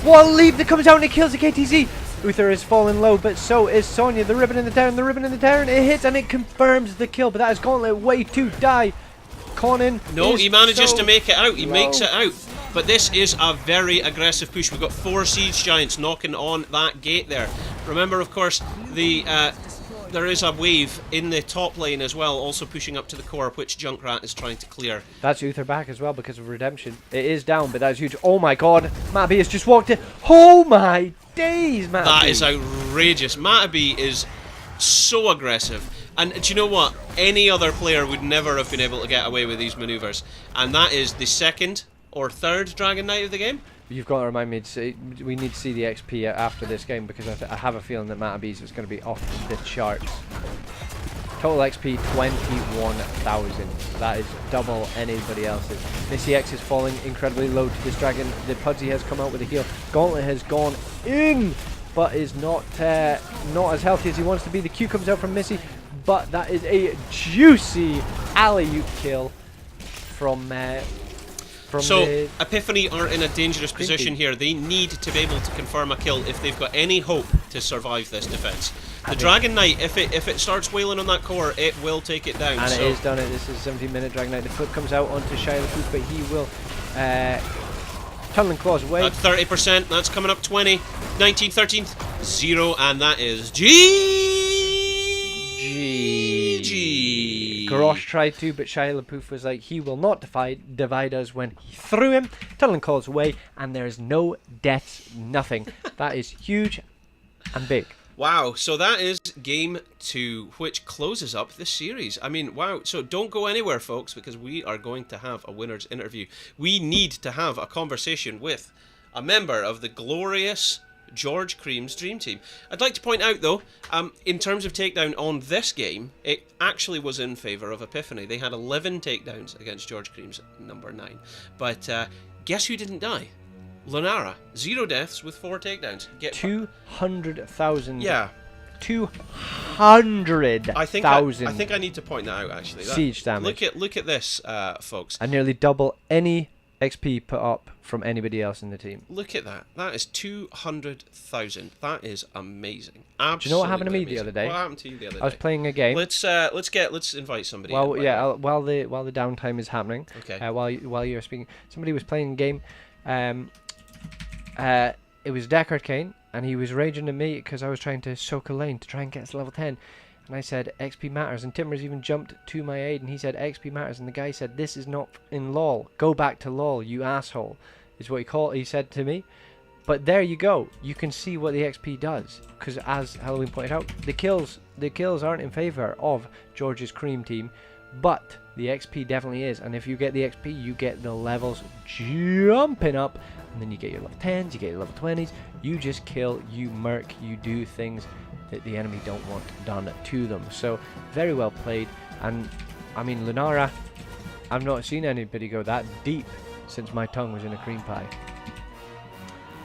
what a leap that comes out and it kills the KTZ. Uther is falling low, but so is Sonya. The ribbon in the town, it hits and it confirms the kill, but that is Gauntlet way to die. Conan. No, he manages so to make it out. He low. makes it out. But this is a very aggressive push. We've got 4 Siege Giants knocking on that gate there. Remember, of course, there is a wave in the top lane as well, also pushing up to the core, which Junkrat is trying to clear. That's Uther back as well because of redemption. It is down, but that's huge. Oh my god, Matt B has just walked in. Oh my days, Matt That B. is outrageous. Matabi is so aggressive. And do you know what? Any other player would never have been able to get away with these maneuvers. And that is the second or third Dragon Knight of the game. You've got to remind me, we need to see the XP after this game because I have a feeling that Matabi's is going to be off the charts. Total XP 21,000. That is double anybody else's. Missy X is falling incredibly low to this dragon. The Pudsey has come out with a heal. Gauntlet has gone in, but is not as healthy as he wants to be. The Q comes out from Missy, but that is a juicy alley-oop kill from so the Epiphany are in a dangerous position here. They need to be able to confirm a kill if they've got any hope to survive this defense. The Dragon Knight, if it starts wailing on that core, it will take it down. And so it is done. This is 17-minute Dragon Knight. The foot comes out onto Shia LaFouf, but he will tunneling claws away. at 30%, that's coming up 20, 19, 13, 0, and that is GG. Garrosh tried to, but Shia LaFouf was like, he will not divide us when he threw him. Tunneling claws away, and there is no deaths, nothing. That is huge and big. Wow, so that is game 2, which closes up the series. I mean, wow, so don't go anywhere, folks, because we are going to have a winner's interview. We need to have a conversation with a member of the glorious George Cream's Dream Team. I'd like to point out, though, in terms of takedown on this game, it actually was in favour of Epiphany. They had 11 takedowns against George Cream's number 9. But guess who didn't die? Lunara, 0 deaths with 4 takedowns. 200,000. Yeah. 200,000. I think I need to point that out, actually. Siege damage. Look at this, folks. And nearly double any XP put up from anybody else in the team. Look at that. That is 200,000. That is amazing. Absolutely. Do you know what happened to me amazing. the other day? What happened to you the other day? I was playing a game. Let's invite somebody. Well, in, yeah. While the downtime is happening. Okay. While you're speaking, somebody was playing a game. It was Deckard Kane, and he was raging at me because I was trying to soak a lane to try and get to level 10. And I said, XP matters. And Timbers even jumped to my aid, and he said, XP matters. And the guy said, this is not in LoL. Go back to LoL, you asshole, is what he said to me. But there you go. You can see what the XP does. Because as Halloween pointed out, the kills aren't in favor of George's Cream team. But the XP definitely is. And if you get the XP, you get the levels jumping up. And then you get your level 10s, you get your level 20s. You just kill, you murk, you do things that the enemy don't want done to them. So, very well played. And, I mean, Lunara, I've not seen anybody go that deep since my tongue was in a cream pie.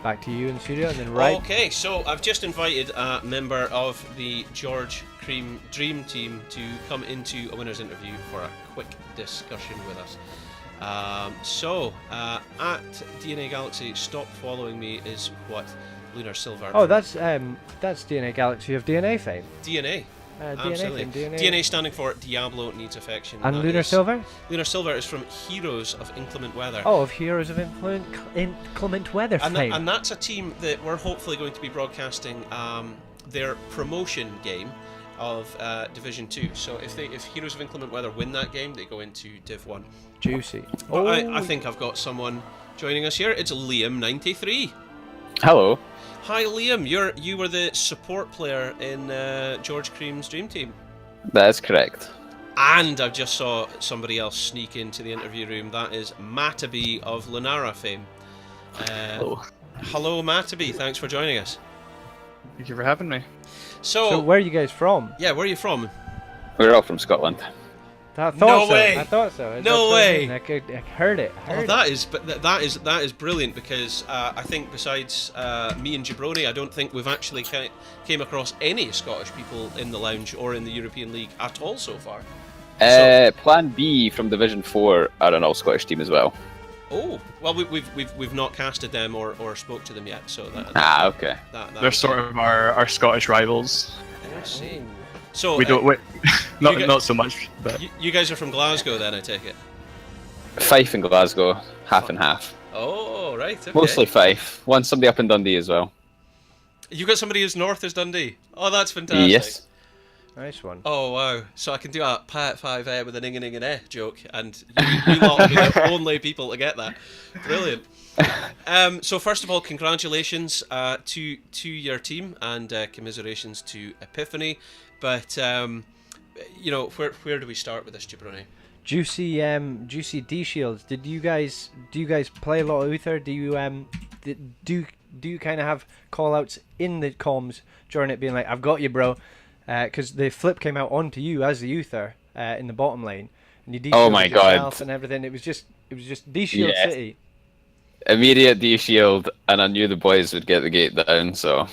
back to you in the studio, and then right. Okay, so I've just invited a member of the George Cream Dream Team to come into a winner's interview for a quick discussion with us. At DNA Galaxy, stop following me is what Lunar Silver. Oh, that's DNA Galaxy of DNA fame. DNA. Absolutely. DNA standing for Diablo Needs Affection. And Lunar Silver? Lunar Silver is from Heroes of Inclement Weather. Oh, of Heroes of Inclement Weather fame. And that's a team that we're hopefully going to be broadcasting their promotion game of Division 2. So if Heroes of Inclement Weather win that game, they go into Div 1. Juicy. But I think I've got someone joining us here. It's Liam93. Hello. Hi Liam, you were the support player in George Cream's Dream Team. That is correct. And I just saw somebody else sneak into the interview room. That is Matabee of Lunara fame. Hello. Hello Matabee, thanks for joining us. Thank you for having me. So where are you guys from? Yeah, where are you from? We're all from Scotland. I thought No so. way. I thought so. No way. I heard it. That is brilliant, because I think besides me and Jabroni, I don't think we've actually came across any Scottish people in the lounge or in the European League at all so far. Plan B from Division 4 are an all-Scottish team as well. Oh, well, we've not casted them or spoke to them yet, so okay. They're sort of our Scottish rivals. I see. So we don't not so much, but you guys are from Glasgow, then, I take it. Fife and Glasgow, half and half. Oh, right. Okay. Mostly Fife. Somebody up in Dundee as well. You got somebody as north as Dundee. Oh, that's fantastic. Yes. Nice one. Oh wow! So I can do a Pat 5 with an ing joke, and you lot will be the only people to get that. Brilliant. So first of all, congratulations to your team, and commiserations to Epiphany. But where do we start with this, Jabroni? Juicy D Shields. Do you guys play a lot of Uther? Do you do you kind of have call outs in the comms during it, being like, "I've got you, bro"? Because the flip came out onto you as the Uther in the bottom lane, and you D-shielded yourself and everything. It was just D-shield City. Immediate D-shield, and I knew the boys would get the gate down, so...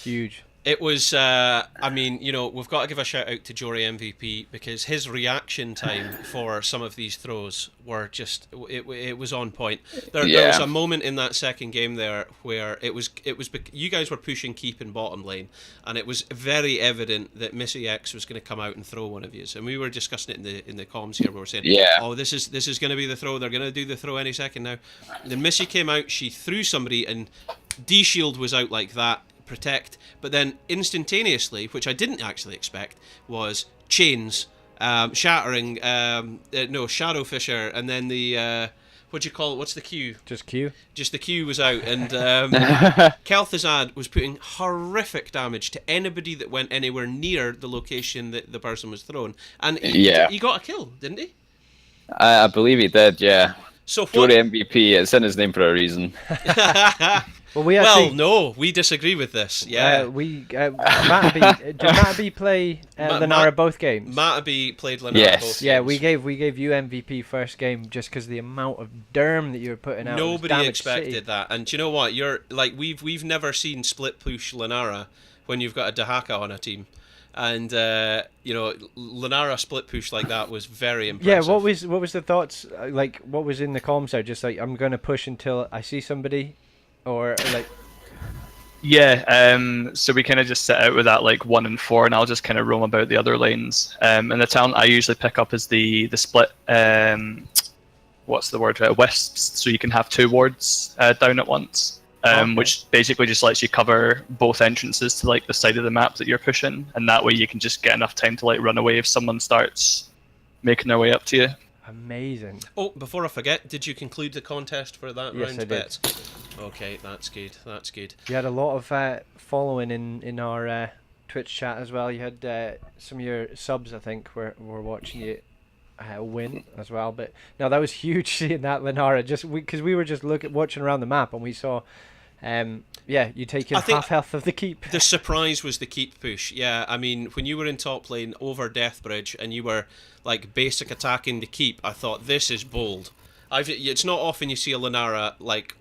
Huge. It was, we've got to give a shout out to Jory MVP, because his reaction time for some of these throws were just, it was on point. There was a moment in that second game there where it was you guys were pushing keep in bottom lane, and it was very evident that Missy X was going to come out and throw one of you. And we were discussing it in the comms here. We were saying, oh, this is going to be the throw. They're going to do the throw any second now. And then Missy came out, she threw somebody, and D-shield was out like that. Protect, but then instantaneously, which I didn't actually expect, was chains shattering, Shadow Fisher, and then the what do you call it? What's the Q? Just Q. Just the Q was out, and Kel'Thuzad was putting horrific damage to anybody that went anywhere near the location that the person was thrown, and he got a kill, didn't he? I believe he did, yeah. So Jory MVP, it's in his name for a reason. Well, no, we disagree with this. Yeah, did Matabee play Lunara both games? Matabee played Lunara both games. Yeah, we gave you MVP first game just because the amount of derm that you were putting out. Nobody expected that, and do you know what? You're like we've never seen split push Lunara when you've got a Dahaka on a team. And Lunara split push like that was very impressive. Yeah, what was the thoughts? Like, what was in the comms there? Just like, I'm going to push until I see somebody, or like. Yeah, so we kind of just set out with that like 1 and 4, and I'll just kind of roam about the other lanes. And the talent I usually pick up is the split. What's the word? Wisps, so you can have 2 wards down at once. Which basically just lets you cover both entrances to like the side of the map that you're pushing, and that way you can just get enough time to like run away if someone starts making their way up to you. Amazing. Oh, before I forget, did you conclude the contest for that round's bets? Did. Okay, that's good. That's good. You had a lot of following in our Twitch chat as well. You had some of your subs, I think, were watching you win as well. But no, that was huge seeing that Lunara, just because we were just watching around the map and we saw. You taking half health of the keep. The surprise was the keep push. Yeah, I mean, when you were in top lane over Deathbridge and you were like basic attacking the keep, I thought this is bold. It's not often you see a Lunara like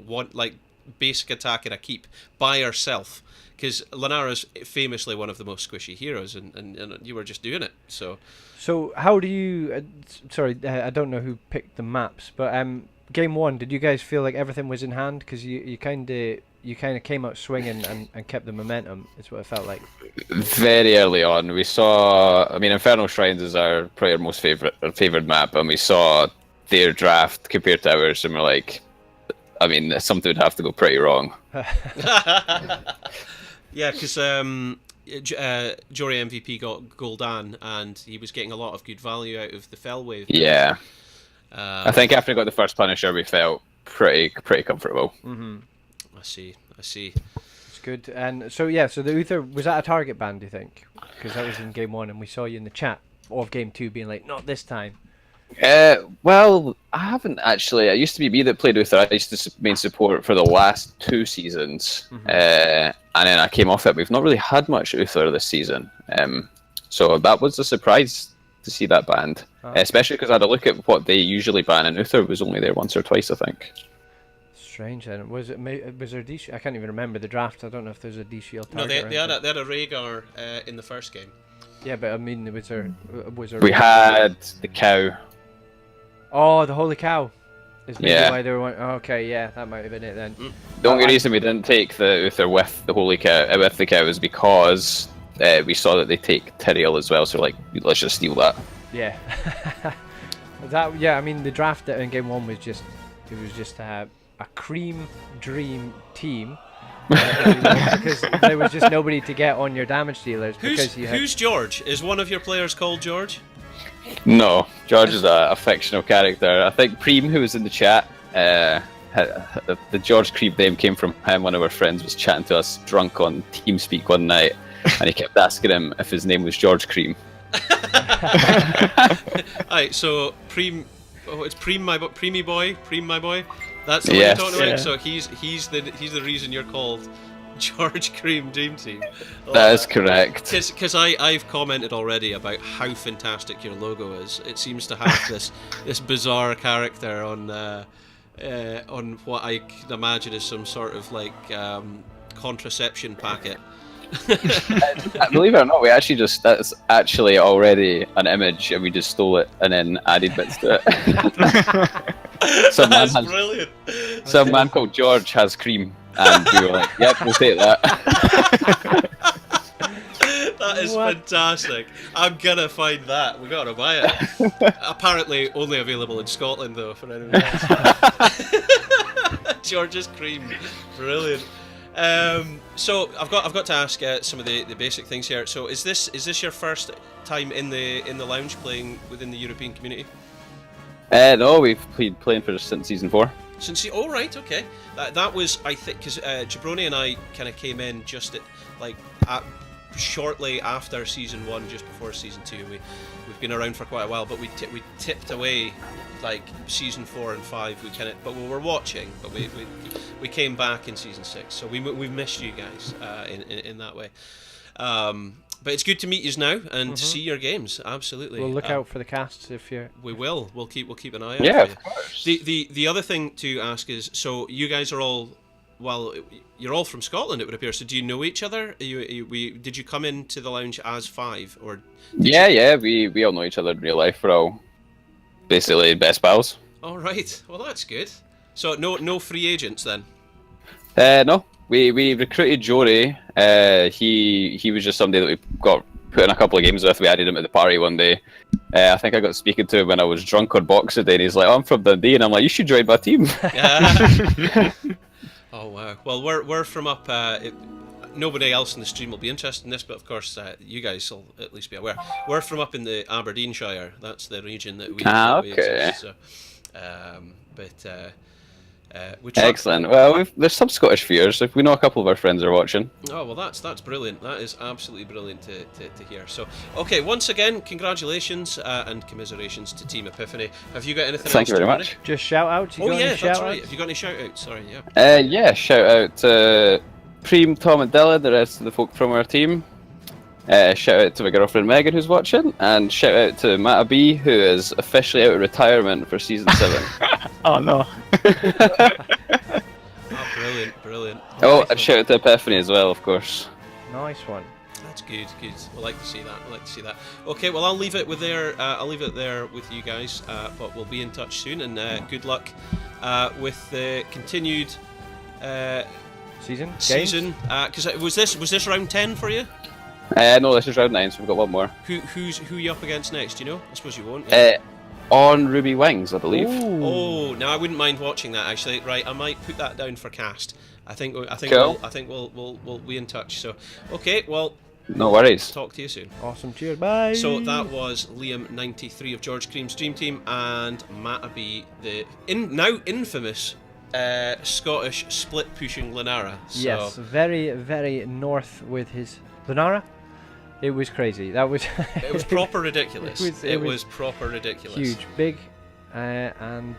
basic attack and a keep by herself. Because Lunara's famously one of the most squishy heroes, and you were just doing it. So how do you? I don't know who picked the maps, but game 1, did you guys feel like everything was in hand? Because you kind of came out swinging and kept the momentum. Is what it felt like. Very early on, we saw. I mean, Infernal Shrines is probably our most favorite map, and we saw their draft compared to ours, and we're like, I mean, something would have to go pretty wrong. Yeah, because Jory MVP got Gul'dan, and he was getting a lot of good value out of the Fell Wave. Yeah. I think after we got the first Punisher, we felt pretty comfortable. Mm-hmm. I see. It's good. And so the Uther, was that a target ban, do you think? Because that was in game 1, and we saw you in the chat of game 2 being like, not this time. Well, I haven't actually. It used to be me that played Uther. I used to main support for the last 2 seasons, and then I came off it. We've not really had much Uther this season, so that was a surprise to see that banned, especially because I had a look at what they usually ban, and Uther was only there once or twice, I think. Strange. And was there D? I can't even remember the draft. I don't know if there's a D shield. No, they had a Rhaegar in the first game. Yeah, but I mean, was there? We had the cow. Oh, the holy cow. Is maybe Yeah. why they were. Okay, yeah, that might have been it then. The only reason we didn't take the Uther with the holy cow with the cow is because we saw that they take Tyrael as well. So we're like, let's just steal that. Yeah. I mean, the draft in game 1 was just a cream dream team. Because there was just nobody to get on your damage dealers. Who's George? Is one of your players called George? No, George is a fictional character. I think Preem, who was in the chat, the George Creep name came from him. One of our friends was chatting to us drunk on TeamSpeak one night, and he kept asking him if his name was George Cream. Alright, so Preem, it's Preem my boy. That's the one you're talking about. So he's the reason you're called George Cream Dream Team. That is correct. Because I've commented already about how fantastic your logo is. It seems to have this bizarre character on what I can imagine is some sort of like contraception packet. Believe it or not, that's actually already an image, and we just stole it and then added bits to it. Brilliant. Some man called George has cream, and we were like, "Yep, we'll take that." That is fantastic. I'm gonna find that. We gotta buy it. Apparently, only available in Scotland though for anyone else. George's cream, brilliant. So I've got to ask some of the basic things here. So is this your first time in the lounge playing within the European community? No, we've been playing since season 4. Right, okay. That was, I think, because Jabroni and I kind of came in just shortly after season 1, just before season 2. We've been around for quite a while, but we tipped away like season 4 and 5. But we were watching, but we came back in season 6, so we missed you guys in that way. But it's good to meet you now and to see your games. Absolutely. We'll look out for the casts if you're. We will. We'll keep an eye out. Yeah, for you. Of course. The other thing to ask is, so you guys are all. Well, you're all from Scotland, it would appear. So do you know each other? Did you come into the lounge as 5, or? Yeah, we all know each other in real life. We're all basically best pals. All right. Well, that's good. So no free agents then. No, we recruited Jory. He was just somebody that we got put in a couple of games with. We added him at the party one day. I think I got speaking to him when I was drunk on Boxer Day, and he's like, "Oh, I'm from Dundee," and I'm like, "You should join my team." Oh wow. Well, we're from up. Nobody else in the stream will be interested in this, but of course you guys will at least be aware. We're from up in the Aberdeenshire. That's the region that we. Okay. Exist, so, Excellent. Well, there's some Scottish viewers. We know a couple of our friends are watching. Oh well, that's brilliant. That is absolutely brilliant to hear. So, okay, once again, congratulations and commiserations to Team Epiphany. Have you got anything? Thank you very much. Just shout outs. Oh yeah, that's right. Have you got any shout outs? Sorry, yeah. Yeah, shout out to Preem, Tom, and Dylan, the rest of the folk from our team. Shout out to my girlfriend Megan, who's watching, and shout out to Matt B, who is officially out of retirement for season 7. Oh no. Oh, brilliant. Brilliant. Oh, Nice a shout out to Epiphany as well, of course. Nice one. That's good. Good. We like to see that. We like to see that. Okay. Well, I'll leave it with there. I'll leave it there with you guys. But we'll be in touch soon. And good luck with the continued Season. season. Because was this round 10 for you? No, this is round 9, so we've got one more. Who you up against next? Do you know? I suppose you won't. Yeah. On Ruby Wings, I believe. Ooh. Oh, now I wouldn't mind watching that actually. Right, I might put that down for cast. I think Cool. we'll be in touch. So, okay, well, No worries. talk to you soon. Awesome. Cheers. Bye. So that was Liam 93 of George Cream's Dream Team and Matt Abbey, the now infamous Scottish split pushing Lenara. So, Yes, very, very north with his Lunara. It was crazy. That was. it was proper ridiculous. It was was proper ridiculous. huge, big, and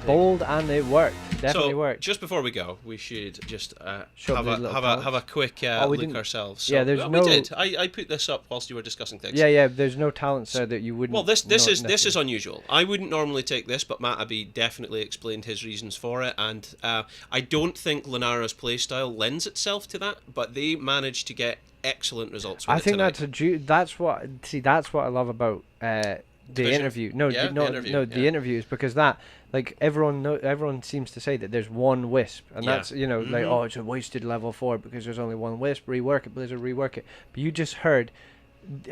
bold, and it worked. Definitely So, worked. just before we go, we should just Show have the a little have talents. a quick Oh, we look didn't- ourselves. yeah, there's well, no- we did. I put this up whilst you were discussing things. Yeah. There's no talents there that you wouldn't. Well, this not is necessarily- unusual. I wouldn't normally take this, but Matt Abbey definitely explained his reasons for it, and I don't think Lenara's playstyle lends itself to that, but they managed to get excellent results with I it think tonight. that's what I love about the Division? interview. No, Yeah, the, the no, interview, no, the yeah. interview is because that like everyone seems to say that there's one wisp, and Yeah. that's like, Mhm. oh, it's a wasted level 4 because there's only one wisp. Rework it, Blizzard, rework it. But you just heard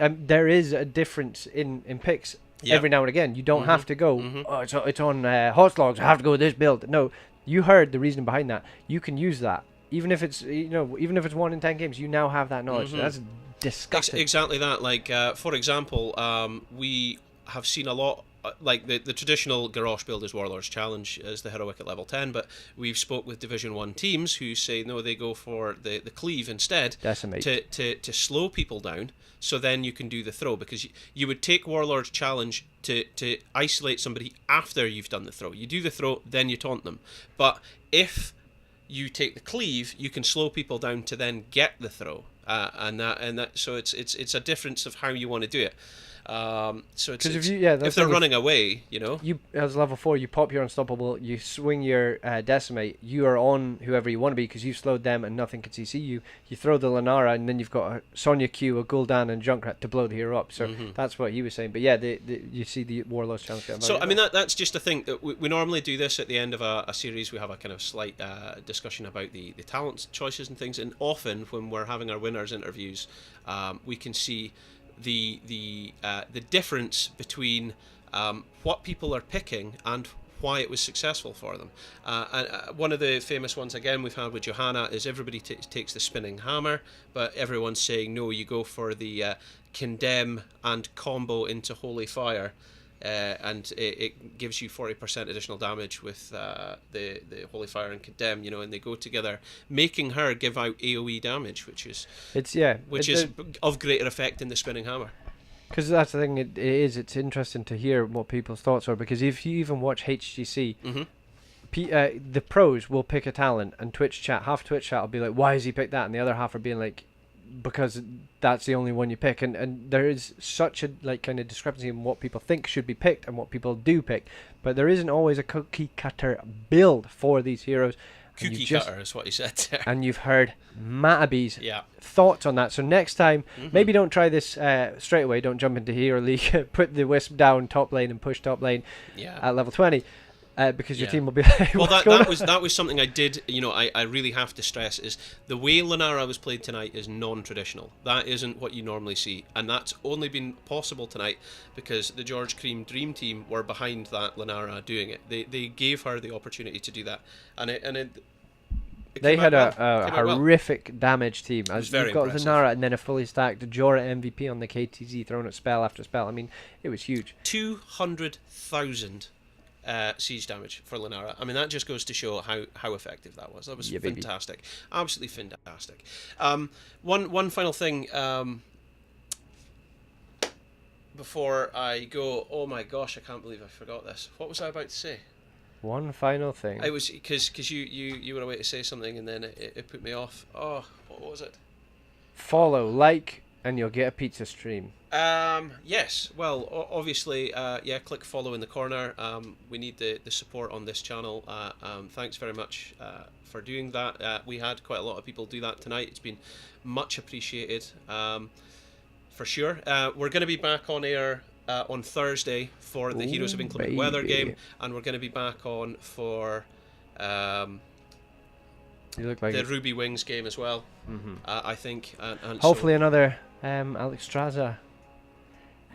there is a difference in picks. Yeah. Every now and again, you don't Mhm. have to go. Mhm. Oh, it's on hot logs. I have to go with this build. No, you heard the reason behind that. You can use that, even if it's even if it's 1 in 10 games. You now have that knowledge. Mhm. That's disgusting. Exactly that. Like, for example, we have seen a lot. Like the traditional Garrosh build is Warlord's Challenge as the heroic at level 10, but we've spoke with Division 1 teams who say no, they go for the cleave instead Decimate. to slow people down, so then you can do the throw, because you would take Warlord's Challenge to isolate somebody after you've done the throw. You do the throw, then you taunt them. But if you take the cleave, you can slow people down to then get the throw, so it's a difference of how you want to do it. So it's, 'Cause it's that's if they're the thing, running away, you as level 4, you pop your unstoppable, you swing your decimate, you are on whoever you want to be because you've slowed them and nothing can CC you. You throw the Lenara and then you've got a Sonya Q, a Gul'dan, and Junkrat to blow the hero up. So that's what he was saying. But yeah, you see the Warlord's Challenge. So I mean that's just a thing that we normally do this at the end of a series. We have a kind of slight discussion about the talent choices and things, and often when we're having our winners interviews, we can see the difference between what people are picking and why it was successful for them. And one of the famous ones again we've had with Johanna is everybody takes the spinning hammer, but everyone's saying no, you go for the condemn and combo into holy fire. And it gives you 40% additional damage with the Holy Fire and Condemn, and they go together, making her give out AoE damage, which is of greater effect in the Spinning Hammer. Because that's the thing. It's interesting to hear what people's thoughts are, because if you even watch HGC, the pros will pick a talent, and half Twitch chat will be like, "Why has he picked that?" and the other half are being like, because that's the only one you pick, and there is such a kind of discrepancy in what people think should be picked and what people do pick, but there isn't always a cookie cutter build for these heroes. Cookie cutter is what you said there. And you've heard Mattaby's Yeah. thoughts on that. So next time, maybe don't try this straight away. Don't jump into Hero League, put the Wisp down top lane and push top lane at level 20. Because your team will be like, well, "What's that going on?" was something I did. I really have to stress is the way Lenara was played tonight is non-traditional. That isn't what you normally see, and that's only been possible tonight because the George Cream Dream Team were behind that Lenara doing it. They gave her the opportunity to do that, and it they came had out a well. horrific damage team. was As very you've got impressive. Zanara and then a fully stacked Jorah MVP on the KTZ, throwing at spell after spell. I mean, it was huge. 200,000 siege damage for Lenara. I mean, that just goes to show how effective that was. That was fantastic, absolutely fantastic. One final thing before I go. Oh my gosh, I can't believe I forgot this. What was I about to say? One final thing. I was because you were away to say something and then it put me off. Oh, what was it? Follow, like, And you'll get a pizza stream. Yes. Well, obviously, yeah. Click follow in the corner. We need the support on this channel. Thanks very much for doing that. We had quite a lot of people do that tonight. It's been much appreciated. For sure. We're going to be back on air on Thursday for the Heroes of Inclement Weather game, and we're going to be back on for you look like the Ruby Wings game as well. I think. And hopefully another Alex Straza.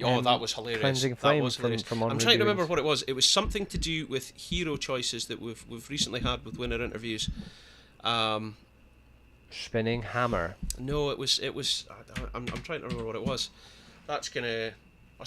Oh, that was hilarious. Cleansing Flame that was hilarious. From I'm trying to remember what it was. It was something to do with hero choices that we've recently had with winner interviews. Spinning Hammer. No, it was. I'm trying to remember what it was. That's gonna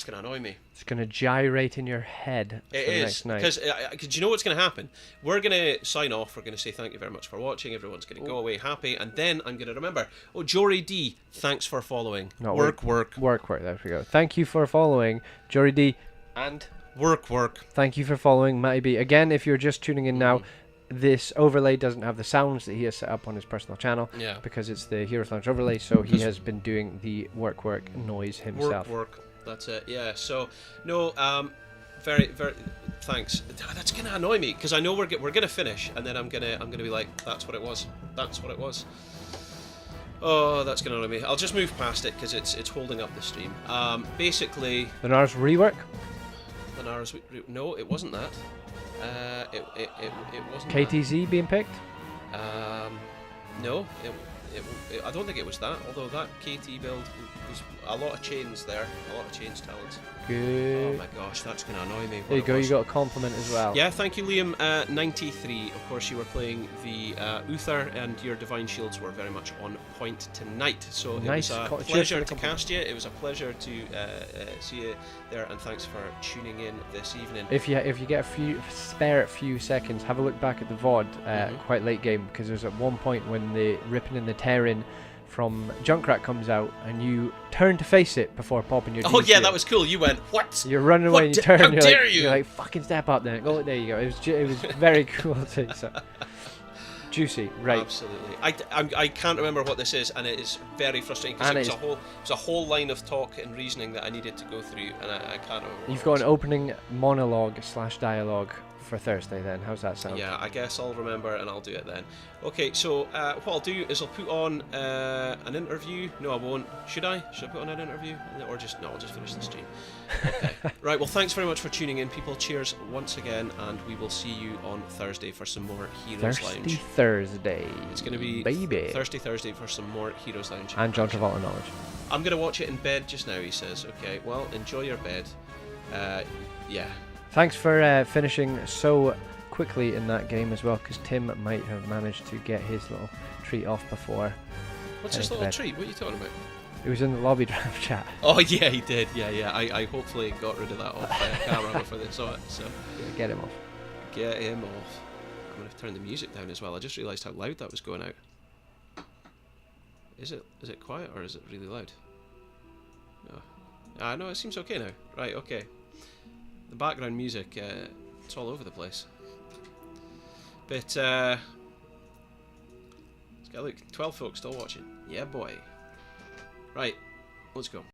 annoy me. It's gonna gyrate in your head. It is, because you know what's gonna happen. We're gonna sign off. We're gonna say thank you very much for watching. Everyone's gonna go away happy, and then I'm gonna remember. Oh, Jory D, thanks for following. No, work. There we go. Thank you for following, Jory D, and work. Thank you for following, Matty B. Again, if you're just tuning in now, this overlay doesn't have the sounds that he has set up on his personal channel. Yeah. Because it's the HeroesLounge overlay, so he has been doing the work noise himself. Work. That's it. Yeah. So no. Very thanks. That's gonna annoy me because I know we're gonna finish, and then I'm gonna be like, that's what it was. Oh, that's gonna annoy me. I'll just move past it because it's holding up the stream. Basically. Lenar's rework. No, it wasn't that. It wasn't. KTZ that. being picked. No, I don't think it was that. Although that KT build was a lot of chains there, a lot of chains talents. Good. Oh my gosh, that's gonna annoy me. There you go. You got a compliment as well. Yeah, thank you, Liam. 93. Of course, you were playing the Uther, and your Divine Shields were very much on point tonight. So nice. It was a pleasure to cast you. It was a pleasure to see you there, and thanks for tuning in this evening. If you get a few seconds, have a look back at the VOD. Quite late game, because there's at one point when the ripping and the tearing from Junkrat comes out, and you turn to face it before popping your. Oh yeah, that was cool. You went, what? You're running away and you turn. How dare you? You're like, fucking step up then. Go, there you go. It was very cool to see. Juicy, right? Absolutely. I can't remember what this is, and it is very frustrating because it was a whole line of talk and reasoning that I needed to go through, and I can't remember. You've got an opening monologue / dialogue for Thursday then. How's that sound? Yeah, I guess I'll remember and I'll do it then. Okay, so what I'll do is I'll put on an interview. No, I won't. Should I put on an interview? Or just, no, I'll just finish the stream. Okay. Right, well, thanks very much for tuning in, people. Cheers once again, and we will see you on Thursday for some more Heroes Lounge. Thursday. It's going to be Thursday for some more Heroes Lounge. And John Travolta knowledge. I'm going to watch it in bed just now, he says. Okay, well, enjoy your bed. Yeah. Thanks for finishing so quickly in that game as well, because Tim might have managed to get his little treat off before. What's his little treat? What are you talking about? It was in the lobby draft chat. Oh yeah, he did. Yeah. I hopefully got rid of that off camera before they saw it. So yeah, get him off. Get him off. I'm gonna turn the music down as well. I just realised how loud that was going out. Is it quiet or is it really loud? No. No, it seems okay now. Right. Okay. The background music, it's all over the place. But, let's get a look. 12 folks still watching. Yeah, boy. Right, let's go.